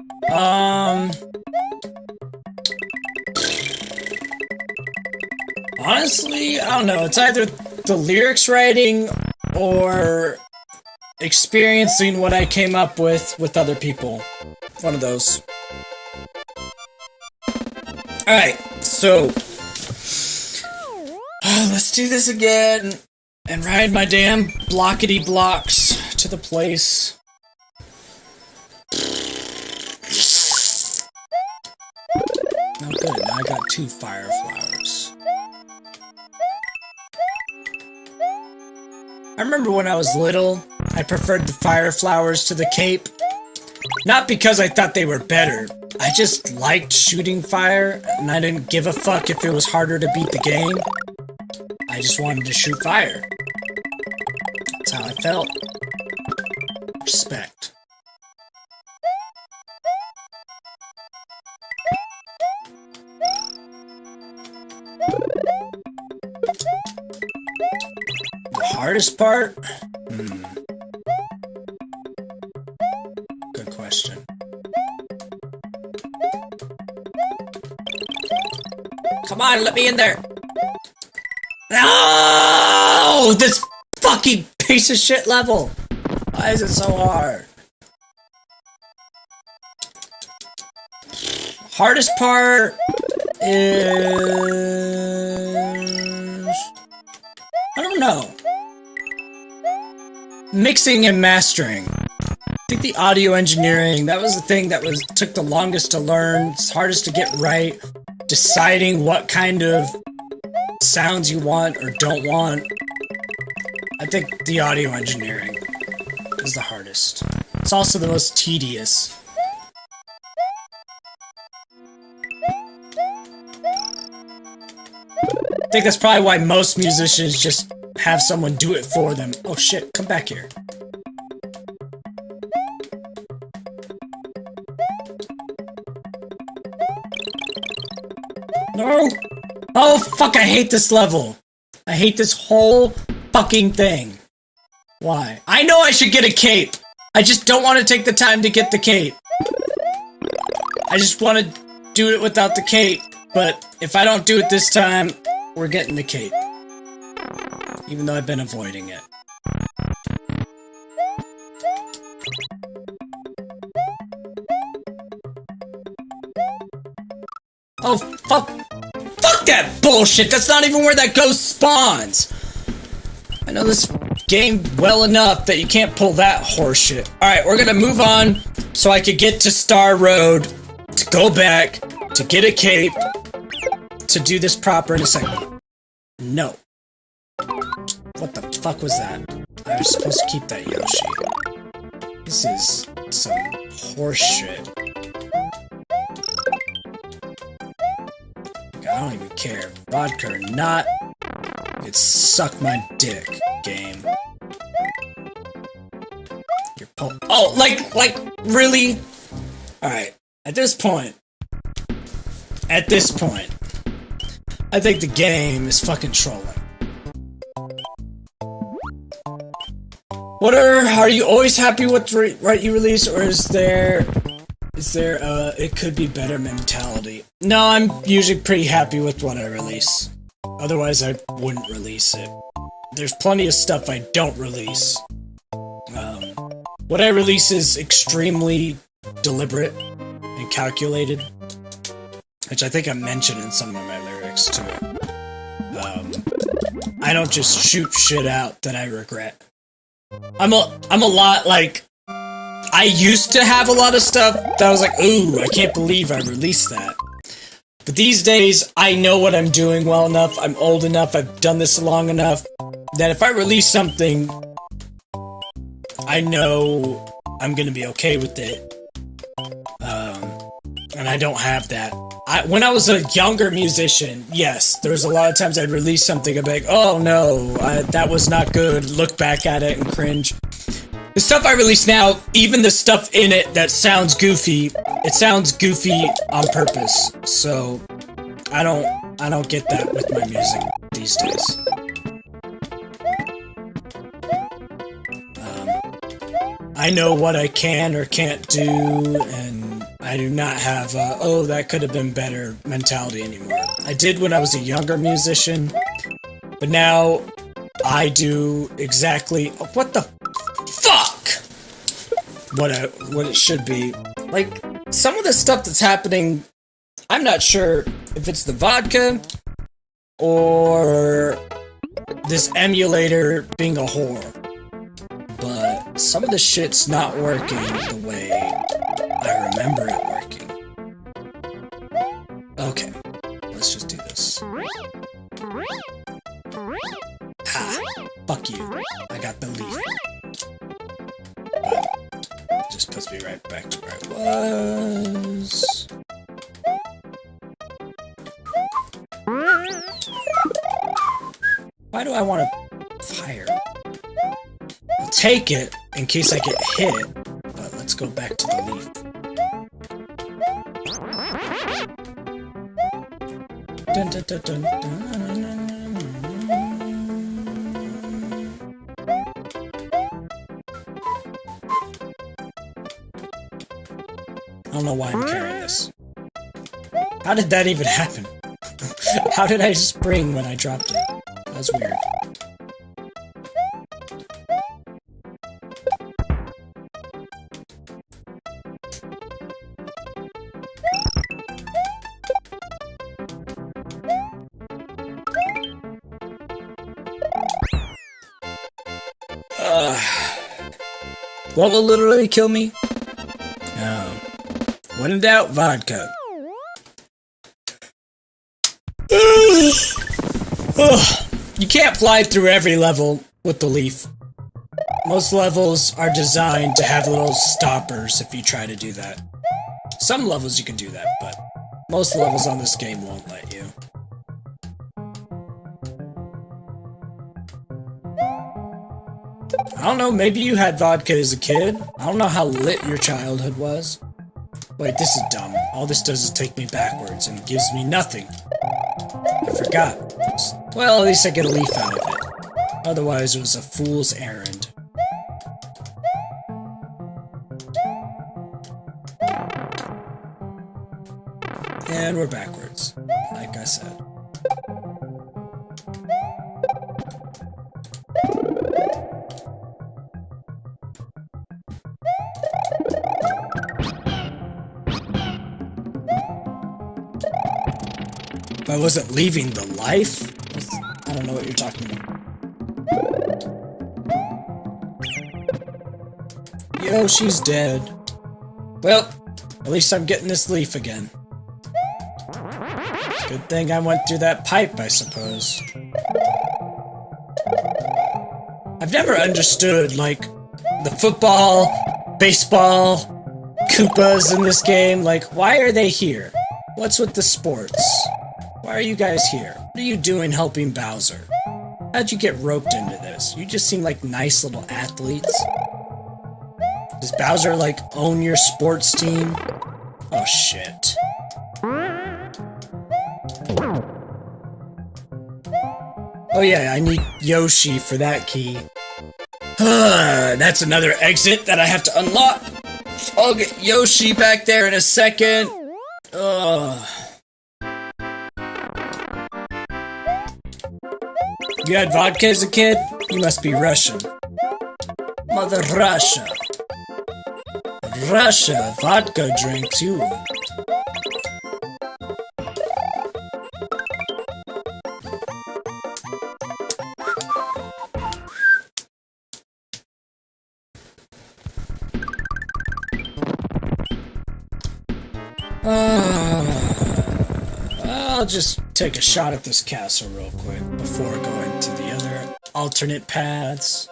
Honestly, I don't know. It's either the lyrics writing or experiencing what I came up with other people. One of those. Alright, so let's do this again and ride my damn blockety blocks to the place. Oh good, now I got 2 fire flowers. I remember when I was little, I preferred the fire flowers to the cape. Not because I thought they were better. I just liked shooting fire, and I didn't give a fuck if it was harder to beat the game. I just wanted to shoot fire. That's how I felt. Respect. The hardest part? Good question. Come on, let me in there. No! This fucking piece of shit level. Why is it so hard? Hardest part is... I don't know. Mixing and mastering. I think the audio engineering, that was the thing that took the longest to learn. It's hardest to get right. Deciding what kind of sounds you want or don't want. I think the audio engineering is the hardest. It's also the most tedious. I think that's probably why most musicians just have someone do it for them. Oh shit, come back here. No! Oh fuck, I hate this level. I hate this whole fucking thing. Why? I know I should get a cape. I just don't want to take the time to get the cape. I just want to do it without the cape. But if I don't do it this time, we're getting the cape. Even though I've been avoiding it. Oh, fuck. Fuck that bullshit! That's not even where that ghost spawns! I know this game well enough that you can't pull that horseshit. Alright, we're gonna move on so I could get to Star Road, to go back, to get a cape, to do this proper in a second. No. What the fuck was that? I was supposed to keep that Yoshi. This is some horseshit. I don't even care. Vodka or not, it's suck my dick, game. You're oh, like, really? Alright, at this point, I think the game is fucking trolling. Are you always happy with what you release, or is there it could be better mentality? No, I'm usually pretty happy with what I release. Otherwise, I wouldn't release it. There's plenty of stuff I don't release. What what I release is extremely deliberate and calculated, which I think I mentioned in some of my lyrics too. I don't just shoot shit out that I regret. I'm a lot like, I used to have a lot of stuff that I was like, ooh, I can't believe I released that. But these days, I know what I'm doing well enough, I'm old enough, I've done this long enough, that if I release something, I know I'm gonna be okay with it. And I don't have that. When I was a younger musician, yes, there was a lot of times I'd release something, I'd be like, oh no, that was not good, look back at it and cringe. The stuff I release now, even the stuff in it that sounds goofy, it sounds goofy on purpose. So, I don't get that with my music these days. I know what I can or can't do, and I do not have a, oh, that could have been better mentality anymore. I did when I was a younger musician, but now I do exactly, what the fuck? What it should be. Like, some of the stuff that's happening, I'm not sure if it's the vodka or this emulator being a whore. But some of the shit's not working the way I remember it working. Okay, let's just do this. Ha! Fuck you. I got the leaf. But it just puts me right back to where I was. Why do I want to fire? I'll take it in case I get hit, but let's go back to the leaf. Dun, dun, dun, dun, dun. I don't know why I'm carrying this. How did that even happen? How did I spring when I dropped it? That was weird. What will literally kill me? No. When in doubt, vodka. You can't fly through every level with the leaf. Most levels are designed to have little stoppers if you try to do that. Some levels you can do that, but most levels on this game won't let you. I don't know, maybe you had vodka as a kid. I don't know how lit your childhood was. Wait, this is dumb. All this does is take me backwards and gives me nothing. I forgot. Well, at least I get a leaf out of it. Otherwise, it was a fool's errand. And we're backwards, like I said. If I wasn't leaving the life? I don't know what you're talking about. Yo, she's dead. Well, at least I'm getting this leaf again. Good thing I went through that pipe, I suppose. I've never understood, like, the football, baseball, Koopas in this game. Like, why are they here? What's with the sports? Why are you guys here? What are you doing helping Bowser? How'd you get roped into this? You just seem like nice little athletes. Does Bowser, like, own your sports team? Oh, shit. Oh yeah, I need Yoshi for that key. That's another exit that I have to unlock. I'll get Yoshi back there in a second. Ugh. You had vodka as a kid? You must be Russian. Mother Russia. Russia, vodka drink too. I'll just take a shot at this castle real quick before going to the other alternate paths.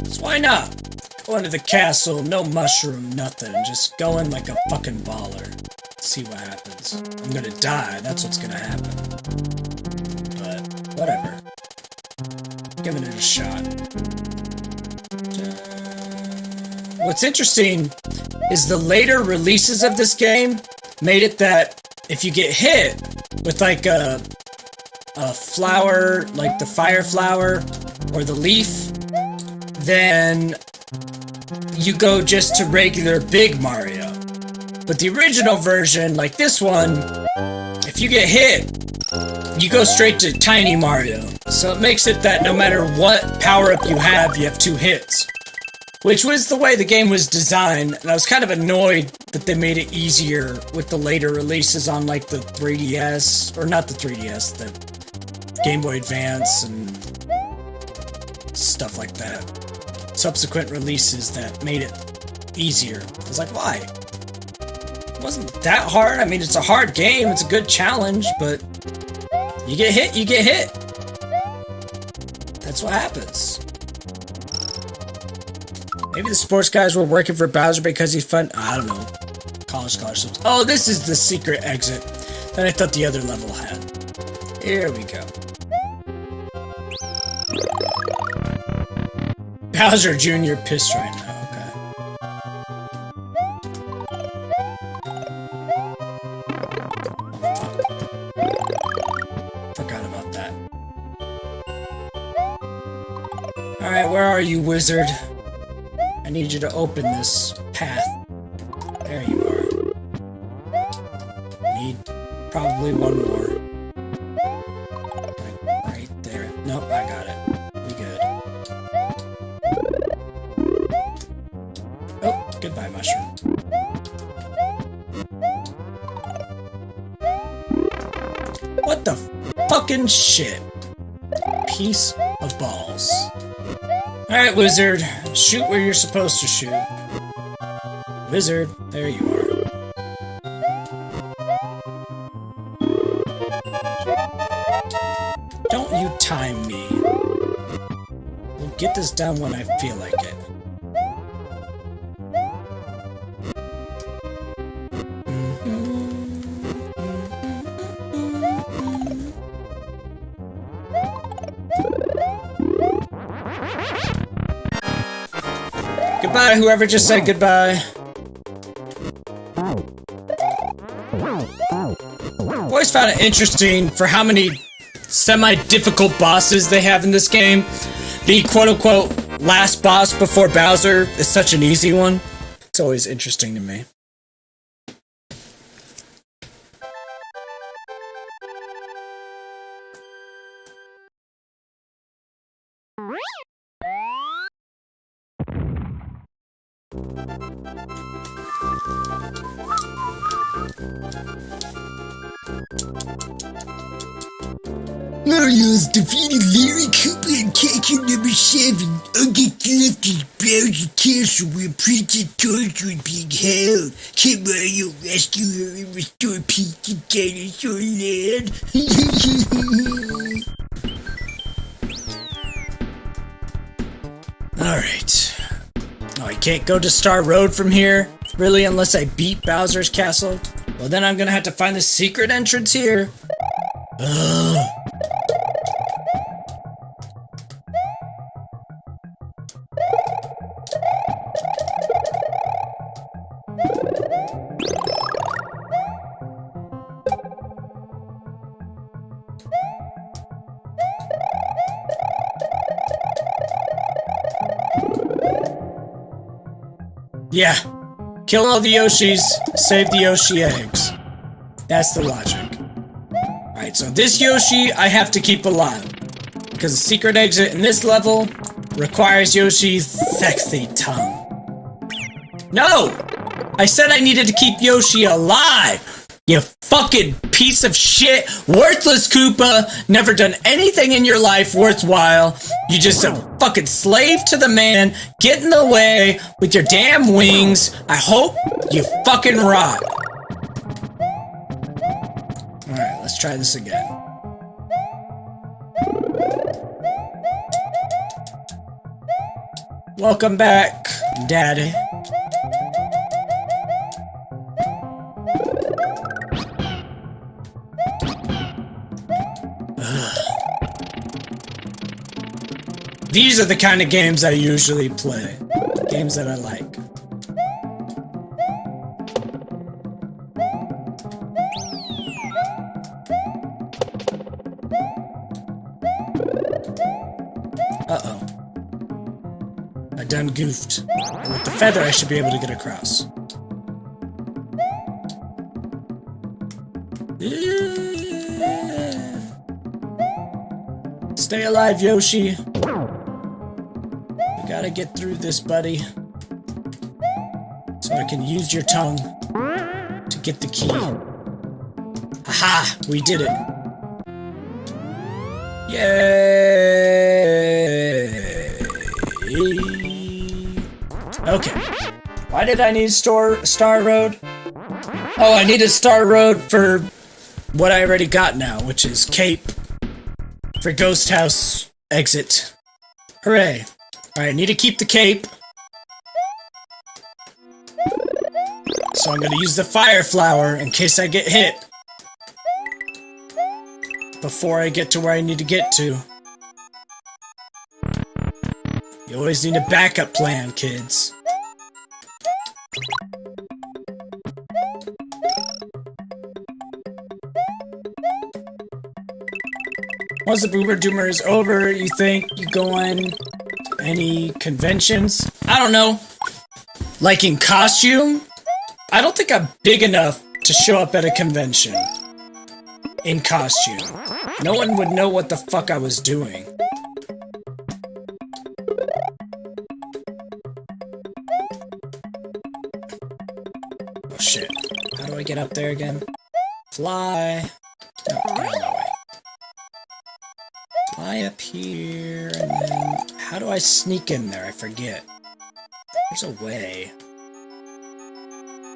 So why not? Go into the castle, no mushroom, nothing. Just go in like a fucking baller. See what happens. I'm gonna die, that's what's gonna happen. But, whatever. Giving it a shot. What's interesting is the later releases of this game made it that if you get hit with like a flower, like the fire flower or the leaf, then you go just to regular Big Mario. But the original version, like this one, if you get hit, you go straight to Tiny Mario. So it makes it that no matter what power-up you have 2 hits. Which was the way the game was designed, and I was kind of annoyed that they made it easier with the later releases on like the 3DS, or not the 3DS, the Game Boy Advance and stuff like that. Subsequent releases that made it easier. I was like, why? It wasn't that hard. I mean, it's a hard game, it's a good challenge, but you get hit, you get hit. That's what happens. Maybe the sports guys were working for Bowser because he's fun. I don't know. College scholarships. Oh, this is the secret exit that I thought the other level had. Here we go. Bowser Jr. pissed right now. Okay. Forgot about that. Alright, where are you, wizard? I need you to open this path. There you are. Need probably one more. Right there. Nope, I got it. We good. Oh, goodbye, mushroom. What the fucking shit? Piece of balls. Alright, wizard. Shoot where you're supposed to shoot. Wizard, there you are. Don't you time me. We'll get this done when I feel like it. Goodbye, whoever just said goodbye. Always found it interesting for how many semi-difficult bosses they have in this game. The quote-unquote last boss before Bowser is such an easy one. It's always interesting to me. Mario's defeated Larry Cooper and character number 7. August left his Bowser Castle where Princess Toad's was being held. Can Mario rescue her and restore peace to Dinosaur Land? Alright. Oh, I can't go to Star Road from here? Really, unless I beat Bowser's Castle? Well, then I'm gonna have to find the secret entrance here. Ugh. Yeah. Kill all the Yoshis, save the Yoshi eggs. That's the logic. Alright, so this Yoshi I have to keep alive. Because the secret exit in this level requires Yoshi's sexy tongue. No! I said I needed to keep Yoshi alive! You fucking piece of shit! Worthless Koopa! Never done anything in your life worthwhile! You just a fucking slave to the man! Get in the way with your damn wings! I hope you fucking rot! Alright, let's try this again. Welcome back, Daddy. These are the kind of games I usually play. Games that I like. Uh-oh. I done goofed. And with the feather, I should be able to get across. Yeah. Stay alive, Yoshi. We gotta get through this, buddy. So I can use your tongue to get the key. Aha! We did it. Yay! Okay. Why did I need Star Road? Oh, I needed Star Road for what I already got now, which is Cape for Ghost House exit. Hooray. Alright, I need to keep the cape. So I'm gonna use the fire flower in case I get hit. Before I get to where I need to get to. You always need a backup plan, kids. Once the Boomer Doomer is over, you think you go on any conventions? I don't know. Like in costume? I don't think I'm big enough to show up at a convention. In costume. No one would know what the fuck I was doing. Oh shit. How do I get up there again? Fly. No, get out of my way. Fly up here, and then... How do I sneak in there? I forget. There's a way.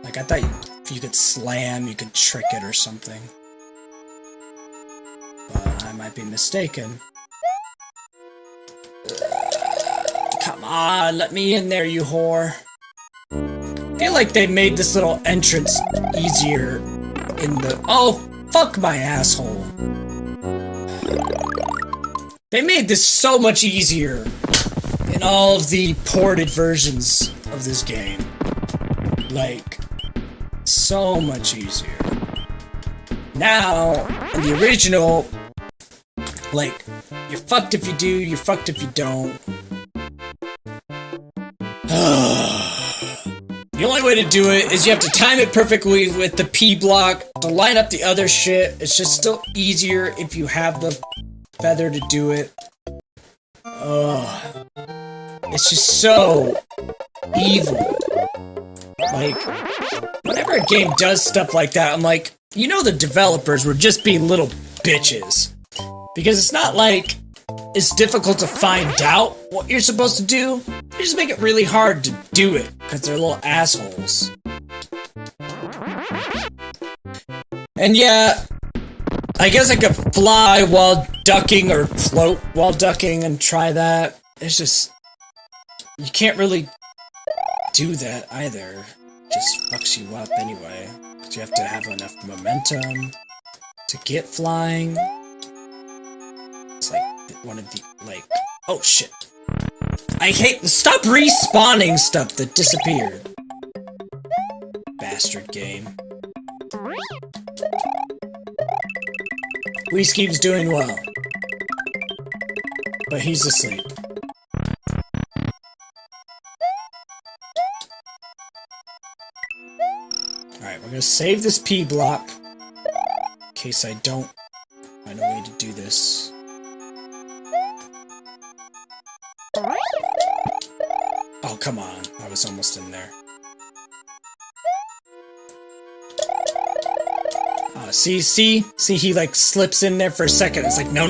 Like, I thought if you could slam, you could trick it or something. But I might be mistaken. Come on, let me in there, you whore. I feel like they made this little entrance easier in the... Oh, fuck my asshole. They made this so much easier in all of the ported versions of this game. Like, so much easier. Now, in the original, like, you're fucked if you do, you're fucked if you don't. The only way to do it is you have to time it perfectly with the P block to line up the other shit. It's just still easier if you have the feather to do it. Ugh. It's just so evil. Like, whenever a game does stuff like that, I'm like, you know the developers were just being little bitches. Because it's not like it's difficult to find out what you're supposed to do. They just make it really hard to do it, because they're little assholes. And yeah, I guess I could fly while ducking or float while ducking and try that. It's just... You can't really do that either. It just fucks you up anyway. Because you have to have enough momentum to get flying. It's like one of the, like... Oh shit. I hate... Stop respawning stuff that disappeared. Bastard game. Skeem's doing well. But he's asleep. Alright, we're gonna save this P block. In case I don't find a way to do this. Oh, come on. I was almost in there. See, he like slips in there for a second. It's like, no.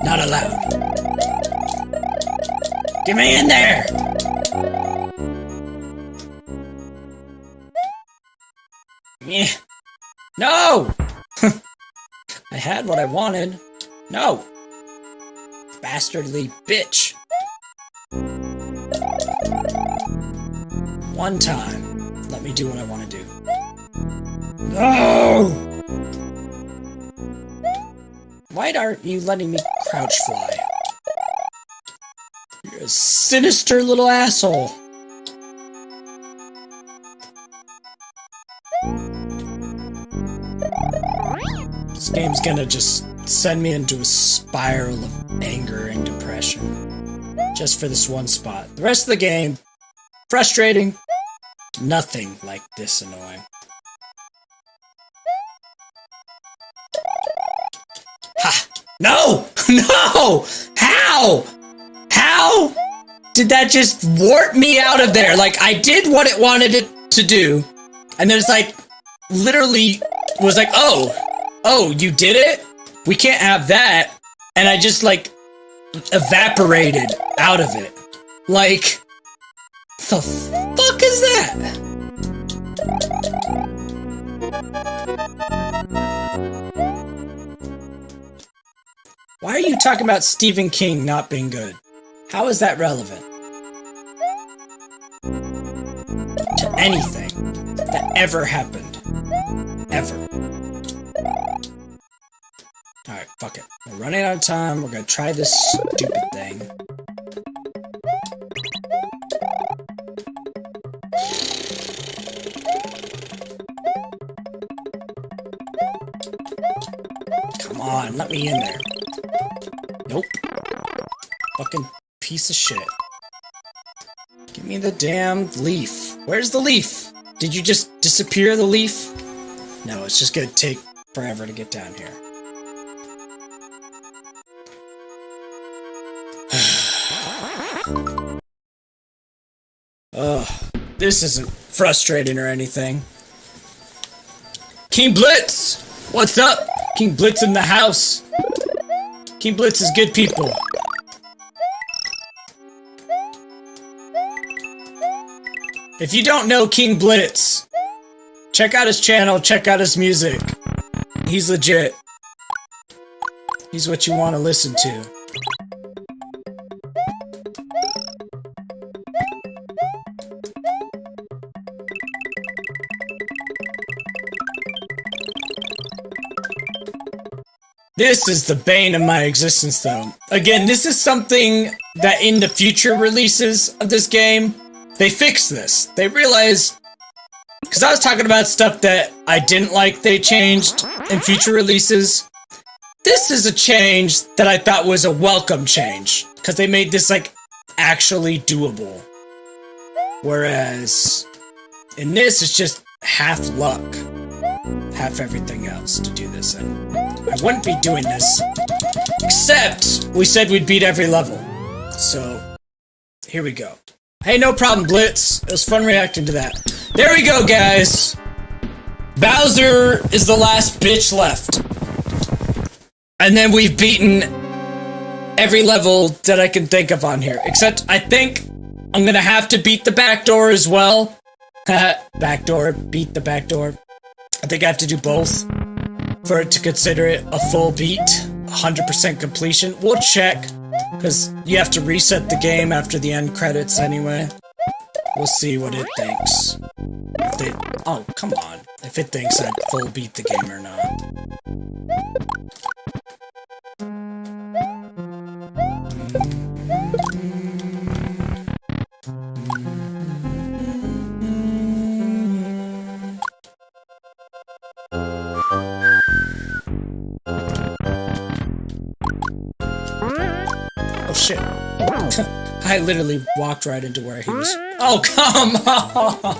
Not allowed. Get me in there! Yeah. No! I had what I wanted. No! Bastardly bitch. One time. Let me do what I want to do. No! Why aren't you letting me crouch fly? You're a sinister little asshole. This game's gonna just send me into a spiral of anger and depression. Just for this one spot. The rest of the game, frustrating. Nothing like this annoying. Ha! No! No! How? How did that just warp me out of there? Like, I did what it wanted it to do, and then it's like, literally was like, oh, you did it? We can't have that. And I just, like, evaporated out of it. Like, the fuck is that? Why are you talking about Stephen King not being good? How is that relevant to anything that ever happened? Ever. Alright, fuck it. We're running out of time. We're gonna try this stupid thing. Come on, let me in there. Nope. Fucking piece of shit. Give me the damn leaf. Where's the leaf? Did you just disappear the leaf? No, it's just gonna take forever to get down here. Ugh, this isn't frustrating or anything. King Blitz! What's up? King Blitz in the house. King Blitz is good people. If you don't know King Blitz, check out his channel, check out his music. He's legit. He's what you want to listen to. This is the bane of my existence, though. Again, this is something that in the future releases of this game, they fix this. They realized, because I was talking about stuff that I didn't like they changed in future releases. This is a change that I thought was a welcome change, because they made this, like, actually doable. Whereas, in this, it's just half luck. Half everything else to do this, and I wouldn't be doing this, except we said we'd beat every level. So, here we go. Hey, no problem, Blitz. It was fun reacting to that. There we go, guys. Bowser is the last bitch left. And then we've beaten every level that I can think of on here, except I think I'm gonna have to beat the back door as well. Backdoor, beat the back door. I think I have to do both for it to consider it a full beat, 100% completion. We'll check, because you have to reset the game after the end credits anyway. We'll see what it thinks. Oh, come on. If it thinks I full beat the game or not. Oh shit. I literally walked right into where he was. Oh, come on!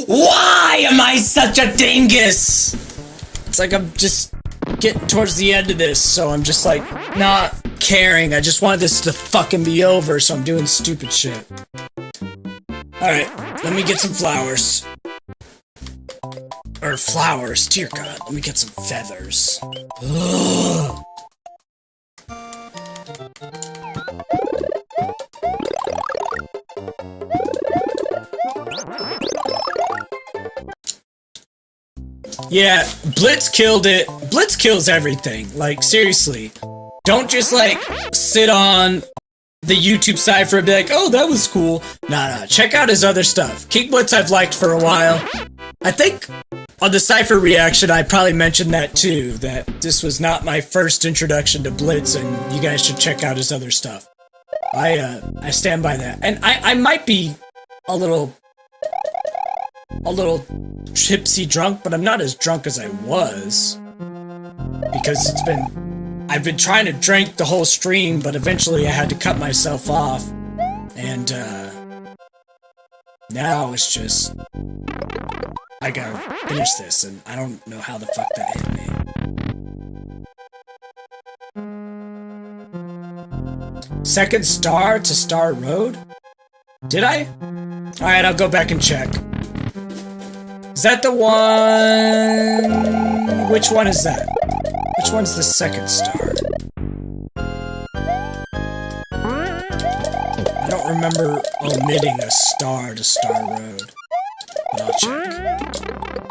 Why am I such a dingus? It's like I'm just getting towards the end of this, so I'm just like not caring. I just wanted this to fucking be over, so I'm doing stupid shit. Alright, let me get some flowers. Or flowers. Dear God, let me get some feathers. Ugh. Yeah, Blitz killed it. Blitz kills everything. Like, seriously. Don't just, like, sit on the YouTube side for a bit like, oh, that was cool. Nah, check out his other stuff. King Blitz I've liked for a while. I think on the Cypher reaction, I probably mentioned that too, that this was not my first introduction to Blitz, and you guys should check out his other stuff. I stand by that. And I might be a little tipsy drunk, but I'm not as drunk as I was. Because I've been trying to drink the whole stream, but eventually I had to cut myself off. And, now it's just, I gotta finish this, and I don't know how the fuck that hit me. Second star to Star Road? Did I? Alright, I'll go back and check. Is that the one? Which one is that? Which one's the second star? I don't remember omitting a star to Star Road. But I'll check.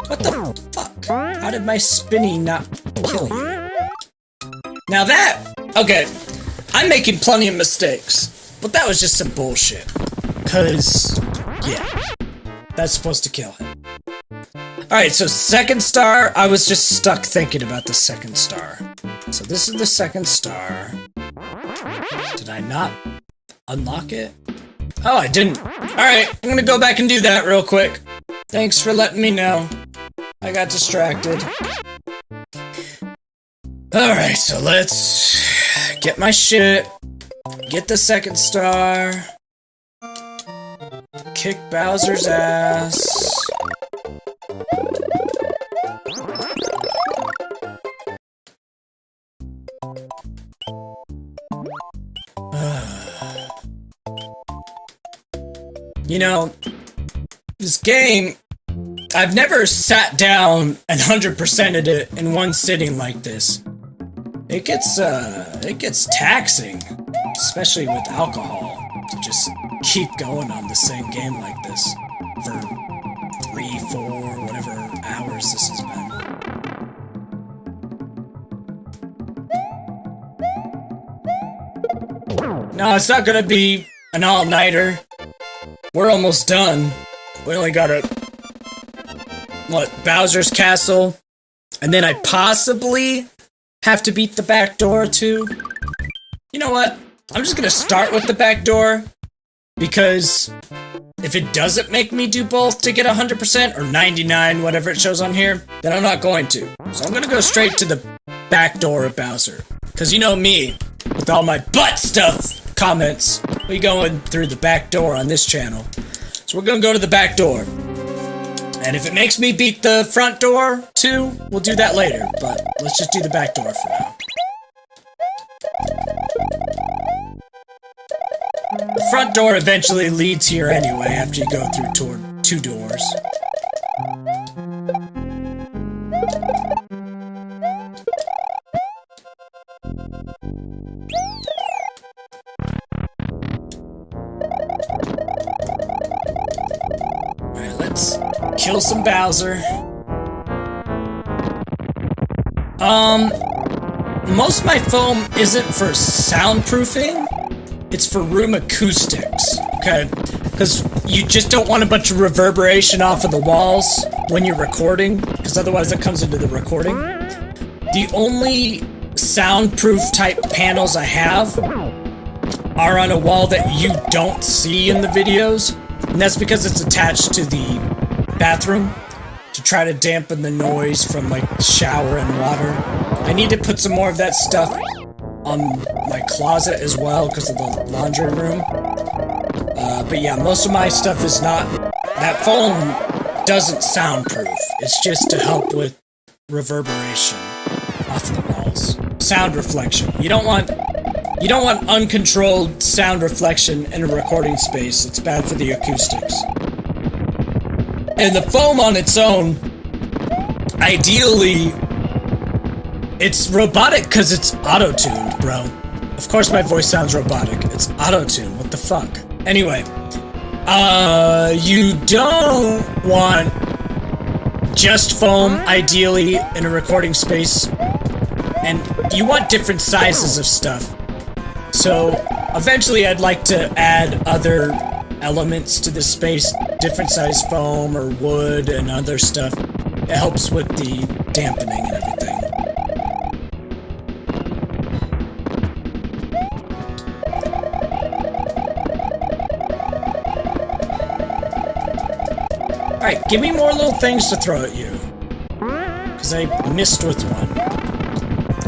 What the fuck? How did my spinny not kill you? Now that... Okay, I'm making plenty of mistakes. But that was just some bullshit. Cause... yeah. That's supposed to kill him. Alright, so second star, I was just stuck thinking about the second star. So this is the second star. Did I not unlock it? Oh, I didn't. Alright, I'm gonna go back and do that real quick. Thanks for letting me know. I got distracted. Alright, so let's get my shit. Get the second star. Kick Bowser's ass. You know, this game, I've never sat down and 100%ed it in one sitting like this. It gets taxing, especially with alcohol, to just keep going on the same game like this for 3, 4, whatever hours this has been. No, it's not gonna be an all-nighter. We're almost done. We only got Bowser's Castle, and then I possibly have to beat the back door too. You know what? I'm just gonna start with the back door, because if it doesn't make me do both to get 100% or 99, whatever it shows on here, then I'm not going to. So I'm gonna go straight to the back door of Bowser. Because you know me, with all my butt stuff comments, we going through the back door on this channel. So we're gonna go to the back door. And if it makes me beat the front door too, we'll do that later. But let's just do the back door for now. The front door eventually leads here anyway, after you go through two doors. Alright, let's kill some Bowser. Most of my foam isn't for soundproofing. It's for room acoustics, okay? Because you just don't want a bunch of reverberation off of the walls when you're recording, because otherwise it comes into the recording. The only soundproof type panels I have are on a wall that you don't see in the videos, and that's because it's attached to the bathroom to try to dampen the noise from like shower and water. I need to put some more of that stuff on my closet as well because of the laundry room. But yeah, most of my stuff is not... That foam doesn't soundproof. It's just to help with reverberation off the walls. Sound reflection. You don't want uncontrolled sound reflection in a recording space. It's bad for the acoustics. And the foam on its own ideally, it's robotic because it's auto-tuned, bro. Of course my voice sounds robotic. It's auto-tuned. What the fuck? Anyway, you don't want just foam, ideally, in a recording space. And you want different sizes of stuff. So, eventually I'd like to add other elements to the space. Different size foam or wood and other stuff. It helps with the dampening and everything. Alright, give me more little things to throw at you. Because I missed with one.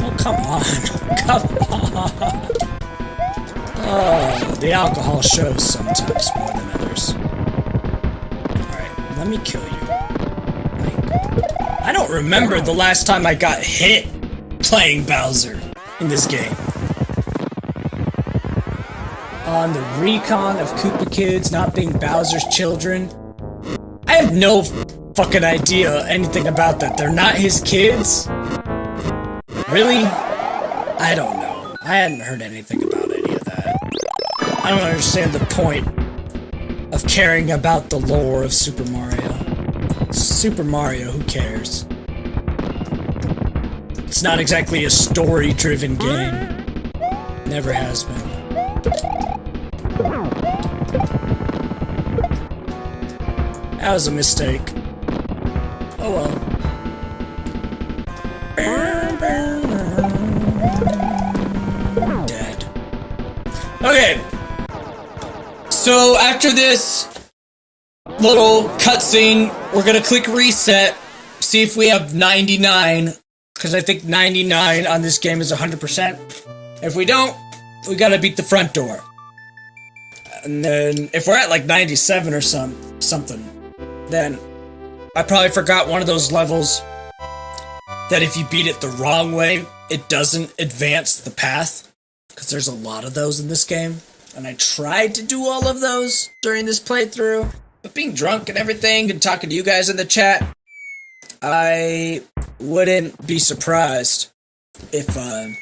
Oh, come on. Come on. Oh, the alcohol shows sometimes more than others. Alright, let me kill you. I don't remember the last time I got hit playing Bowser in this game. On the recon of Koopa Kids not being Bowser's children, I have no fucking idea anything about that. They're not his kids? Really? I don't know. I hadn't heard anything about any of that. I don't understand the point of caring about the lore of Super Mario. Super Mario, who cares? It's not exactly a story-driven game. Never has been. That was a mistake. Oh well. Dead. Okay. So after this little cutscene, we're gonna click reset, see if we have 99, because I think 99 on this game is 100%. If we don't, we gotta beat the front door. And then, if we're at like 97 or something, then I probably forgot one of those levels that if you beat it the wrong way, it doesn't advance the path, because there's a lot of those in this game. And I tried to do all of those during this playthrough, but being drunk and everything and talking to you guys in the chat, I wouldn't be surprised if I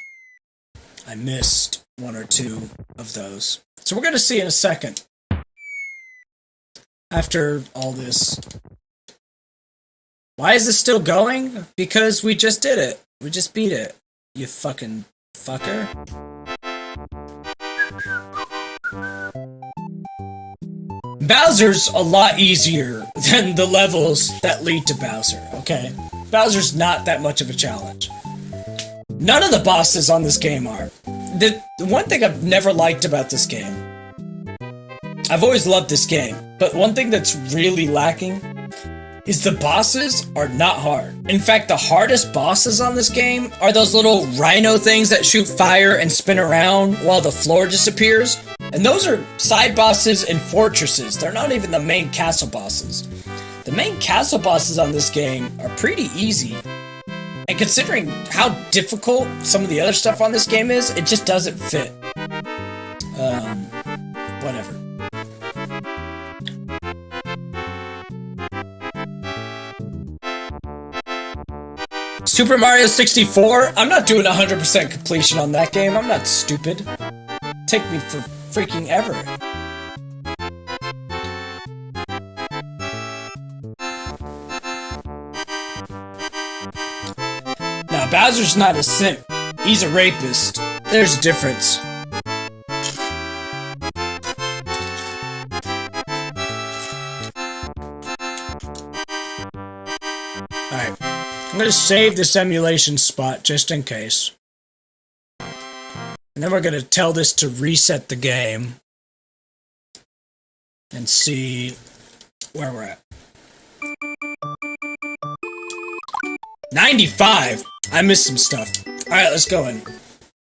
missed one or two of those. So we're going to see in a second. After all this. Why is this still going? Because we just did it. We just beat it. You fucking fucker. Bowser's a lot easier than the levels that lead to Bowser, okay? Bowser's not that much of a challenge. None of the bosses on this game are. The one thing I've never liked about this game, I've always loved this game, but one thing that's really lacking is the bosses are not hard. In fact, the hardest bosses on this game are those little rhino things that shoot fire and spin around while the floor disappears. And those are side bosses and fortresses. They're not even the main castle bosses. The main castle bosses on this game are pretty easy. And considering how difficult some of the other stuff on this game is, it just doesn't fit. Whatever. Super Mario 64? I'm not doing 100% completion on that game. I'm not stupid. Take me for freaking ever. Now, Bowser's not a simp. He's a rapist. There's a difference. Alright. I'm gonna save this emulation spot just in case. And then we're gonna tell this to reset the game. And see where we're at. 95! I missed some stuff. Alright, let's go in.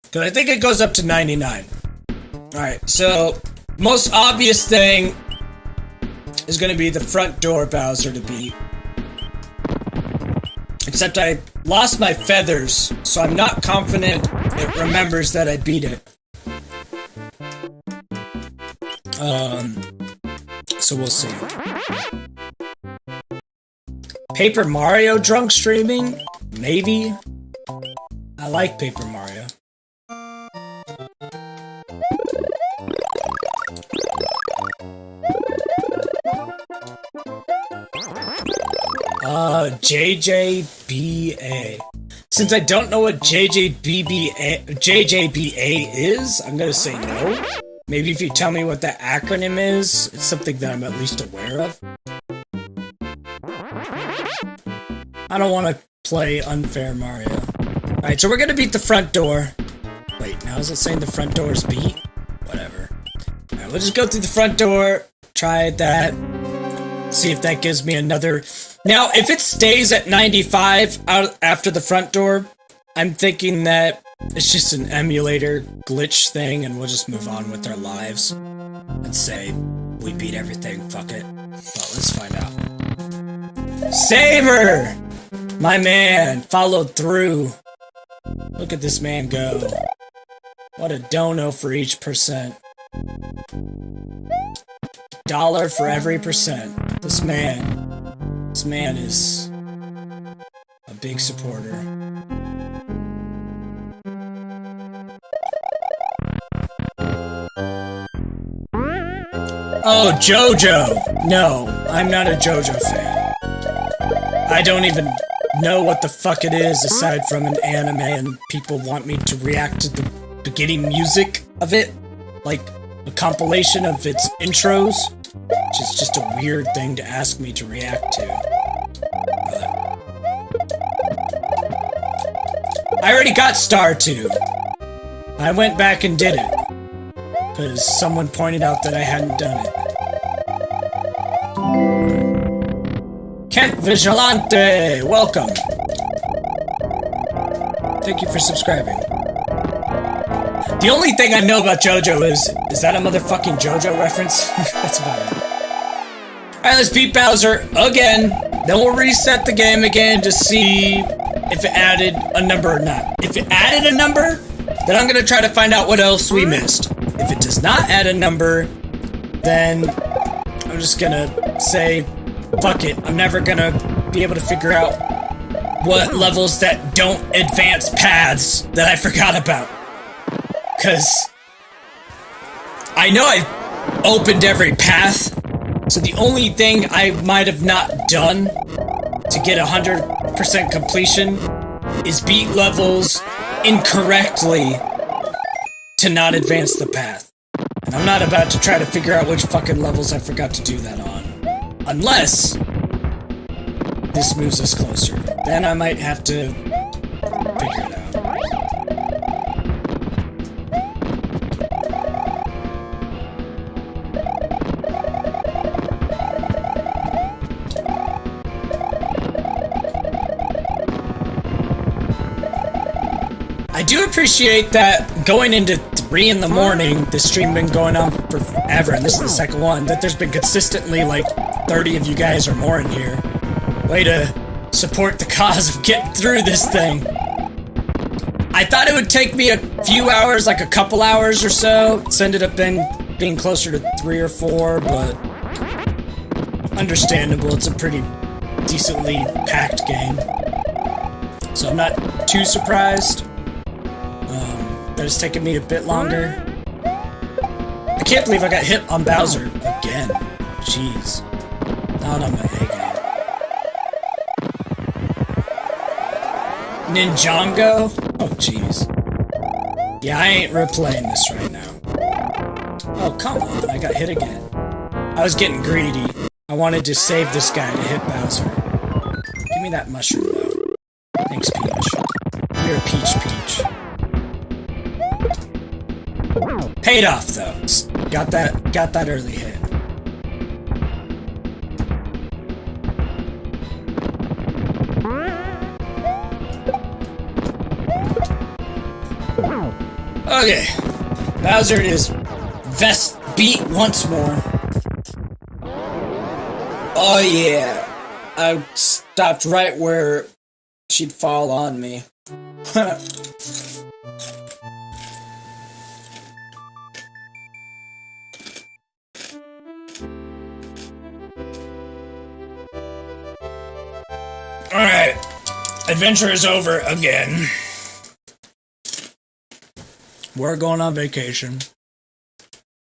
Because I think it goes up to 99. Alright, so most obvious thing is gonna be the front door Bowser to beat. Except I lost my feathers, so I'm not confident it remembers that I beat it. So we'll see. Paper Mario drunk streaming? Maybe. I like Paper Mario. JJBA. Since I don't know what JJBA is, I'm gonna say no. Maybe if you tell me what that acronym is, it's something that I'm at least aware of. I don't want to play unfair Mario. Alright, so we're gonna beat the front door. Wait, now is it saying the front door is beat? Whatever. Alright, we'll just go through the front door, try that, see if that gives me another... Now, if it stays at 95 out after the front door, I'm thinking that it's just an emulator glitch thing and we'll just move on with our lives and say, we beat everything, fuck it. Well, let's find out. Saber! My man, followed through. Look at this man go. What a dono for each percent. $1 for every percent. This man is a big supporter. Oh, JoJo! No, I'm not a JoJo fan. I don't even know what the fuck it is aside from an anime and people want me to react to the beginning music of it. Like, a compilation of its intros. Which is just a weird thing to ask me to react to. But I already got Star 2. I went back and did it. Because someone pointed out that I hadn't done it. Kent Vigilante! Welcome! Thank you for subscribing. The only thing I know about JoJo is that a motherfucking JoJo reference? That's about it. Alright, let's beat Bowser again. Then we'll reset the game again to see if it added a number or not. If it added a number, then I'm gonna try to find out what else we missed. If it does not add a number, then I'm just gonna say, fuck it. I'm never gonna be able to figure out what levels that don't advance paths that I forgot about. Because I know I've opened every path, so the only thing I might have not done to get 100% completion is beat levels incorrectly to not advance the path. And I'm not about to try to figure out which fucking levels I forgot to do that on. Unless this moves us closer. Then I might have to figure it out. I do appreciate that going into 3 in the morning, this stream been going on for forever, and this is the second one, that there's been consistently like 30 of you guys or more in here. Way to support the cause of getting through this thing. I thought it would take me a few hours, like a couple hours or so. It's ended up being closer to 3 or 4, but understandable. It's a pretty decently packed game. So I'm not too surprised that it's taken me a bit longer. I can't believe I got hit on Bowser again. Jeez. Not on my A game. Ninjago? Oh, jeez. Yeah, I ain't replaying this right now. Oh, come on. I got hit again. I was getting greedy. I wanted to save this guy to hit Bowser. Give me that mushroom, though. Thanks, Peach. You're a Peach. Paid off, though. Got that early hit. Okay. Bowser is vest beat once more. Oh yeah. I stopped right where she'd fall on me. Alright. Adventure is over again. We're going on vacation.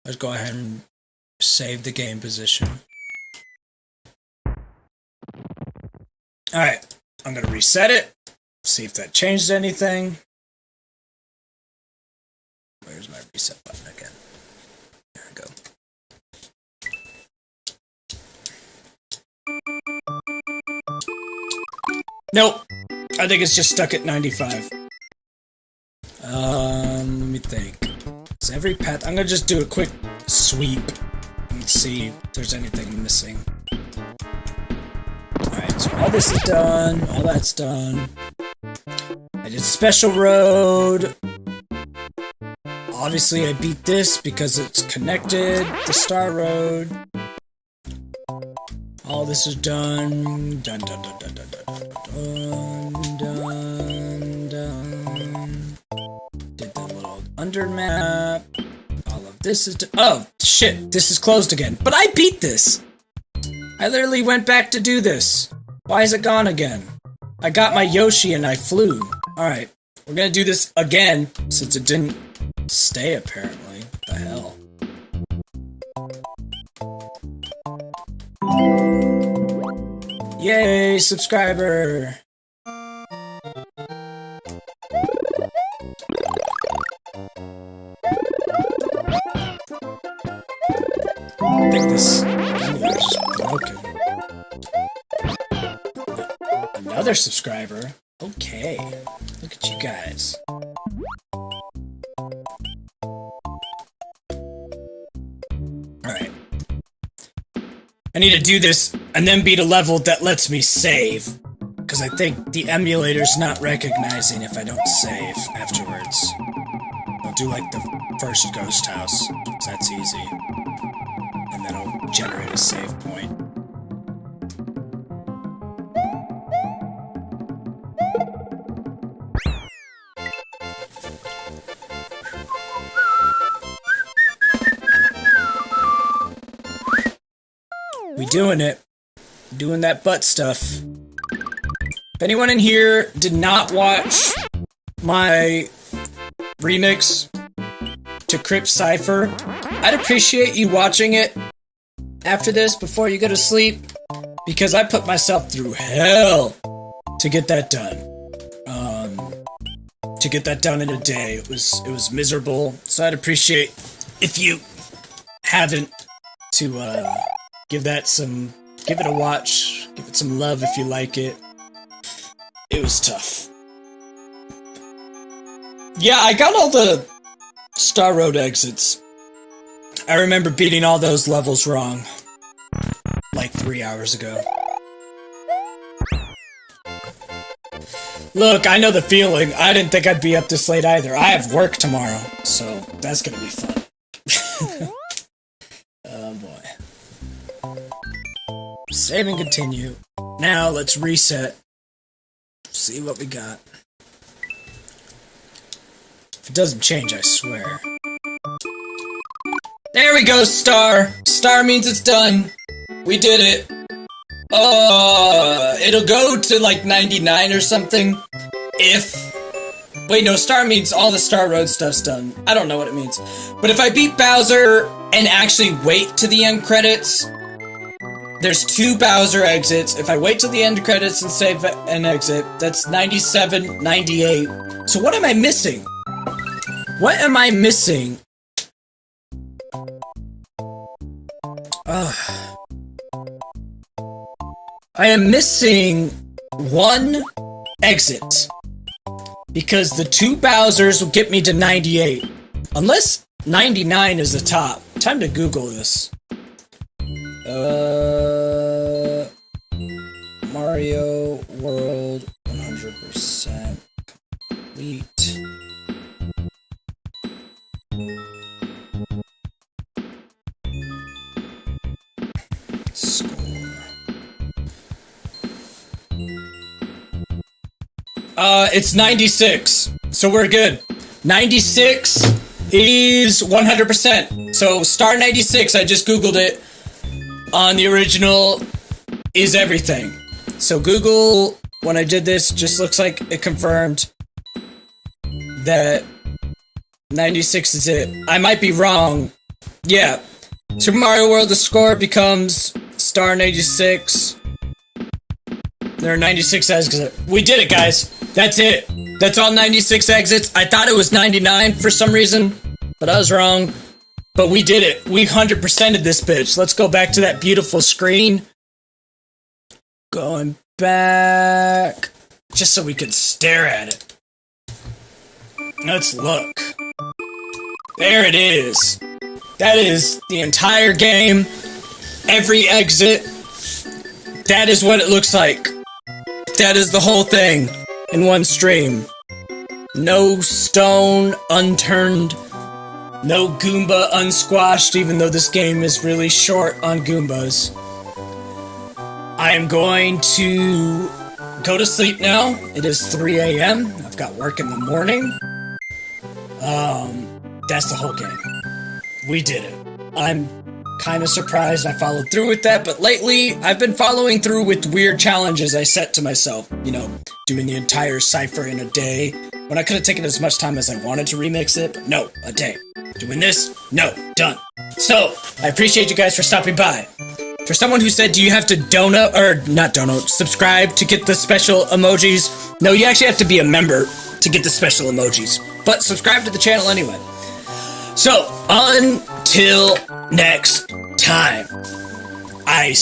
Let's go ahead and save the game position. Alright. I'm gonna reset it. See if that changed anything. Where's my reset button again? There we go. Nope. I think it's just stuck at 95. Let me think. Is every path... I'm gonna just do a quick sweep and see if there's anything missing. Alright, so all this is done. All that's done. I did Special Road. Obviously, I beat this because it's connected to Star Road. All this is done. Done, done, done, done, done, done, done, done. Did the little under map. All of this is done. Oh, shit. This is closed again. But I beat this. I literally went back to do this. Why is it gone again? I got my Yoshi and I flew. Alright. We're gonna do this again since it didn't stay, apparently. What the hell? Yay, subscriber! I think this video is just broken. Another subscriber? Okay. Look at you guys. Alright. I need to do this and then beat a level that lets me save. Because I think the emulator's not recognizing if I don't save afterwards. I'll do like the first ghost house, because that's easy. And then I'll generate a save point. We doing it. Doing that butt stuff. If anyone in here did not watch my remix to Crypt Cypher, I'd appreciate you watching it after this before you go to sleep, because I put myself through hell to get that done. To get that done in a day. It was miserable. So I'd appreciate if you haven't to give it a watch, give it some love if you like it. It was tough. Yeah, I got all the Star Road exits. I remember beating all those levels wrong. Like 3 hours ago. Look, I know the feeling. I didn't think I'd be up this late either. I have work tomorrow, so that's gonna be fun. Oh boy. Save and continue. Now let's reset. See what we got. If it doesn't change, I swear. There we go, star! Star means it's done. We did it. It'll go to like 99 or something. Wait, no, star means all the Star Road stuff's done. I don't know what it means. But if I beat Bowser and actually wait to the end credits, there's 2 Bowser exits. If I wait till the end credits and save an exit, that's 97, 98. So what am I missing? What am I missing? I am missing 1 exit. Because the 2 Bowsers will get me to 98. Unless 99 is the top. Time to Google this. Mario World 100% complete. Score. It's 96, so we're good. 96 is 100%. So star 96, I just Googled it. On the original is everything. So Google when I did this, just looks like it confirmed that 96 is it. I might be wrong. Yeah. Super Mario World, the score becomes star 96. There are 96 exits. We did it, guys. That's it. That's all 96 exits. I thought it was 99 for some reason, but I was wrong. But we did it. We 100%ed this bitch. Let's go back to that beautiful screen. Going back. Just so we could stare at it. Let's look. There it is. That is the entire game. Every exit. That is what it looks like. That is the whole thing in one stream. No stone unturned. No Goomba unsquashed, even though this game is really short on Goombas. I am going to go to sleep now. It is 3 a.m. I've got work in the morning. That's the whole game. We did it. I'm kind of surprised I followed through with that, but lately I've been following through with weird challenges I set to myself. You know, doing the entire cipher in a day, when I could have taken as much time as I wanted to remix it, but no, a day. Doing this? No, done. So, I appreciate you guys for stopping by. For someone who said, do you have to subscribe to get the special emojis? No, you actually have to be a member to get the special emojis. But subscribe to the channel anyway. So, until next time, I